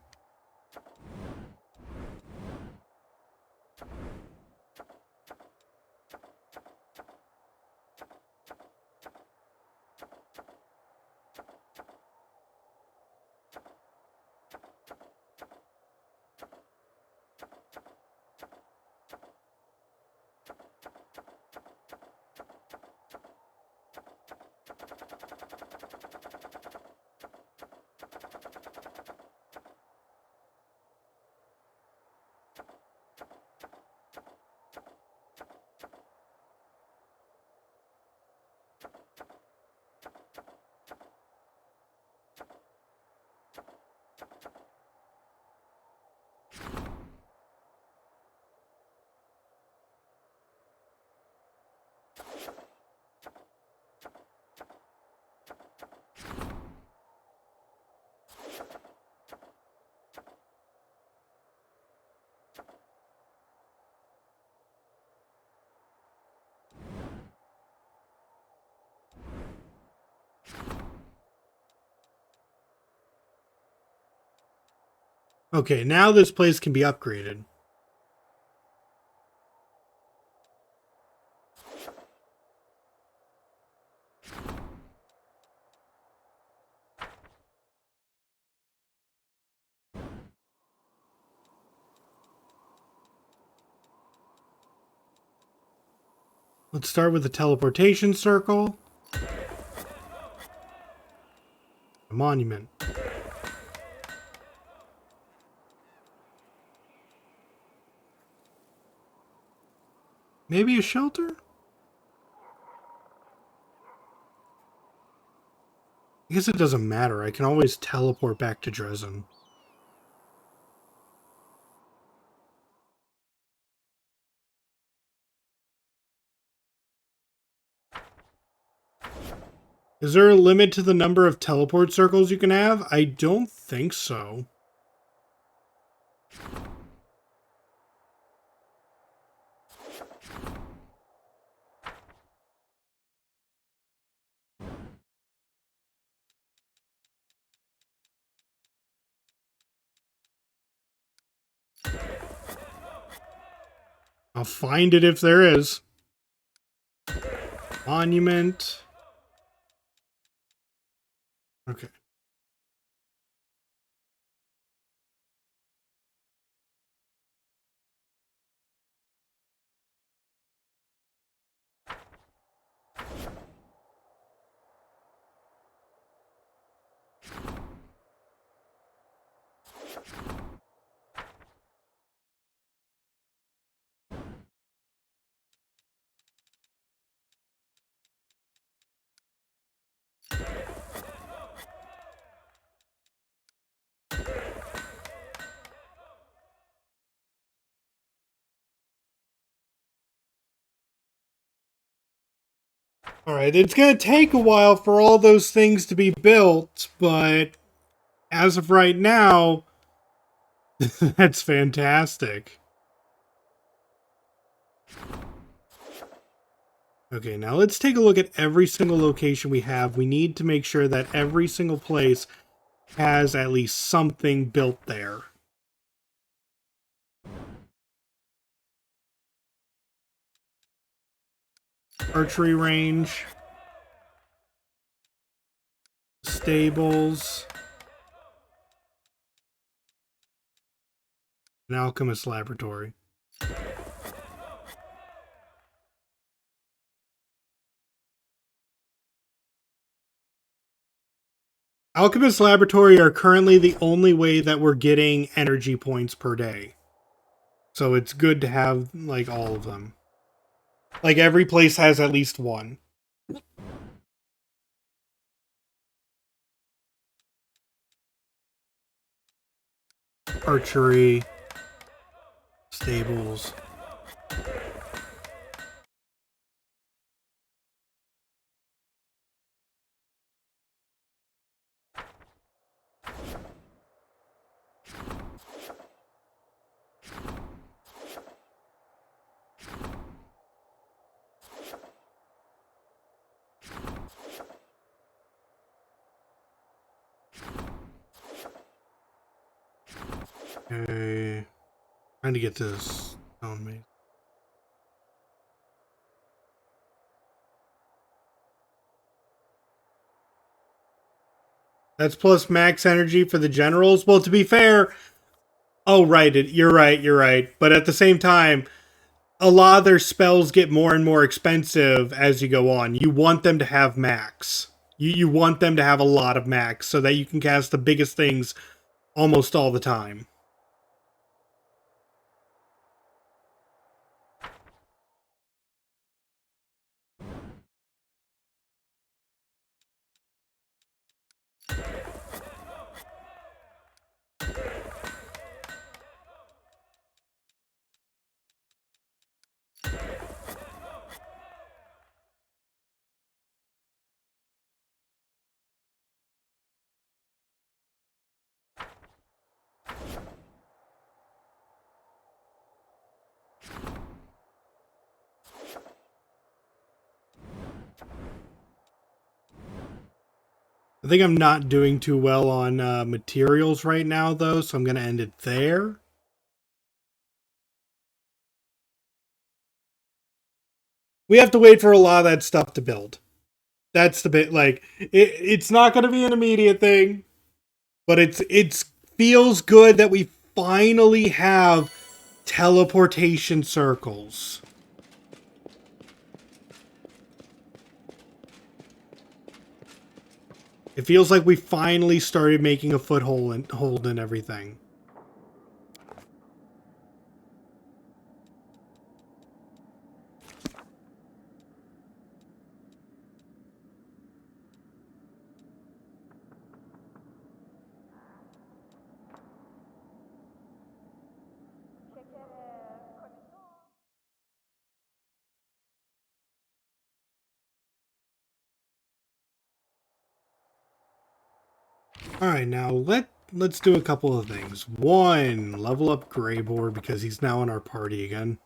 Okay, now this place can be upgraded. Let's start with the teleportation circle. A monument. Maybe a shelter? I guess it doesn't matter. I can always teleport back to Dresden. Is there a limit to the number of teleport circles you can have? I don't think so. I'll find it if there is. Monument. Okay. Alright, it's going to take a while for all those things to be built, but as of right now, that's fantastic. Okay, now let's take a look at every single location we have. We need to make sure that every single place has at least something built there. Archery range. Stables. An alchemist laboratory. Alchemist laboratory are currently the only way that we're getting energy points per day. So it's good to have, like, all of them. Like, every place has at least one. Archery. Stables. Okay. Trying to get this on me. That's plus max energy for the generals. Well, to be fair, oh right, you're right. But at the same time, a lot of their spells get more and more expensive as you go on. You want them to have max. You want them to have a lot of max so that you can cast the biggest things almost all the time. I think I'm not doing too well on materials right now, though, so I'm going to end it there. We have to wait for a lot of that stuff to build. That's the bit, like, it's not going to be an immediate thing, but it's feels good that we finally have teleportation circles. It feels like we finally started making a foothold in everything. Alright, now let's do a couple of things. One, level up Greybor because he's now in our party again.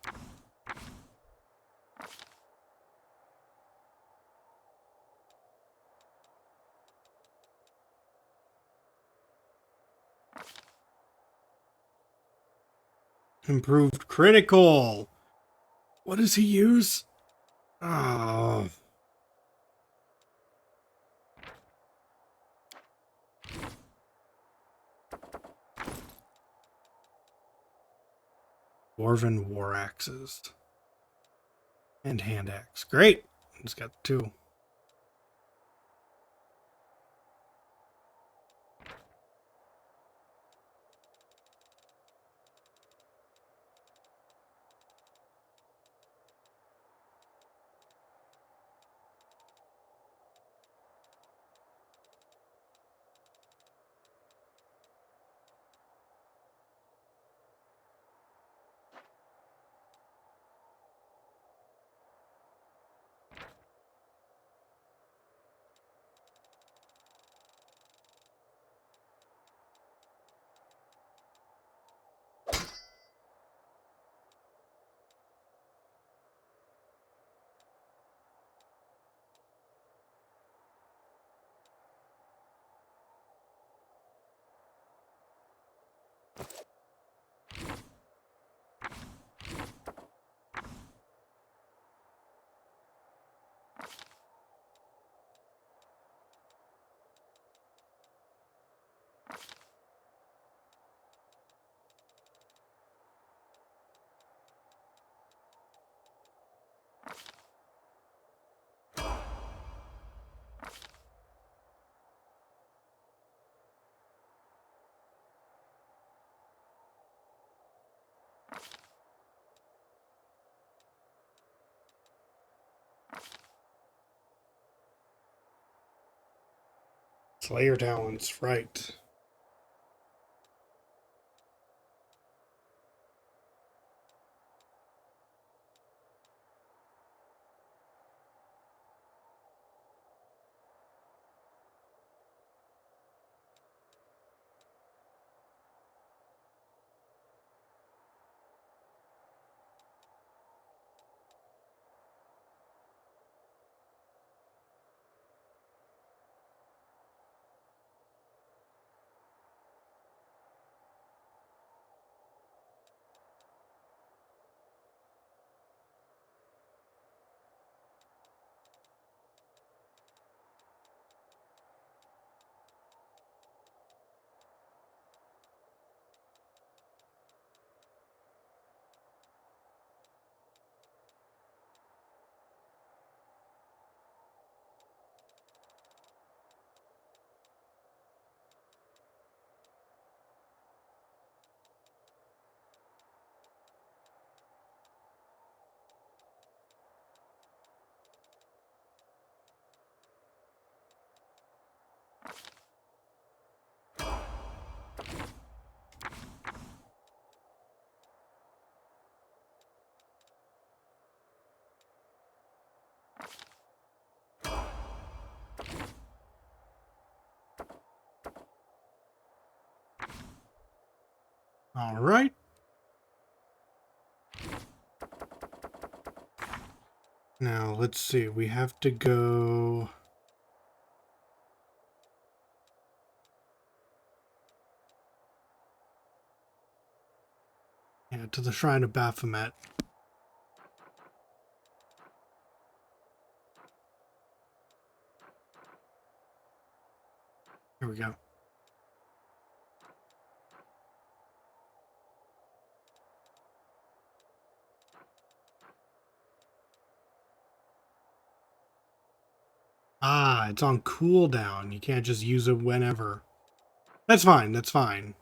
Improved critical. What does he use? Oh. Dwarven war axes. And hand axe. Great. He's got two. Slayer talents, right. All right. Now, let's see. We have to go... Yeah, to the Shrine of Baphomet. Here we go. Ah, it's on cooldown. You can't just use it whenever. That's fine, that's fine.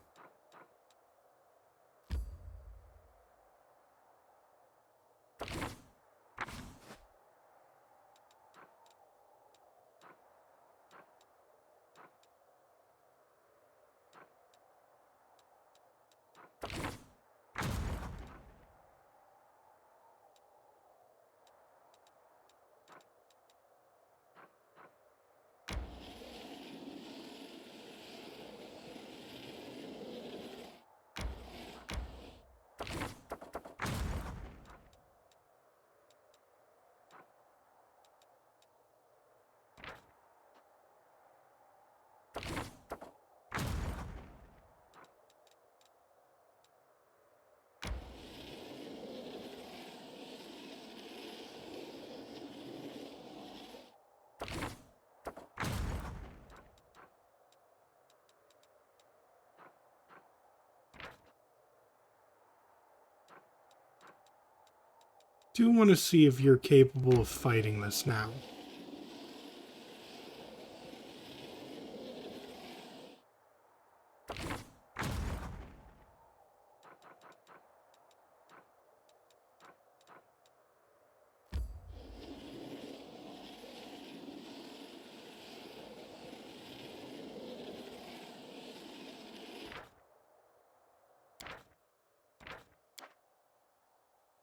Do want to see if you're capable of fighting this now.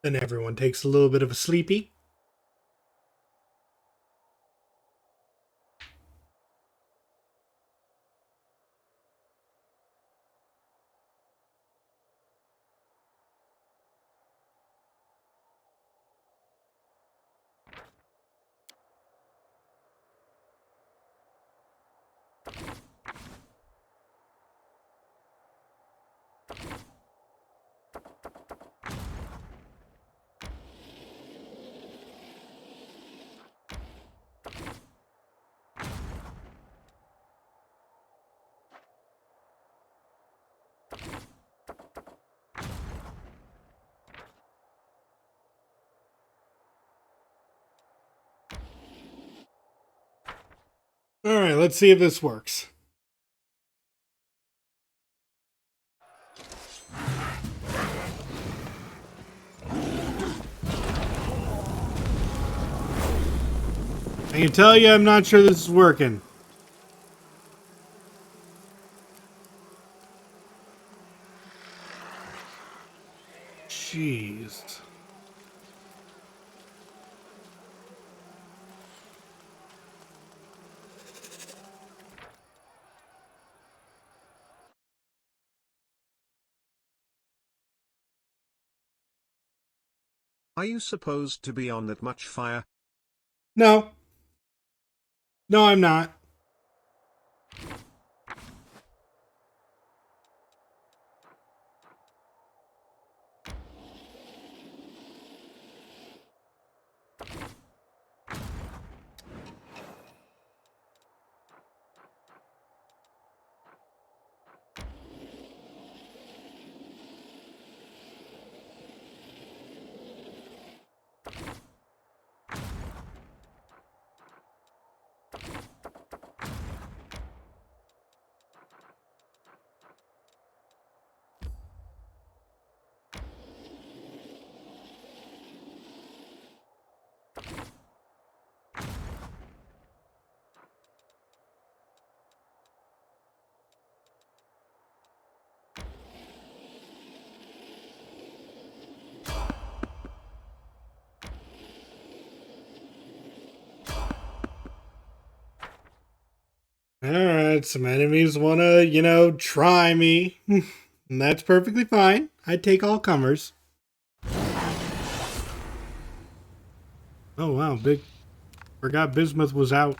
Then everyone takes a little bit of a sleepy. Alright, let's see if this works. I can tell you I'm not sure this is working. Jeez. Are you supposed to be on that much fire? No. No, I'm not. Alright, some enemies want to, try me. And that's perfectly fine. I take all comers. Oh, wow, big. Forgot Bismuth was out.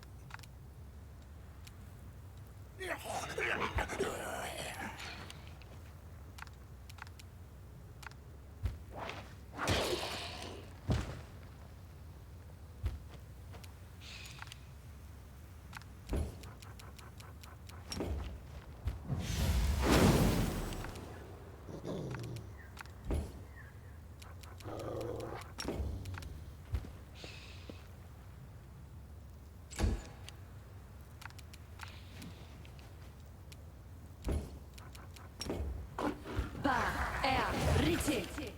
defeated.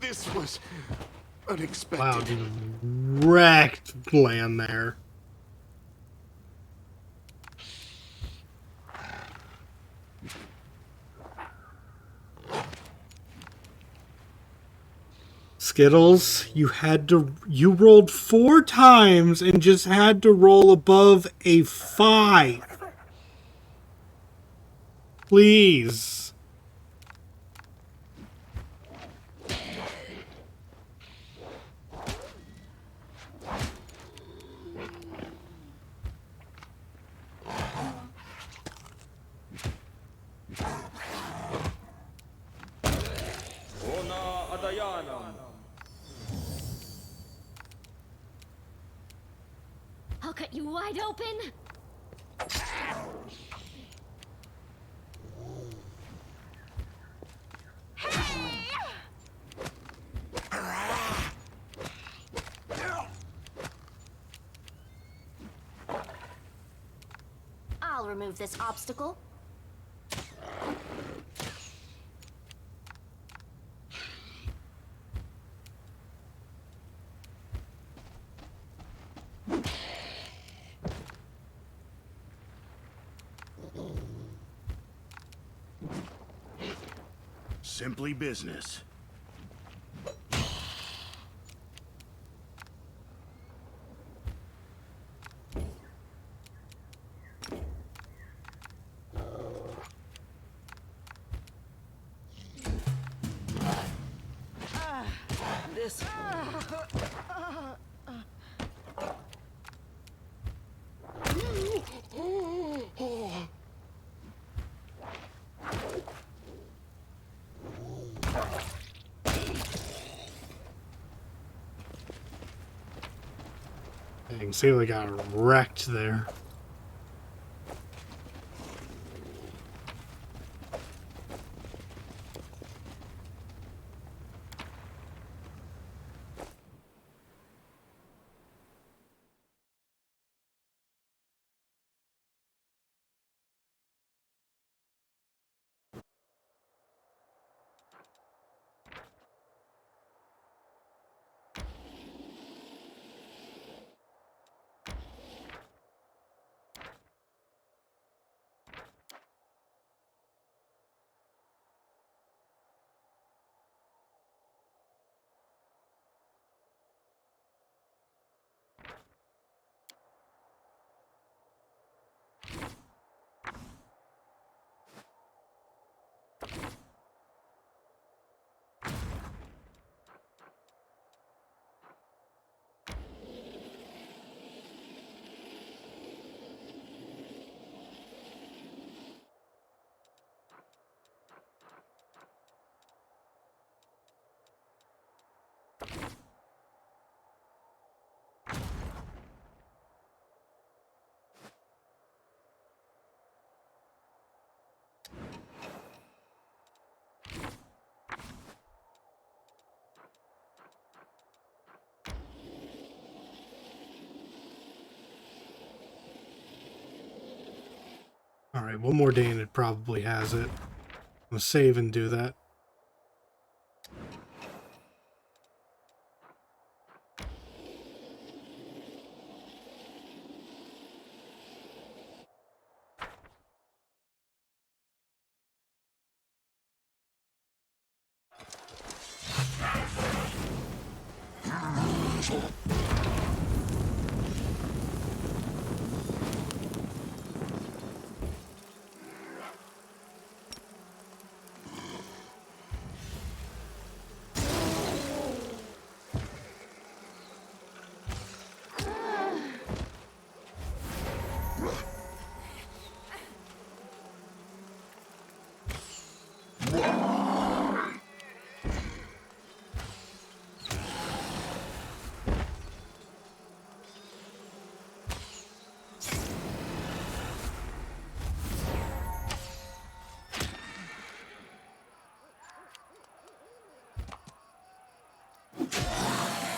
This was unexpected. Wow, just wrecked land there. Skittles, you rolled 4 times and just had to roll above a 5. Please. I'll cut you wide open. I'll remove this obstacle. Simply business. This. You can see they got wrecked there. Alright, one more day and it probably has it. I'm gonna save and do that.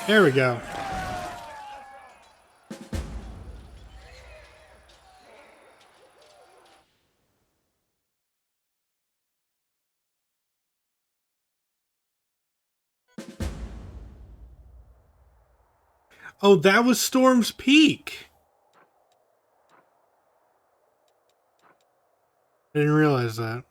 There we go. Oh, that was Storm's Peak. I didn't realize that.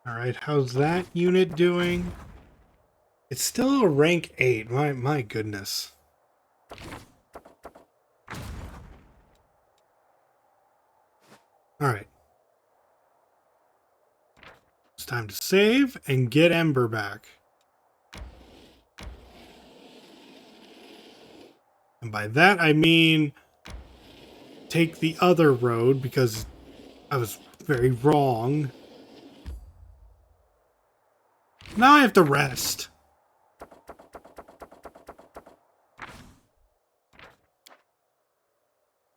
Alright, how's that unit doing? It's still a rank 8. My goodness. Alright. It's time to save and get Ember back. And by that I mean take the other road, because I was very wrong. Now I have to rest.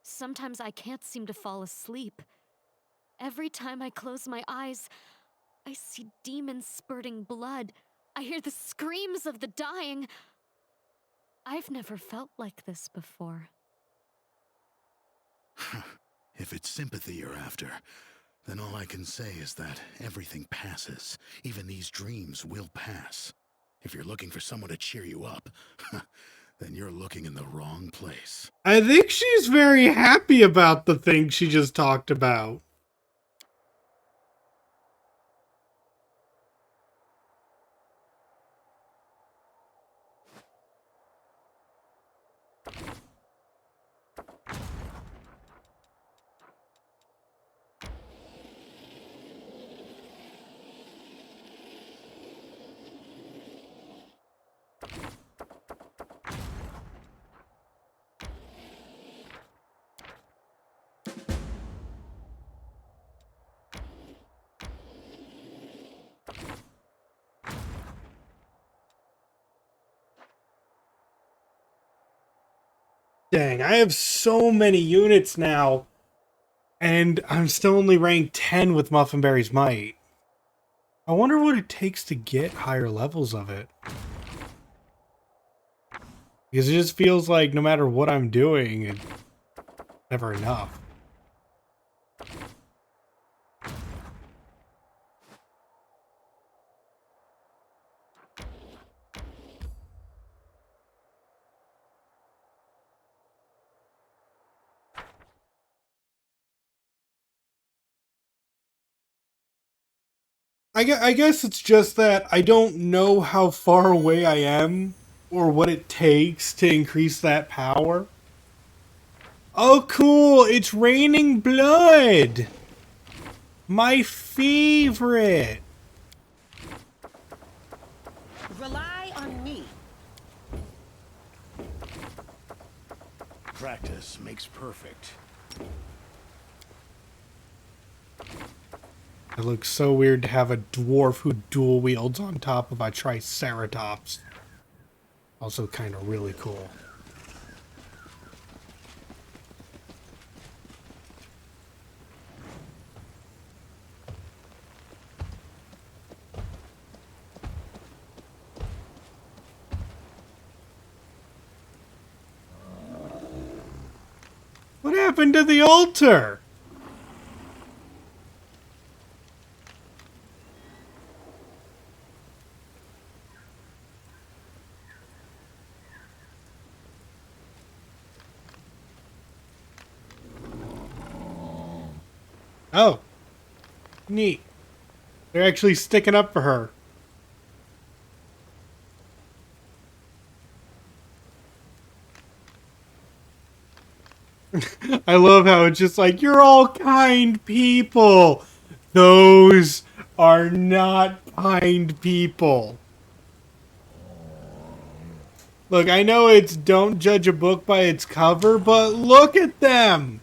Sometimes I can't seem to fall asleep. Every time I close my eyes, I see demons spurting blood. I hear the screams of the dying. I've never felt like this before. If it's sympathy you're after, then all I can say is that everything passes. Even these dreams will pass. If you're looking for someone to cheer you up, then you're looking in the wrong place. I think she's very happy about the thing she just talked about. Dang, I have so many units now, and I'm still only ranked 10 with Muffinberry's Might. I wonder what it takes to get higher levels of it. Because it just feels like no matter what I'm doing, it's never enough. I guess it's just that I don't know how far away I am or what it takes to increase that power. Oh, cool! It's raining blood! My favorite! Rely on me. Practice makes perfect. It looks so weird to have a dwarf who dual wields on top of a triceratops. Also kind of really cool. What happened to the altar? Oh. Neat. They're actually sticking up for her. I love how it's just like, you're all kind people. Those are not kind people. Look, I know it's don't judge a book by its cover, but look at them.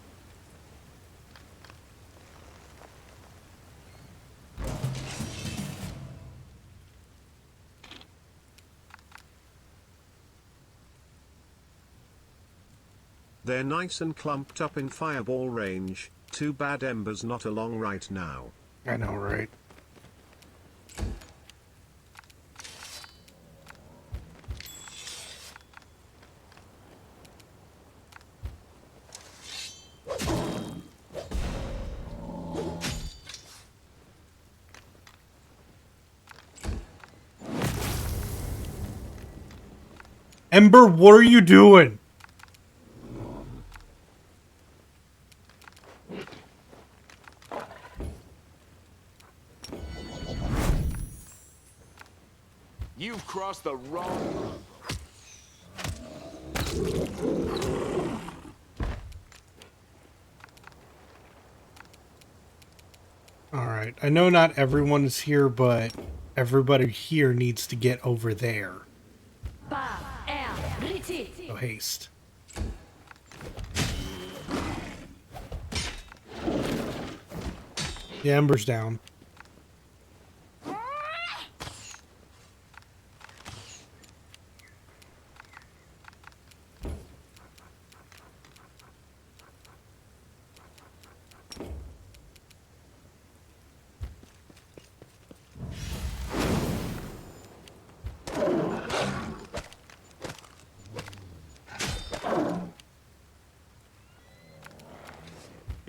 They're nice and clumped up in fireball range. Too bad Ember's not along right now. I know, right? Ember, what are you doing? You've crossed the wrong... Alright, I know not everyone is here, but everybody here needs to get over there. So haste. The Ember's down.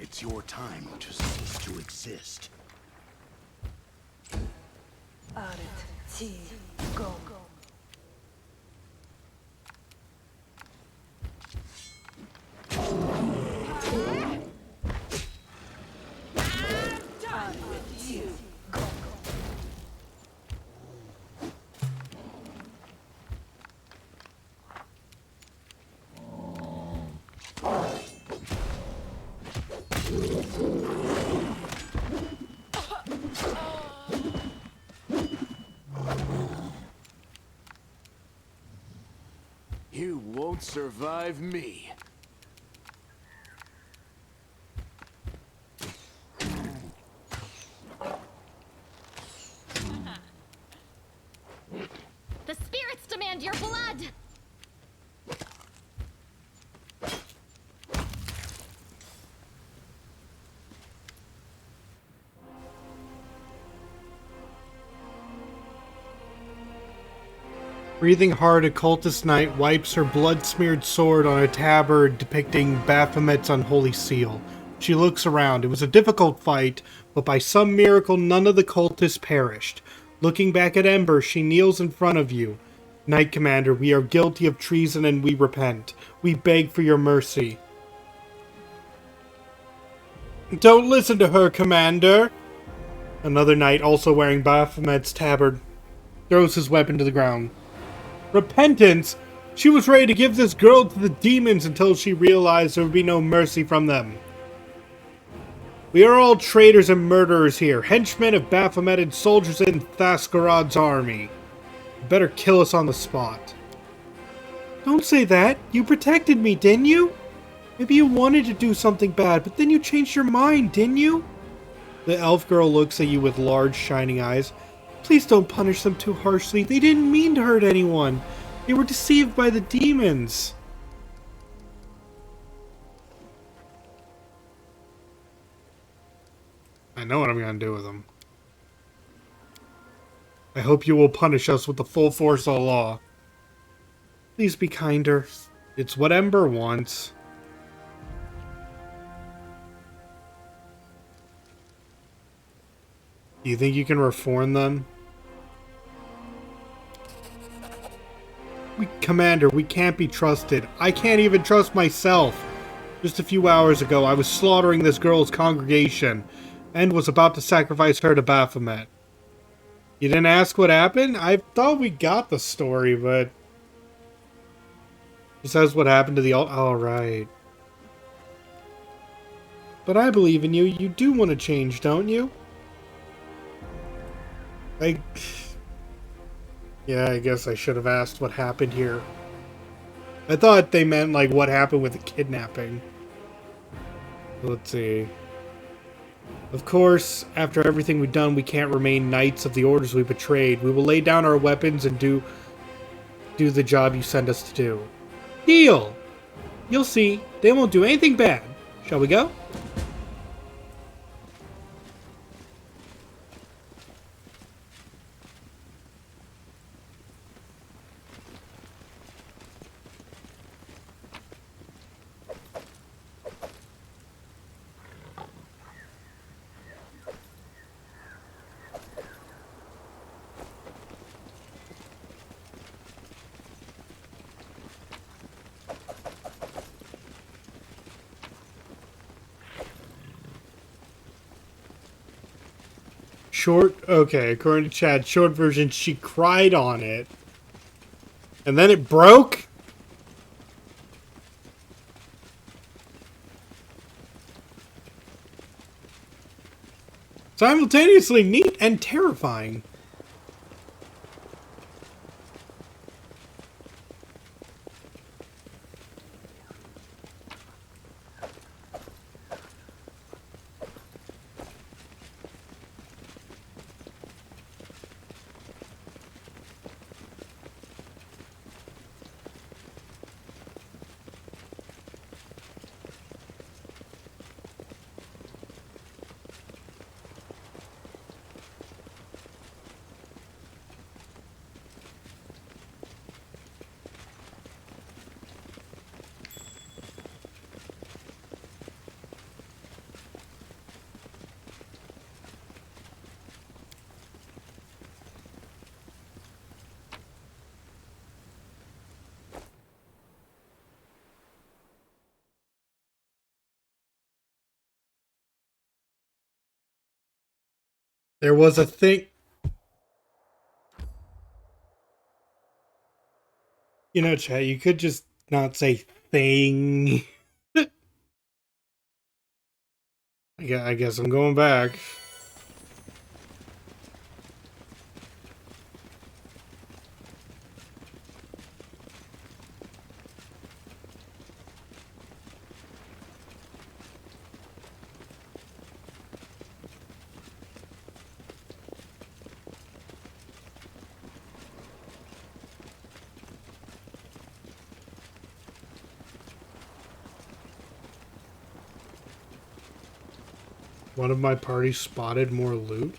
It's your time to cease to exist. Go. You won't survive me. The spirits demand your blood! Breathing hard, a cultist knight wipes her blood-smeared sword on a tabard depicting Baphomet's unholy seal. She looks around. It was a difficult fight, but by some miracle none of the cultists perished. Looking back at Ember, she kneels in front of you. Knight Commander, we are guilty of treason and we repent. We beg for your mercy. Don't listen to her, Commander! Another knight, also wearing Baphomet's tabard, throws his weapon to the ground. Repentance? She was ready to give this girl to the demons until she realized there would be no mercy from them. We are all traitors and murderers here, henchmen of Baphomet and soldiers in Thascarod's army. You better kill us on the spot. Don't say that. You protected me, didn't you? Maybe you wanted to do something bad, but then you changed your mind, didn't you? The elf girl looks at you with large, shining eyes. Please don't punish them too harshly. They didn't mean to hurt anyone. They were deceived by the demons. I know what I'm going to do with them. I hope you will punish us with the full force of the law. Please be kinder. It's what Ember wants. Do you think you can reform them? Commander, we can't be trusted. I can't even trust myself. Just a few hours ago, I was slaughtering this girl's congregation and was about to sacrifice her to Baphomet. You didn't ask what happened? I thought we got the story, but... It says what happened to the alright. But I believe in you. You do want to change, don't you? Yeah, I guess I should have asked what happened here. I thought they meant, like, what happened with the kidnapping. Let's see. Of course, after everything we've done, we can't remain knights of the orders we betrayed. We will lay down our weapons and do the job you send us to do. Deal! You'll see. They won't do anything bad. Shall we go? Okay, according to Chad, short version, she cried on it. And then it broke? Simultaneously neat and terrifying. There was a thing... You know, Chad, you could just not say thing. I guess I'm going back. One of my party spotted more loot.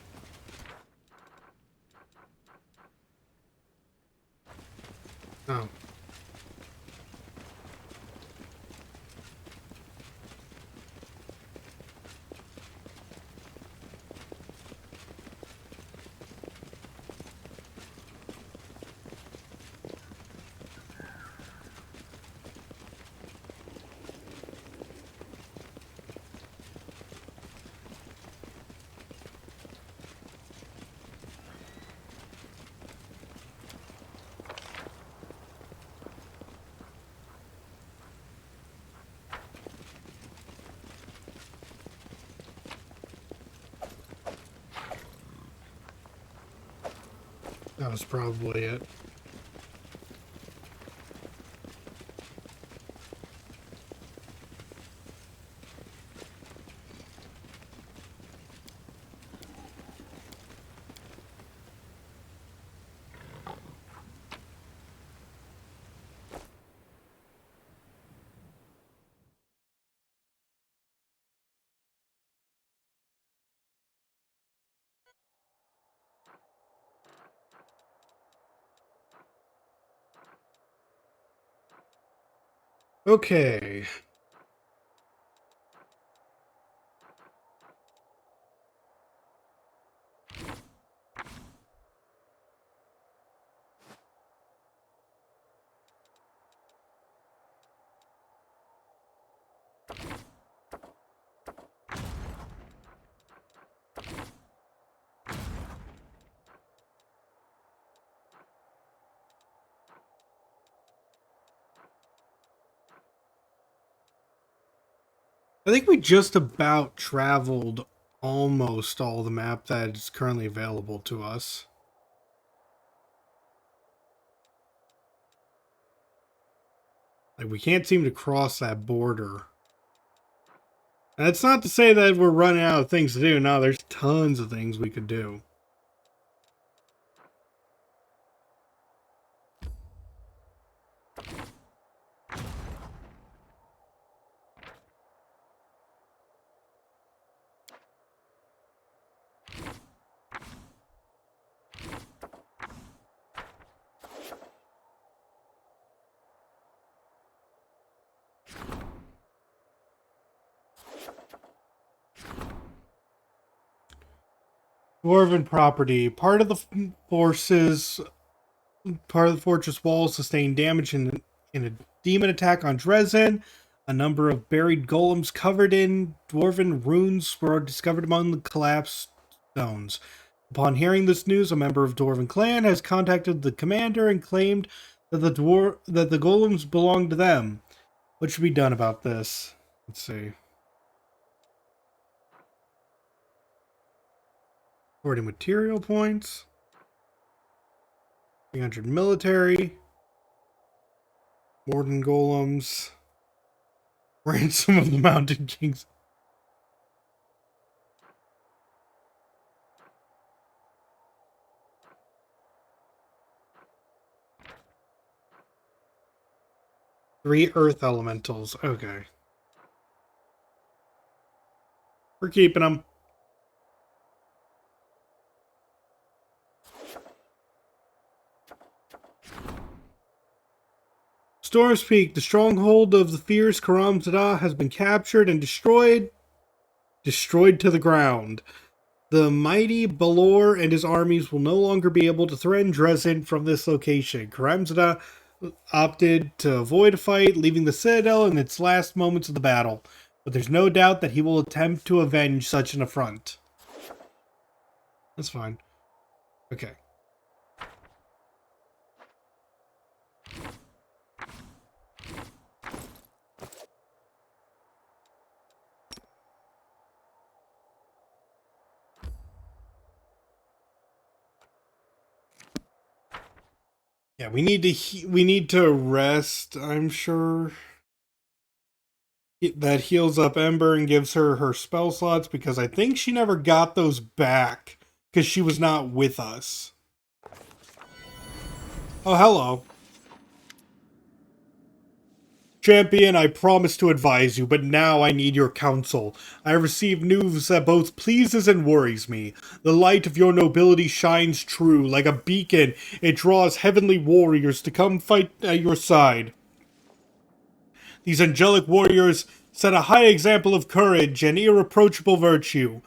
Oh. That was probably it. Okay. I think we just about traveled almost all the map that is currently available to us. Like, we can't seem to cross that border. And that's not to say that we're running out of things to do. No, there's tons of things we could do. Dwarven property. Part of the fortress walls sustained damage in a demon attack on Dresden. A number of buried golems covered in dwarven runes were discovered among the collapsed stones. Upon hearing this news, a member of Dwarven clan has contacted the commander and claimed that the golems belong to them. What should be done about this? Let's see. 40 material points. 300 military. Warden golems. Ransom of the Mountain Kings. Three earth elementals. Okay. We're keeping them. Storm's Peak, the stronghold of the fierce Karam Zada, has been captured and destroyed to the ground. The mighty Balor and his armies will no longer be able to threaten Dresden from this location. Karam Zada opted to avoid a fight, leaving the citadel in its last moments of the battle. But there's no doubt that he will attempt to avenge such an affront. That's fine. Okay. Yeah, we need to rest, I'm sure. That heals up Ember and gives her her spell slots, because I think she never got those back because she was not with us. Oh, hello. Champion, I promised to advise you, but now I need your counsel. I have received news that both pleases and worries me. The light of your nobility shines true. Like a beacon, it draws heavenly warriors to come fight at your side. These angelic warriors set a high example of courage and irreproachable virtue,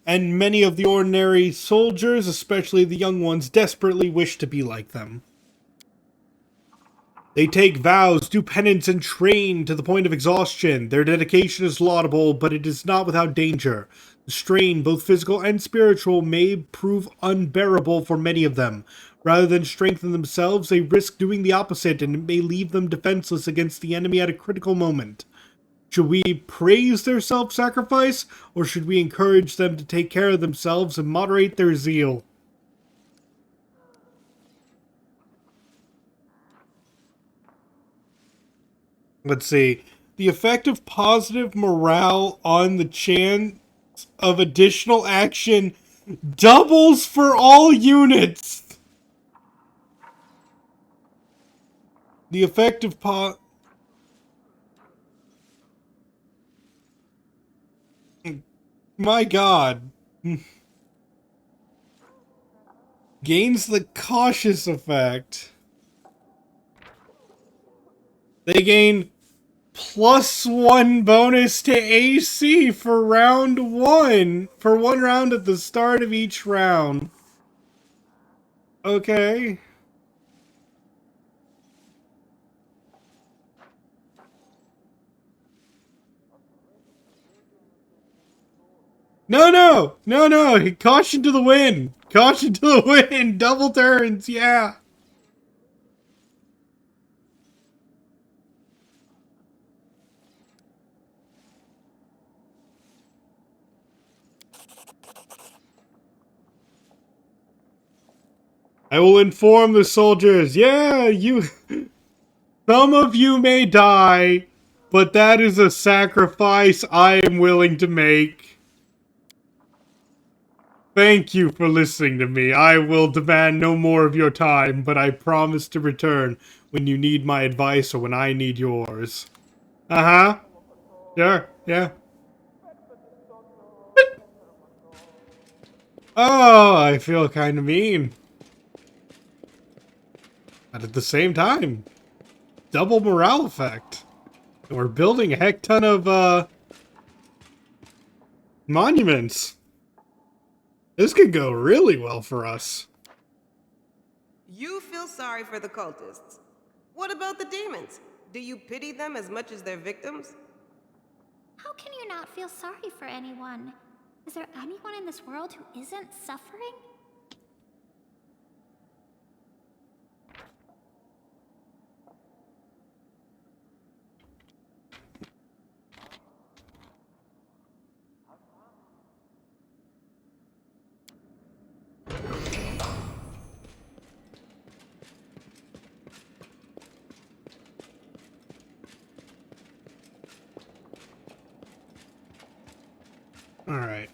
and many of the ordinary soldiers, especially the young ones, desperately wish to be like them. They take vows, do penance, and train to the point of exhaustion. Their dedication is laudable, but it is not without danger. The strain, both physical and spiritual, may prove unbearable for many of them. Rather than strengthen themselves, they risk doing the opposite, and it may leave them defenseless against the enemy at a critical moment. Should we praise their self-sacrifice, or should we encourage them to take care of themselves and moderate their zeal? Let's see. The effect of positive morale on the chance of additional action doubles for all units. The effect of my god. Gains the cautious effect. They gain +1 bonus to AC for round 1. For 1 round at the start of each round. Okay. No! Caution to the wind! Caution to the wind! Double turns, yeah! I will inform the soldiers. Yeah, some of you may die, but that is a sacrifice I am willing to make. Thank you for listening to me. I will demand no more of your time, but I promise to return when you need my advice or when I need yours. Uh-huh. Sure, yeah. Oh, I feel kind of mean. But at the same time, double morale effect. And we're building a heck ton of, monuments. This could go really well for us. You feel sorry for the cultists. What about the demons? Do you pity them as much as their victims? How can you not feel sorry for anyone? Is there anyone in this world who isn't suffering? Alright.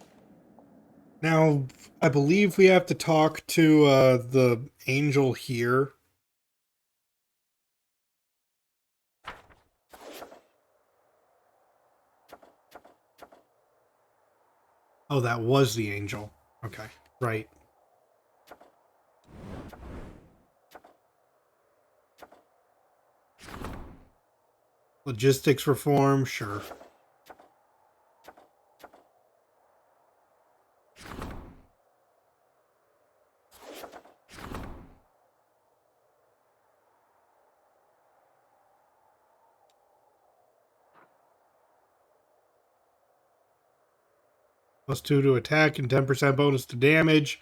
Now, I believe we have to talk to the angel here. Oh, that was the angel. Okay, right. Logistics reform, sure. +2 to attack and 10% bonus to damage.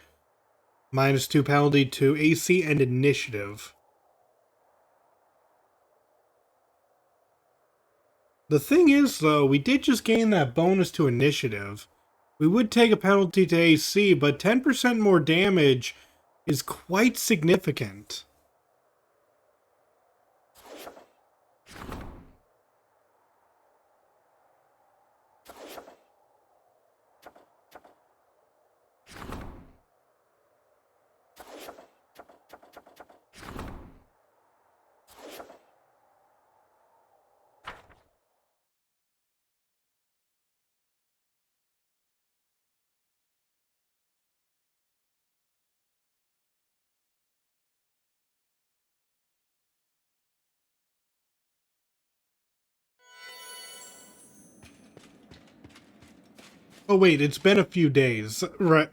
-2 penalty to AC and initiative. The thing is, though, we did just gain that bonus to initiative. We would take a penalty to AC, but 10% more damage is quite significant. Oh wait, it's been a few days. Right.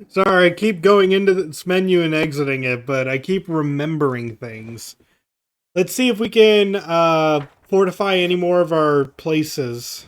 Sorry, I keep going into this menu and exiting it, but I keep remembering things. Let's see if we can fortify any more of our places.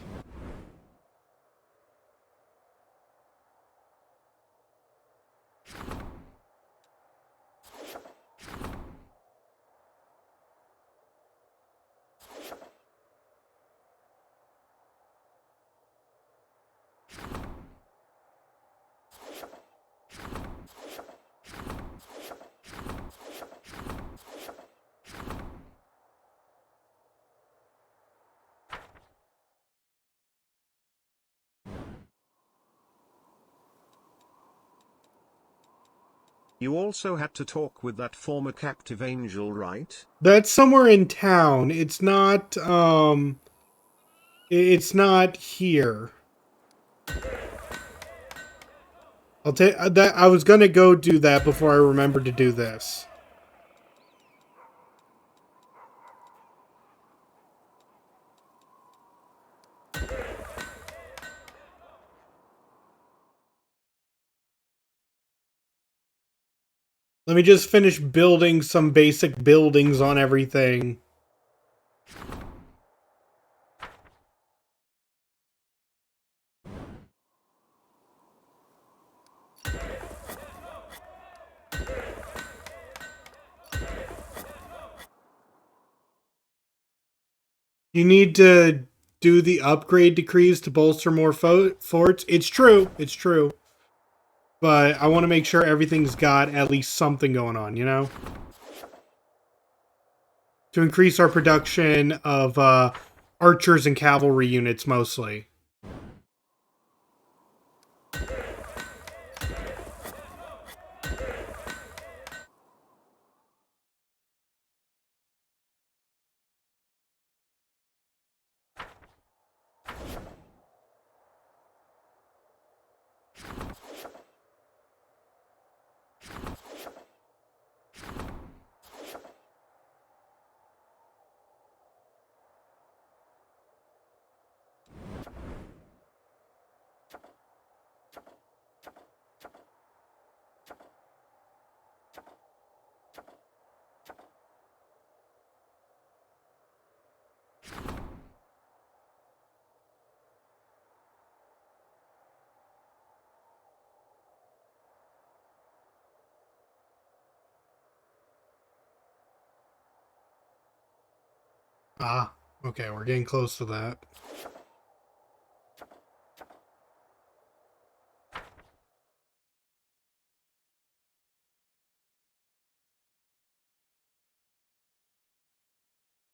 You also had to talk with that former captive angel, right? That's somewhere in town. It's not here. I'll take that. I was gonna go do that before I remembered to do this. Let me just finish building some basic buildings on everything. You need to do the upgrade decrees to bolster more forts. It's true. It's true. But I want to make sure everything's got at least something going on, you know? To increase our production of archers and cavalry units, mostly. Ah, okay, we're getting close to that.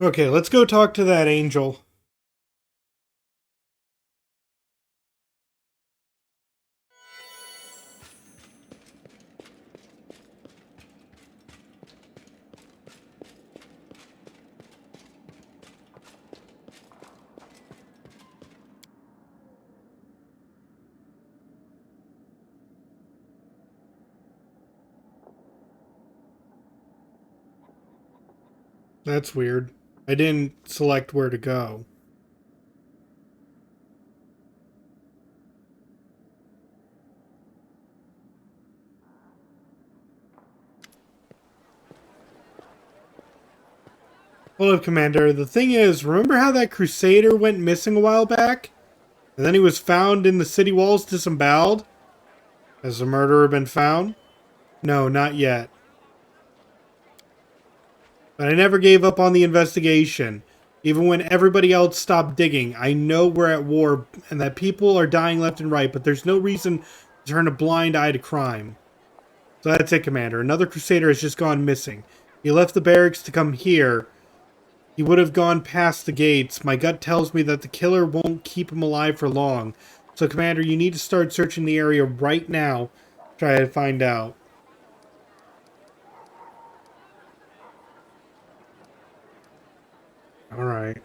Okay, let's go talk to that angel. That's weird. I didn't select where to go. Hold up, Commander. The thing is, remember how that Crusader went missing a while back? And then he was found in the city walls disemboweled? Has the murderer been found? No, not yet. But I never gave up on the investigation. Even when everybody else stopped digging, I know we're at war and that people are dying left and right, but there's no reason to turn a blind eye to crime. So that's it, Commander. Another Crusader has just gone missing. He left the barracks to come here. He would have gone past the gates. My gut tells me that the killer won't keep him alive for long. So, Commander, you need to start searching the area right now. Try to find out. Alright.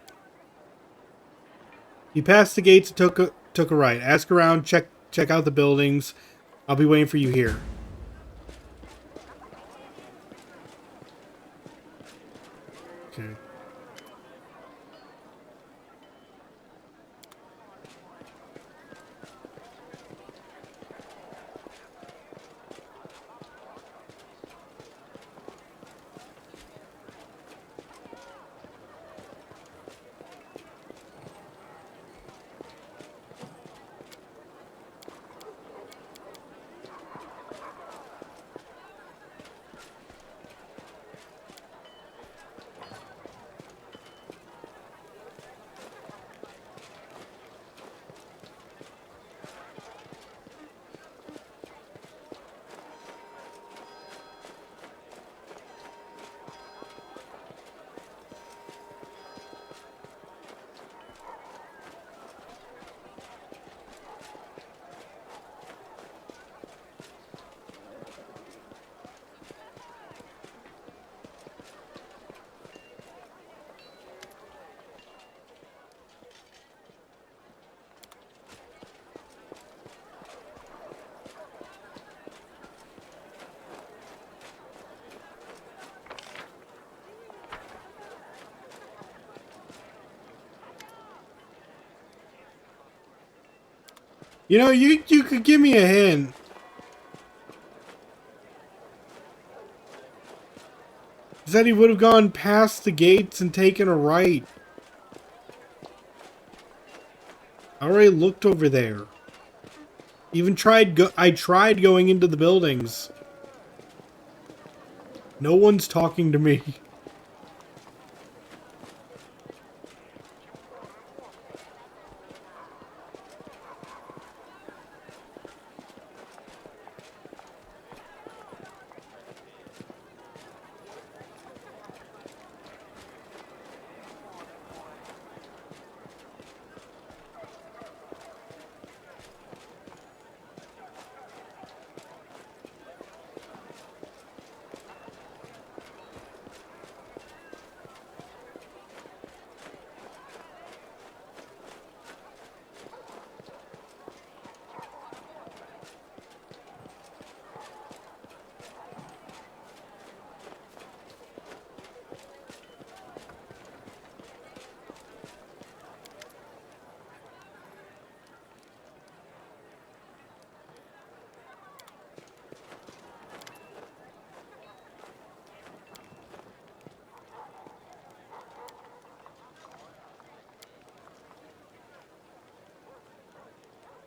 He passed the gates and took a right. Ask around, check out the buildings. I'll be waiting for you here. Okay. You know, you could give me a hint. He said he would have gone past the gates and taken a right. I already looked over there. Even I tried going into the buildings. No one's talking to me.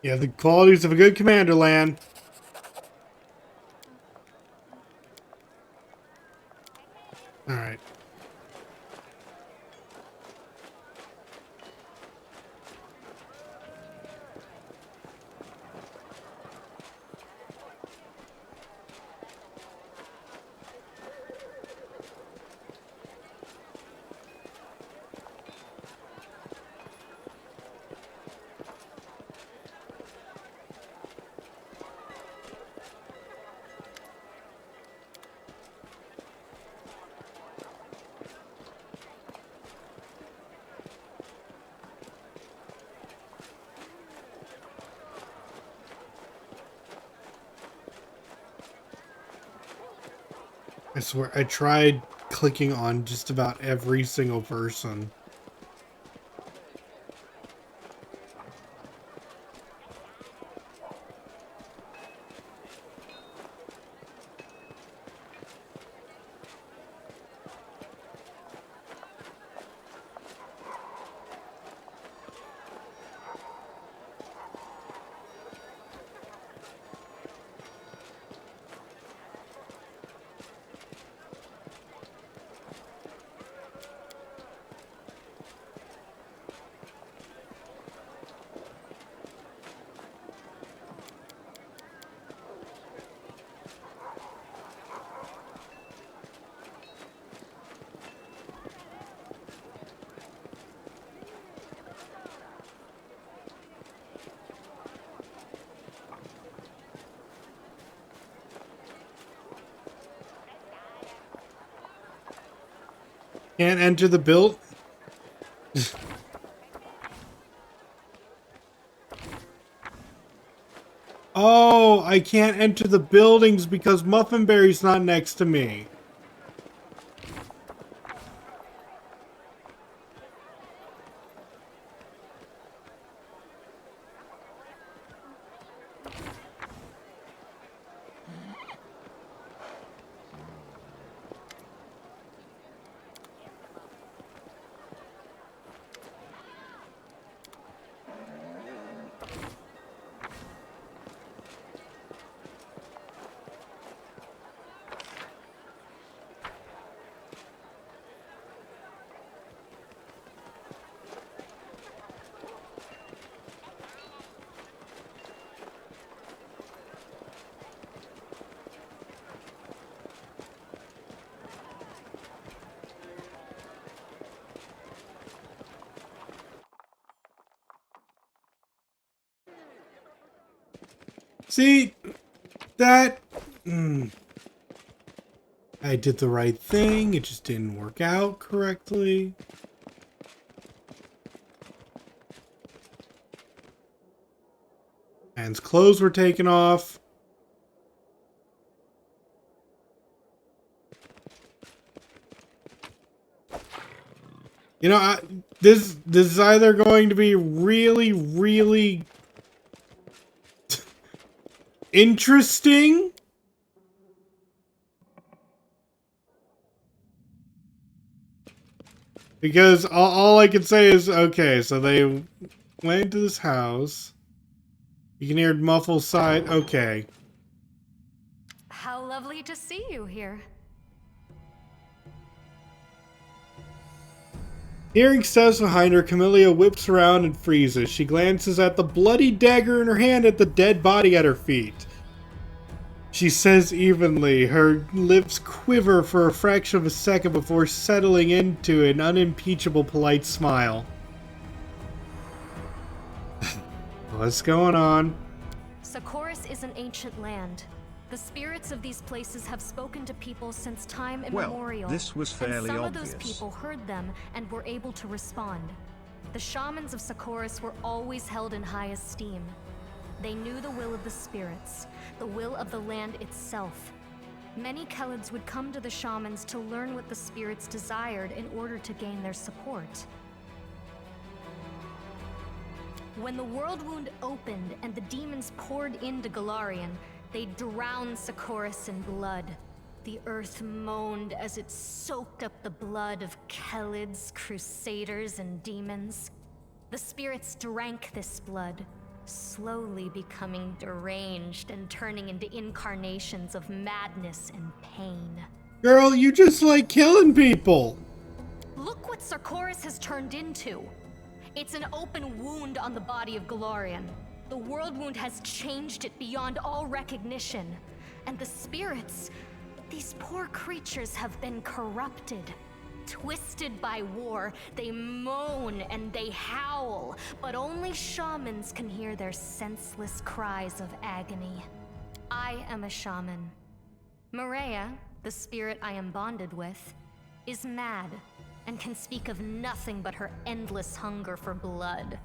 Yeah, the qualities of a good commander, Lan. Alright. I swear, I tried clicking on just about every single person. Can't enter the build. Oh, I can't enter the buildings because Muffinberry's not next to me. See, that... I did the right thing, it just didn't work out correctly. Anne's clothes were taken off. You know, this is either going to be really, really interesting, Because all I can say is, okay, so they went into this house. You can hear muffled side. Okay. How lovely to see you here. Hearing steps behind her, Camellia whips around and freezes. She glances at the bloody dagger in her hand at the dead body at her feet. She says evenly, her lips quiver for a fraction of a second before settling into an unimpeachable polite smile. What's going on? Socorus is an ancient land. The spirits of these places have spoken to people since time immemorial. Well, this was fairly and some obvious. of those people heard them and were able to respond. The shamans of Socorus were always held in high esteem. They knew the will of the spirits, the will of the land itself. Many Kelids would come to the shamans to learn what the spirits desired in order to gain their support. When the world wound opened and the demons poured into Golarion, they drowned Socorus in blood. The earth moaned as it soaked up the blood of Kelids, crusaders, and demons. The spirits drank this blood, slowly becoming deranged and turning into incarnations of madness and pain. Girl, you just like killing people! Look what Socorus has turned into. It's an open wound on the body of Golarion. The world wound has changed it beyond all recognition. And the spirits, these poor creatures have been corrupted. Twisted by war, they moan and they howl, but only shamans can hear their senseless cries of agony. I am a shaman. Maria, the spirit I am bonded with, is mad and can speak of nothing but her endless hunger for blood.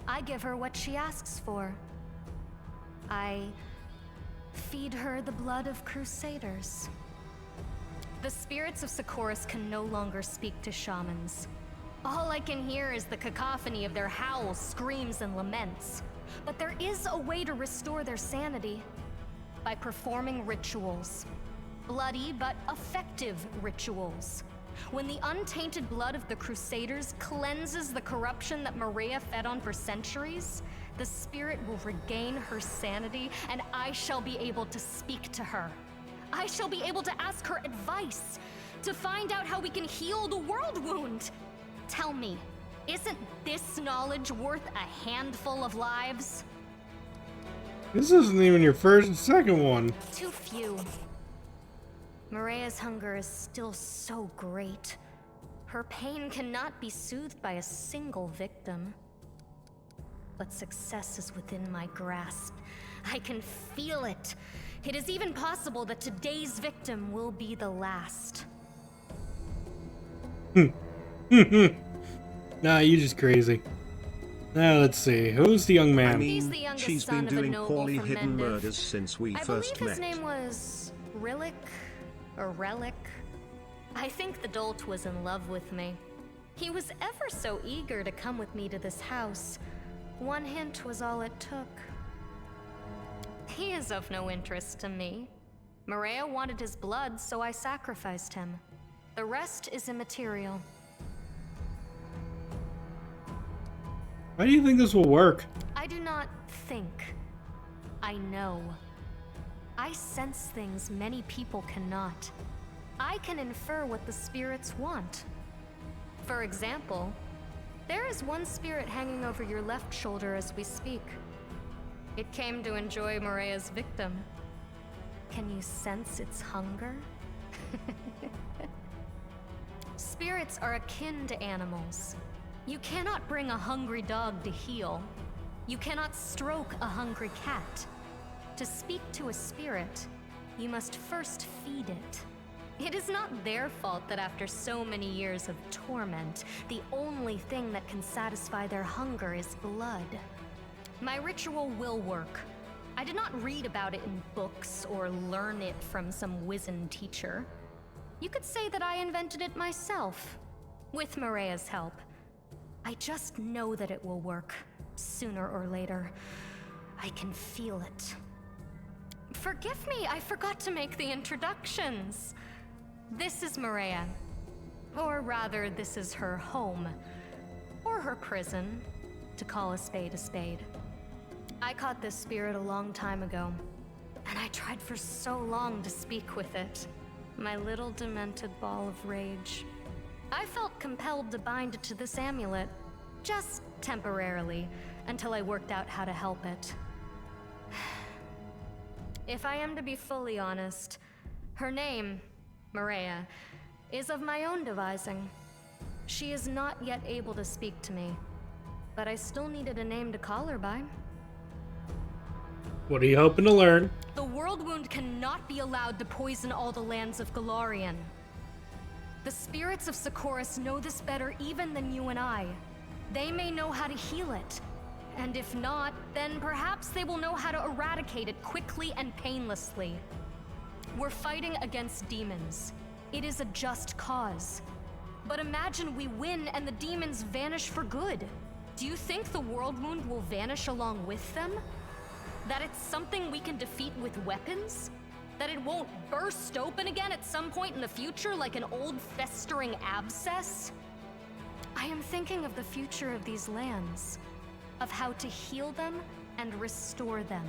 I give her what she asks for. I feed her the blood of crusaders. The spirits of Socorus can no longer speak to shamans. All I can hear is the cacophony of their howls, screams, and laments. But there is a way to restore their sanity. By performing rituals. Bloody but effective rituals. When the untainted blood of the Crusaders cleanses the corruption that Maria fed on for centuries, the spirit will regain her sanity, and I shall be able to speak to her. I shall be able to ask her advice, to find out how we can heal the world wound. Tell me, isn't this knowledge worth a handful of lives? This isn't even your first and second one. Too few. Maria's hunger is still so great. Her pain cannot be soothed by a single victim. But success is within my grasp. I can feel it. It is even possible that today's victim will be the last. Nah, you just crazy. Now let's see. Who's the young man? I He's the mean, youngest she's son been of a doing noble poorly from hidden Mendiv. murders since we I first believe his met. name was Rillick or Relic. I think the dolt was in love with me. He was ever so eager to come with me to this house. One hint was all it took. He is of no interest to me. Maria wanted his blood, so I sacrificed him. The rest is immaterial. Why do you think this will work? I do not think. I know. I sense things many people cannot. I can infer what the spirits want. For example, there is one spirit hanging over your left shoulder as we speak. It came to enjoy Maria's victim. Can you sense its hunger? Spirits are akin to animals. You cannot bring a hungry dog to heal. You cannot stroke a hungry cat. To speak to a spirit, you must first feed it. It is not their fault that after so many years of torment, the only thing that can satisfy their hunger is blood. My ritual will work. I did not read about it in books or learn it from some wizened teacher. You could say that I invented it myself, with Maria's help. I just know that it will work, sooner or later. I can feel it. Forgive me, I forgot to make the introductions. This is Maria. Or rather, this is her home. Or her prison, to call a spade a spade. I caught this spirit a long time ago, and I tried for so long to speak with it. My little demented ball of rage. I felt compelled to bind it to this amulet, just temporarily, until I worked out how to help it. If I am to be fully honest, her name, Maria, is of my own devising. She is not yet able to speak to me, but I still needed a name to call her by. What are you hoping to learn? The world wound cannot be allowed to poison all the lands of Galarian. The spirits of Socorus know this better even than you and I. They may know how to heal it. And if not, then perhaps they will know how to eradicate it quickly and painlessly. We're fighting against demons. It is a just cause. But imagine we win and the demons vanish for good. Do you think the world wound will vanish along with them? That it's something we can defeat with weapons? That it won't burst open again at some point in the future like an old festering abscess? I am thinking of the future of these lands, of how to heal them and restore them.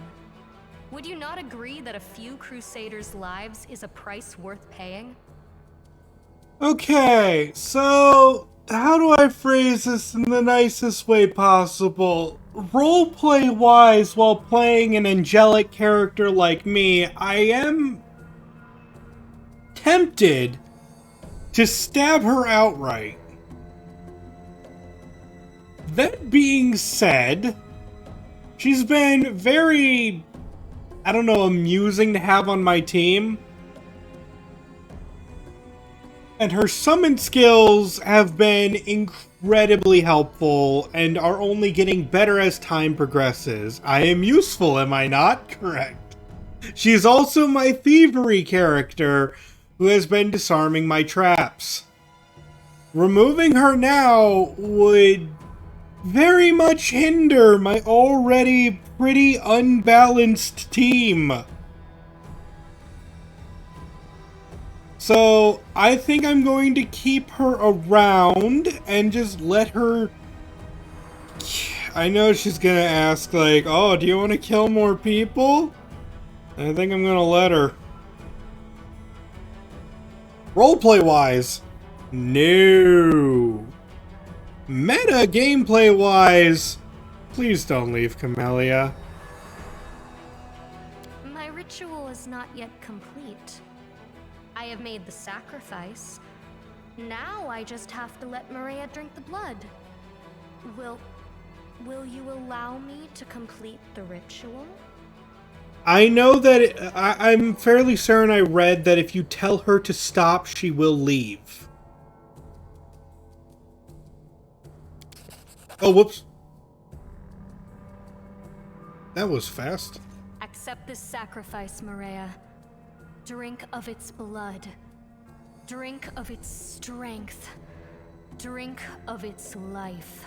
Would you not agree that a few Crusaders' lives is a price worth paying? Okay, so how do I phrase this in the nicest way possible? Roleplay-wise, while playing an angelic character like me, I am tempted to stab her outright. That being said, she's been very, I don't know, amusing to have on my team. And her summon skills have been incredibly helpful and are only getting better as time progresses. I am useful, am I not? Correct. She is also my thievery character who has been disarming my traps. Removing her now would very much hinder my already pretty unbalanced team. So, I think I'm going to keep her around and just let her... I know she's gonna ask, like, oh, do you want to kill more people? I think I'm gonna let her. Roleplay-wise, no. Meta gameplay-wise, please don't leave, Camellia. My ritual is not yet complete. I have made the sacrifice. Now I just have to let Maria drink the blood. Will you allow me to complete the ritual? I know that I'm fairly certain I read that if you tell her to stop, she will leave. Oh, whoops. That was fast. Accept this sacrifice, Maria. Drink of its blood. Drink of its strength. Drink of its life.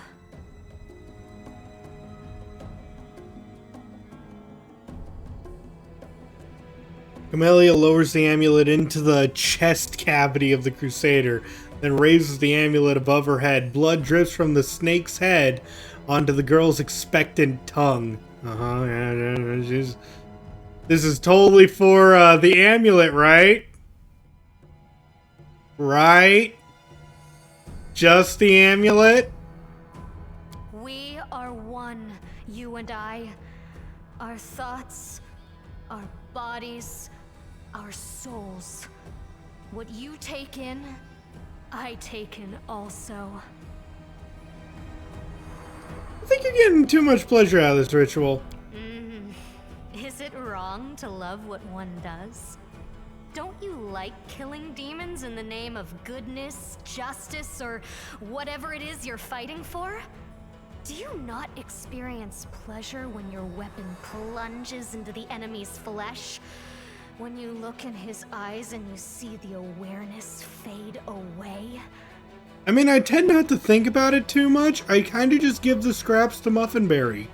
Camellia lowers the amulet into the chest cavity of the Crusader, then raises the amulet above her head. Blood drips from the snake's head onto the girl's expectant tongue. This is totally for the amulet, right? Right? Just the amulet? We are one, you and I. Our thoughts, our bodies, our souls. What you take in, I take in also. I think you're getting too much pleasure out of this ritual. Is it wrong to love what one does? Don't you like killing demons in the name of goodness, justice, or whatever it is you're fighting for? Do you not experience pleasure when your weapon plunges into the enemy's flesh? When you look in his eyes and you see the awareness fade away? I mean, I tend not to think about it too much. I kind of just give the scraps to Muffinberry.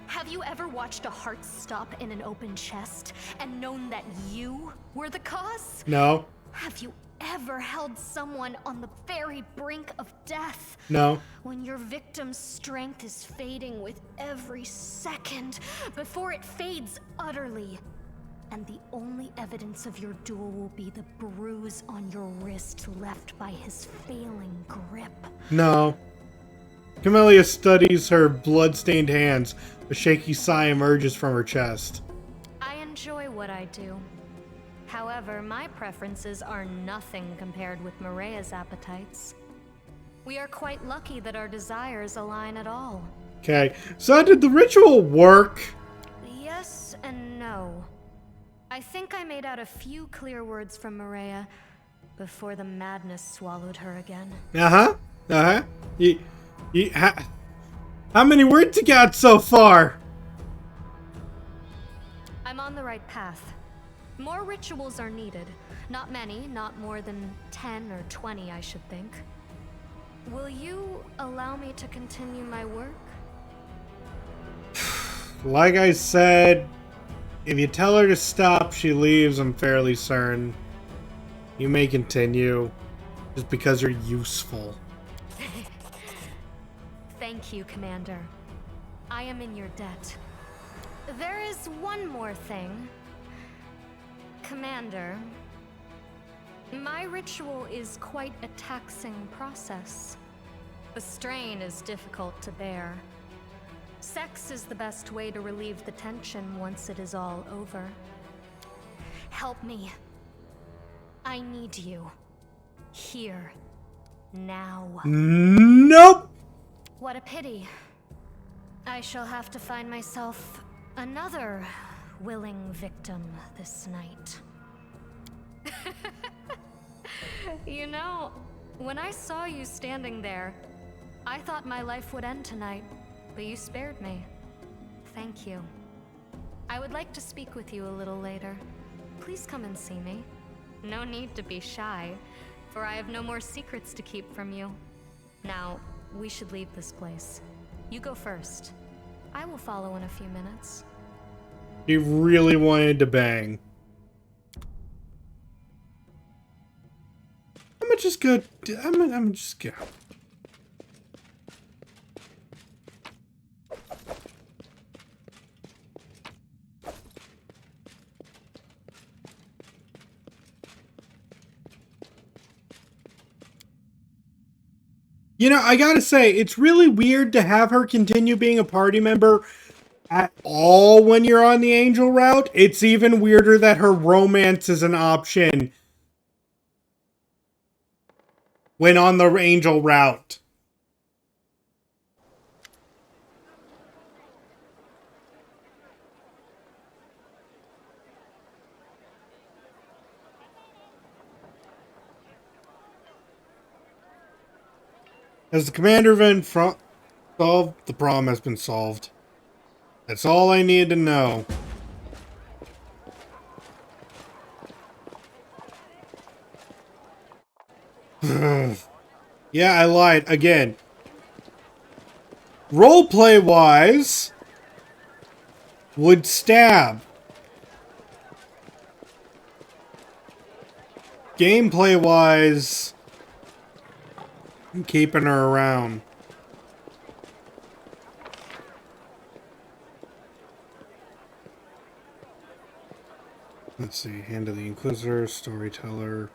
Have you ever watched a heart stop in an open chest and known that you were the cause? No. Have you ever held someone on the very brink of death? No. When your victim's strength is fading with every second, before it fades utterly. And the only evidence of your duel will be the bruise on your wrist left by his failing grip. No. Camellia studies her blood-stained hands. A shaky sigh emerges from her chest. I enjoy what I do. However, my preferences are nothing compared with Morea's appetites. We are quite lucky that our desires align at all. Okay, so did the ritual work? Yes and no. I think I made out a few clear words from Morea before the madness swallowed her again. How many words you got so far? I'm on the right path. More rituals are needed. Not many, not more than 10 or 20, I should think. Will you allow me to continue my work? Like I said, if you tell her to stop, she leaves, I'm fairly certain. You may continue, just because you're useful. Thank you, Commander. I am in your debt. There is one more thing. Commander, my ritual is quite a taxing process. The strain is difficult to bear. Sex is the best way to relieve the tension once it is all over. Help me. I need you. Here. Now. Nope! What a pity. I shall have to find myself another willing victim this night. You know, when I saw you standing there, I thought my life would end tonight, but you spared me. Thank you. I would like to speak with you a little later. Please come and see me. No need to be shy, for I have no more secrets to keep from you. Now, we should leave this place. You go first. I will follow in a few minutes. He really wanted to bang. I'm just good. I'm just good. You know, I gotta say, it's really weird to have her continue being a party member at all when you're on the angel route. It's even weirder that her romance is an option when on the angel route. As the commander of solved, the problem has been solved. That's all I need to know. Yeah, I lied again. Roleplay wise, would stab. Gameplay wise, I'm keeping her around. Let's see, Hand of the Inquisitor, Storyteller.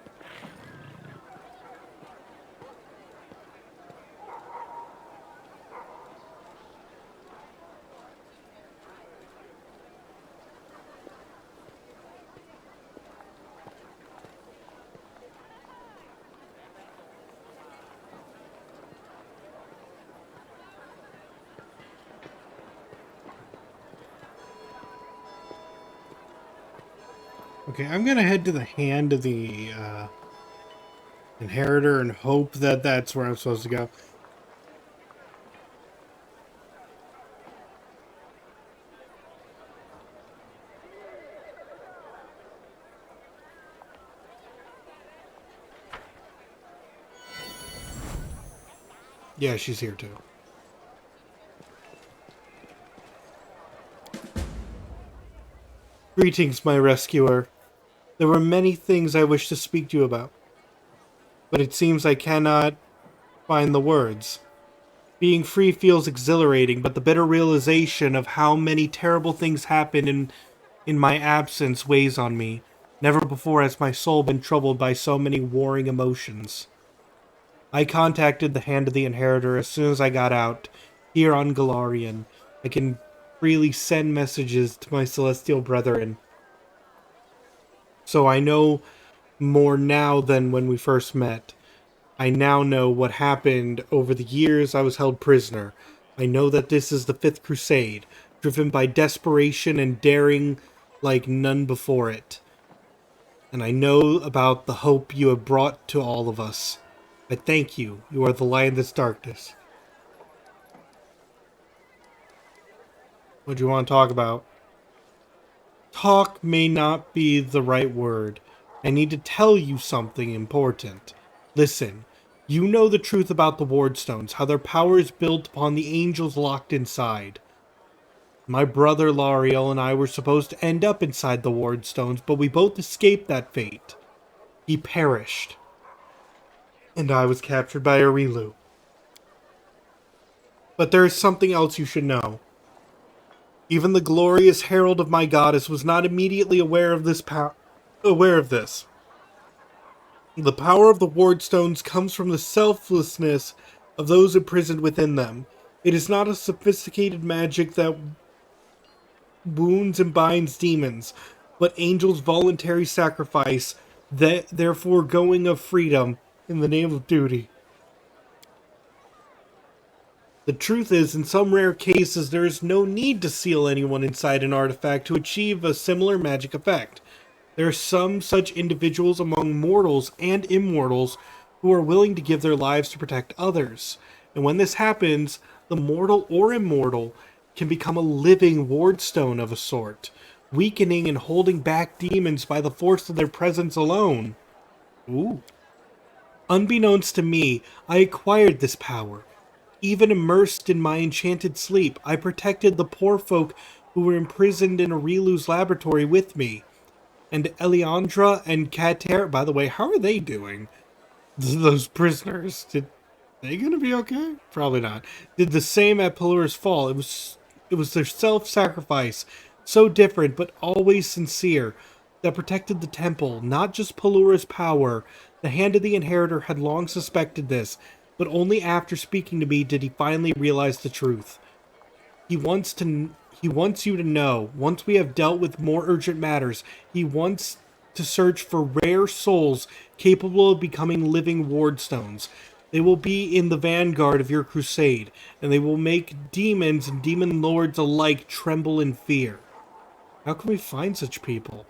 Okay, I'm gonna head to the Hand of the Inheritor and hope that that's where I'm supposed to go. Yeah, she's here too. Greetings, my rescuer. There were many things I wish to speak to you about, but it seems I cannot find the words. Being free feels exhilarating, but the bitter realization of how many terrible things happened in my absence weighs on me. Never before has my soul been troubled by so many warring emotions. I contacted the Hand of the Inheritor as soon as I got out. Here on Galarian, I can freely send messages to my celestial brethren. So I know more now than when we first met. I now know what happened over the years I was held prisoner. I know that this is the Fifth Crusade, driven by desperation and daring like none before it. And I know about the hope you have brought to all of us. I thank you. You are the light in this darkness. What do you want to talk about? Talk may not be the right word. I need to tell you something important. Listen, you know the truth about the Wardstones, how their power is built upon the angels locked inside. My brother Lariel and I were supposed to end up inside the Wardstones, but we both escaped that fate. He perished. And I was captured by Arilu. But there is something else you should know. Even the glorious herald of my goddess was not immediately aware of this. The power of the Wardstones comes from the selflessness of those imprisoned within them. It is not a sophisticated magic that wounds and binds demons, but angels' voluntary sacrifice, their foregoing of freedom in the name of duty. The truth is, in some rare cases, there is no need to seal anyone inside an artifact to achieve a similar magic effect. There are some such individuals among mortals and immortals who are willing to give their lives to protect others. And when this happens, the mortal or immortal can become a living wardstone of a sort, weakening and holding back demons by the force of their presence alone. Ooh. Unbeknownst to me, I acquired this power. Even immersed in my enchanted sleep, I protected the poor folk who were imprisoned in Arilu's laboratory with me. And Eliandra and Kater, by the way, how are they doing? Those prisoners, did they gonna be okay? Probably not. Did the same at Pelur's Fall. It was their self-sacrifice, so different but always sincere, that protected the temple, not just Pelura's power. The Hand of the Inheritor had long suspected this, but only after speaking to me did he finally realize the truth. He wants you to know, once we have dealt with more urgent matters, he wants to search for rare souls capable of becoming living wardstones. They will be in the vanguard of your crusade, and they will make demons and demon lords alike tremble in fear. How can we find such people?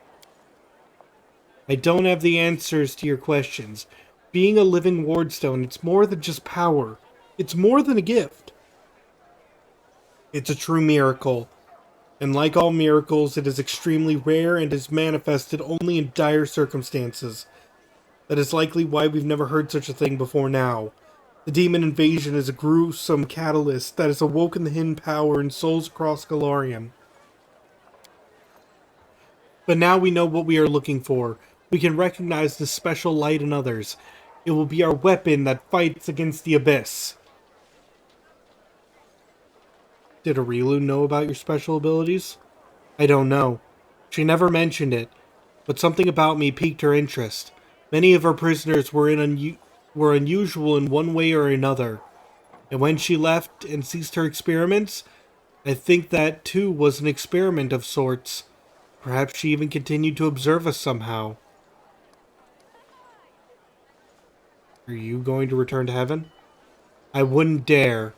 I don't have the answers to your questions. Being a living wardstone, it's more than just power. It's more than a gift. It's a true miracle. And like all miracles, it is extremely rare and is manifested only in dire circumstances. That is likely why we've never heard such a thing before now. The demon invasion is a gruesome catalyst that has awoken the hidden power in souls across Galarian. But now we know what we are looking for. We can recognize this special light in others. It will be our weapon that fights against the abyss. Did Arilu know about your special abilities? I don't know. She never mentioned it, but something about me piqued her interest. Many of her prisoners were unusual in one way or another, and when she left and ceased her experiments, I think that too was an experiment of sorts. Perhaps she even continued to observe us somehow. Are you going to return to heaven? I wouldn't dare.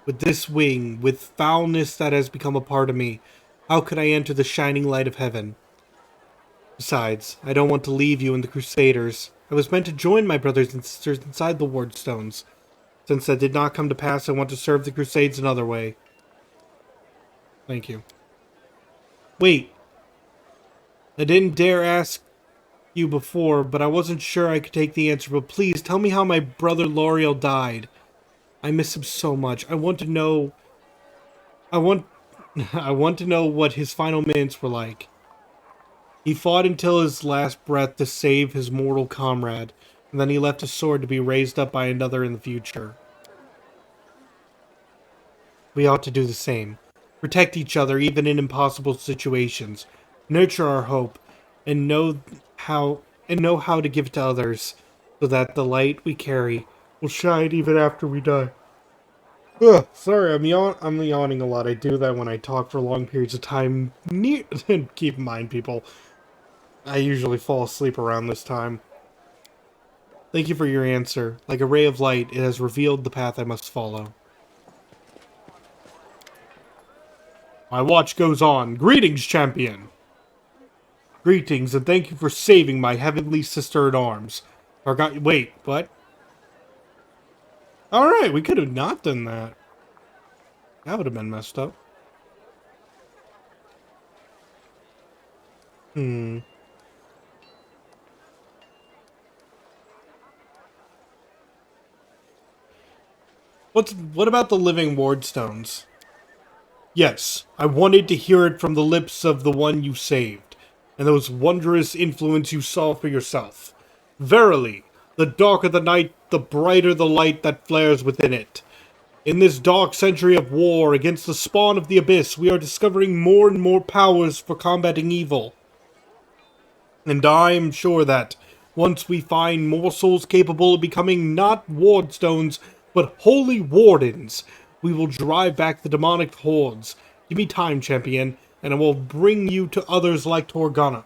With this wing, with foulness that has become a part of me, how could I enter the shining light of heaven? Besides, I don't want to leave you and the Crusaders. I was meant to join my brothers and sisters inside the Wardstones. Since that did not come to pass, I want to serve the Crusades another way. Thank you. Wait. I didn't dare ask you before, but I wasn't sure I could take the answer. But please, tell me how my brother L'Oreal died. I miss him so much. I want to know... I want to know what his final minutes were like. He fought until his last breath to save his mortal comrade, and then he left his sword to be raised up by another in the future. We ought to do the same. Protect each other even in impossible situations. Nurture our hope, and know how to give it to others, so that the light we carry will shine even after we die. Ugh, sorry, I'm yawning a lot. I do that when I talk for long periods of time. Keep in mind, people, I usually fall asleep around this time. Thank you for your answer. Like a ray of light, it has revealed the path I must follow. My watch goes on. Greetings, champion! Greetings, and thank you for saving my heavenly sister-at-arms. Wait, what? Alright, we could have not done that. That would have been messed up. What about the living wardstones? Yes, I wanted to hear it from the lips of the one you saved, and those wondrous influence you saw for yourself. Verily, the darker the night, the brighter the light that flares within it. In this dark century of war against the spawn of the Abyss, we are discovering more and more powers for combating evil. And I am sure that, once we find more souls capable of becoming not wardstones, but holy wardens, we will drive back the demonic hordes. Give me time, champion, and I will bring you to others like Torgana.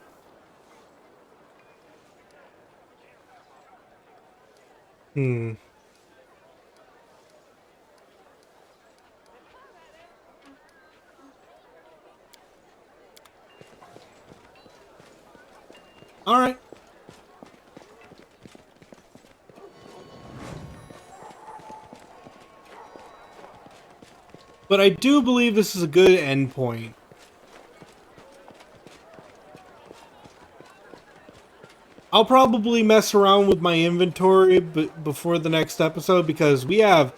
Alright. But I do believe this is a good endpoint. I'll probably mess around with my inventory before the next episode because we have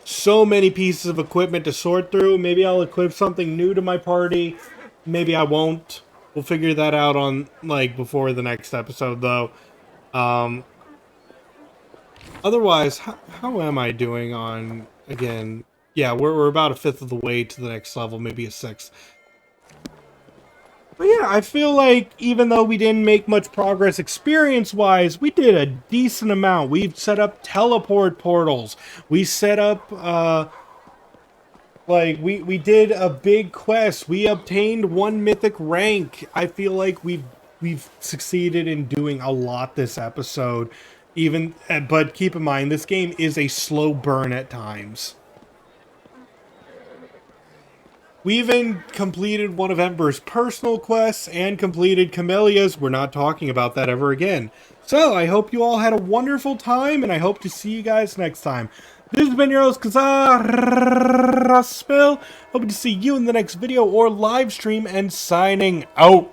so many pieces of equipment to sort through. Maybe I'll equip something new to my party. Maybe I won't. We'll figure that out on, like, before the next episode, though. Otherwise, how am I doing on, again... Yeah, we're about a fifth of the way to the next level, maybe a sixth. But yeah, I feel like even though we didn't make much progress experience-wise, we did a decent amount. We've set up teleport portals. We set up, we did a big quest. We obtained 1 mythic rank. I feel like we've succeeded in doing a lot this episode. But keep in mind, this game is a slow burn at times. We even completed one of Ember's personal quests and completed Camellia's. We're not talking about that ever again. So, I hope you all had a wonderful time, and I hope to see you guys next time. This has been your host, Kazaraspil. Hoping to see you in the next video or live stream, and signing out.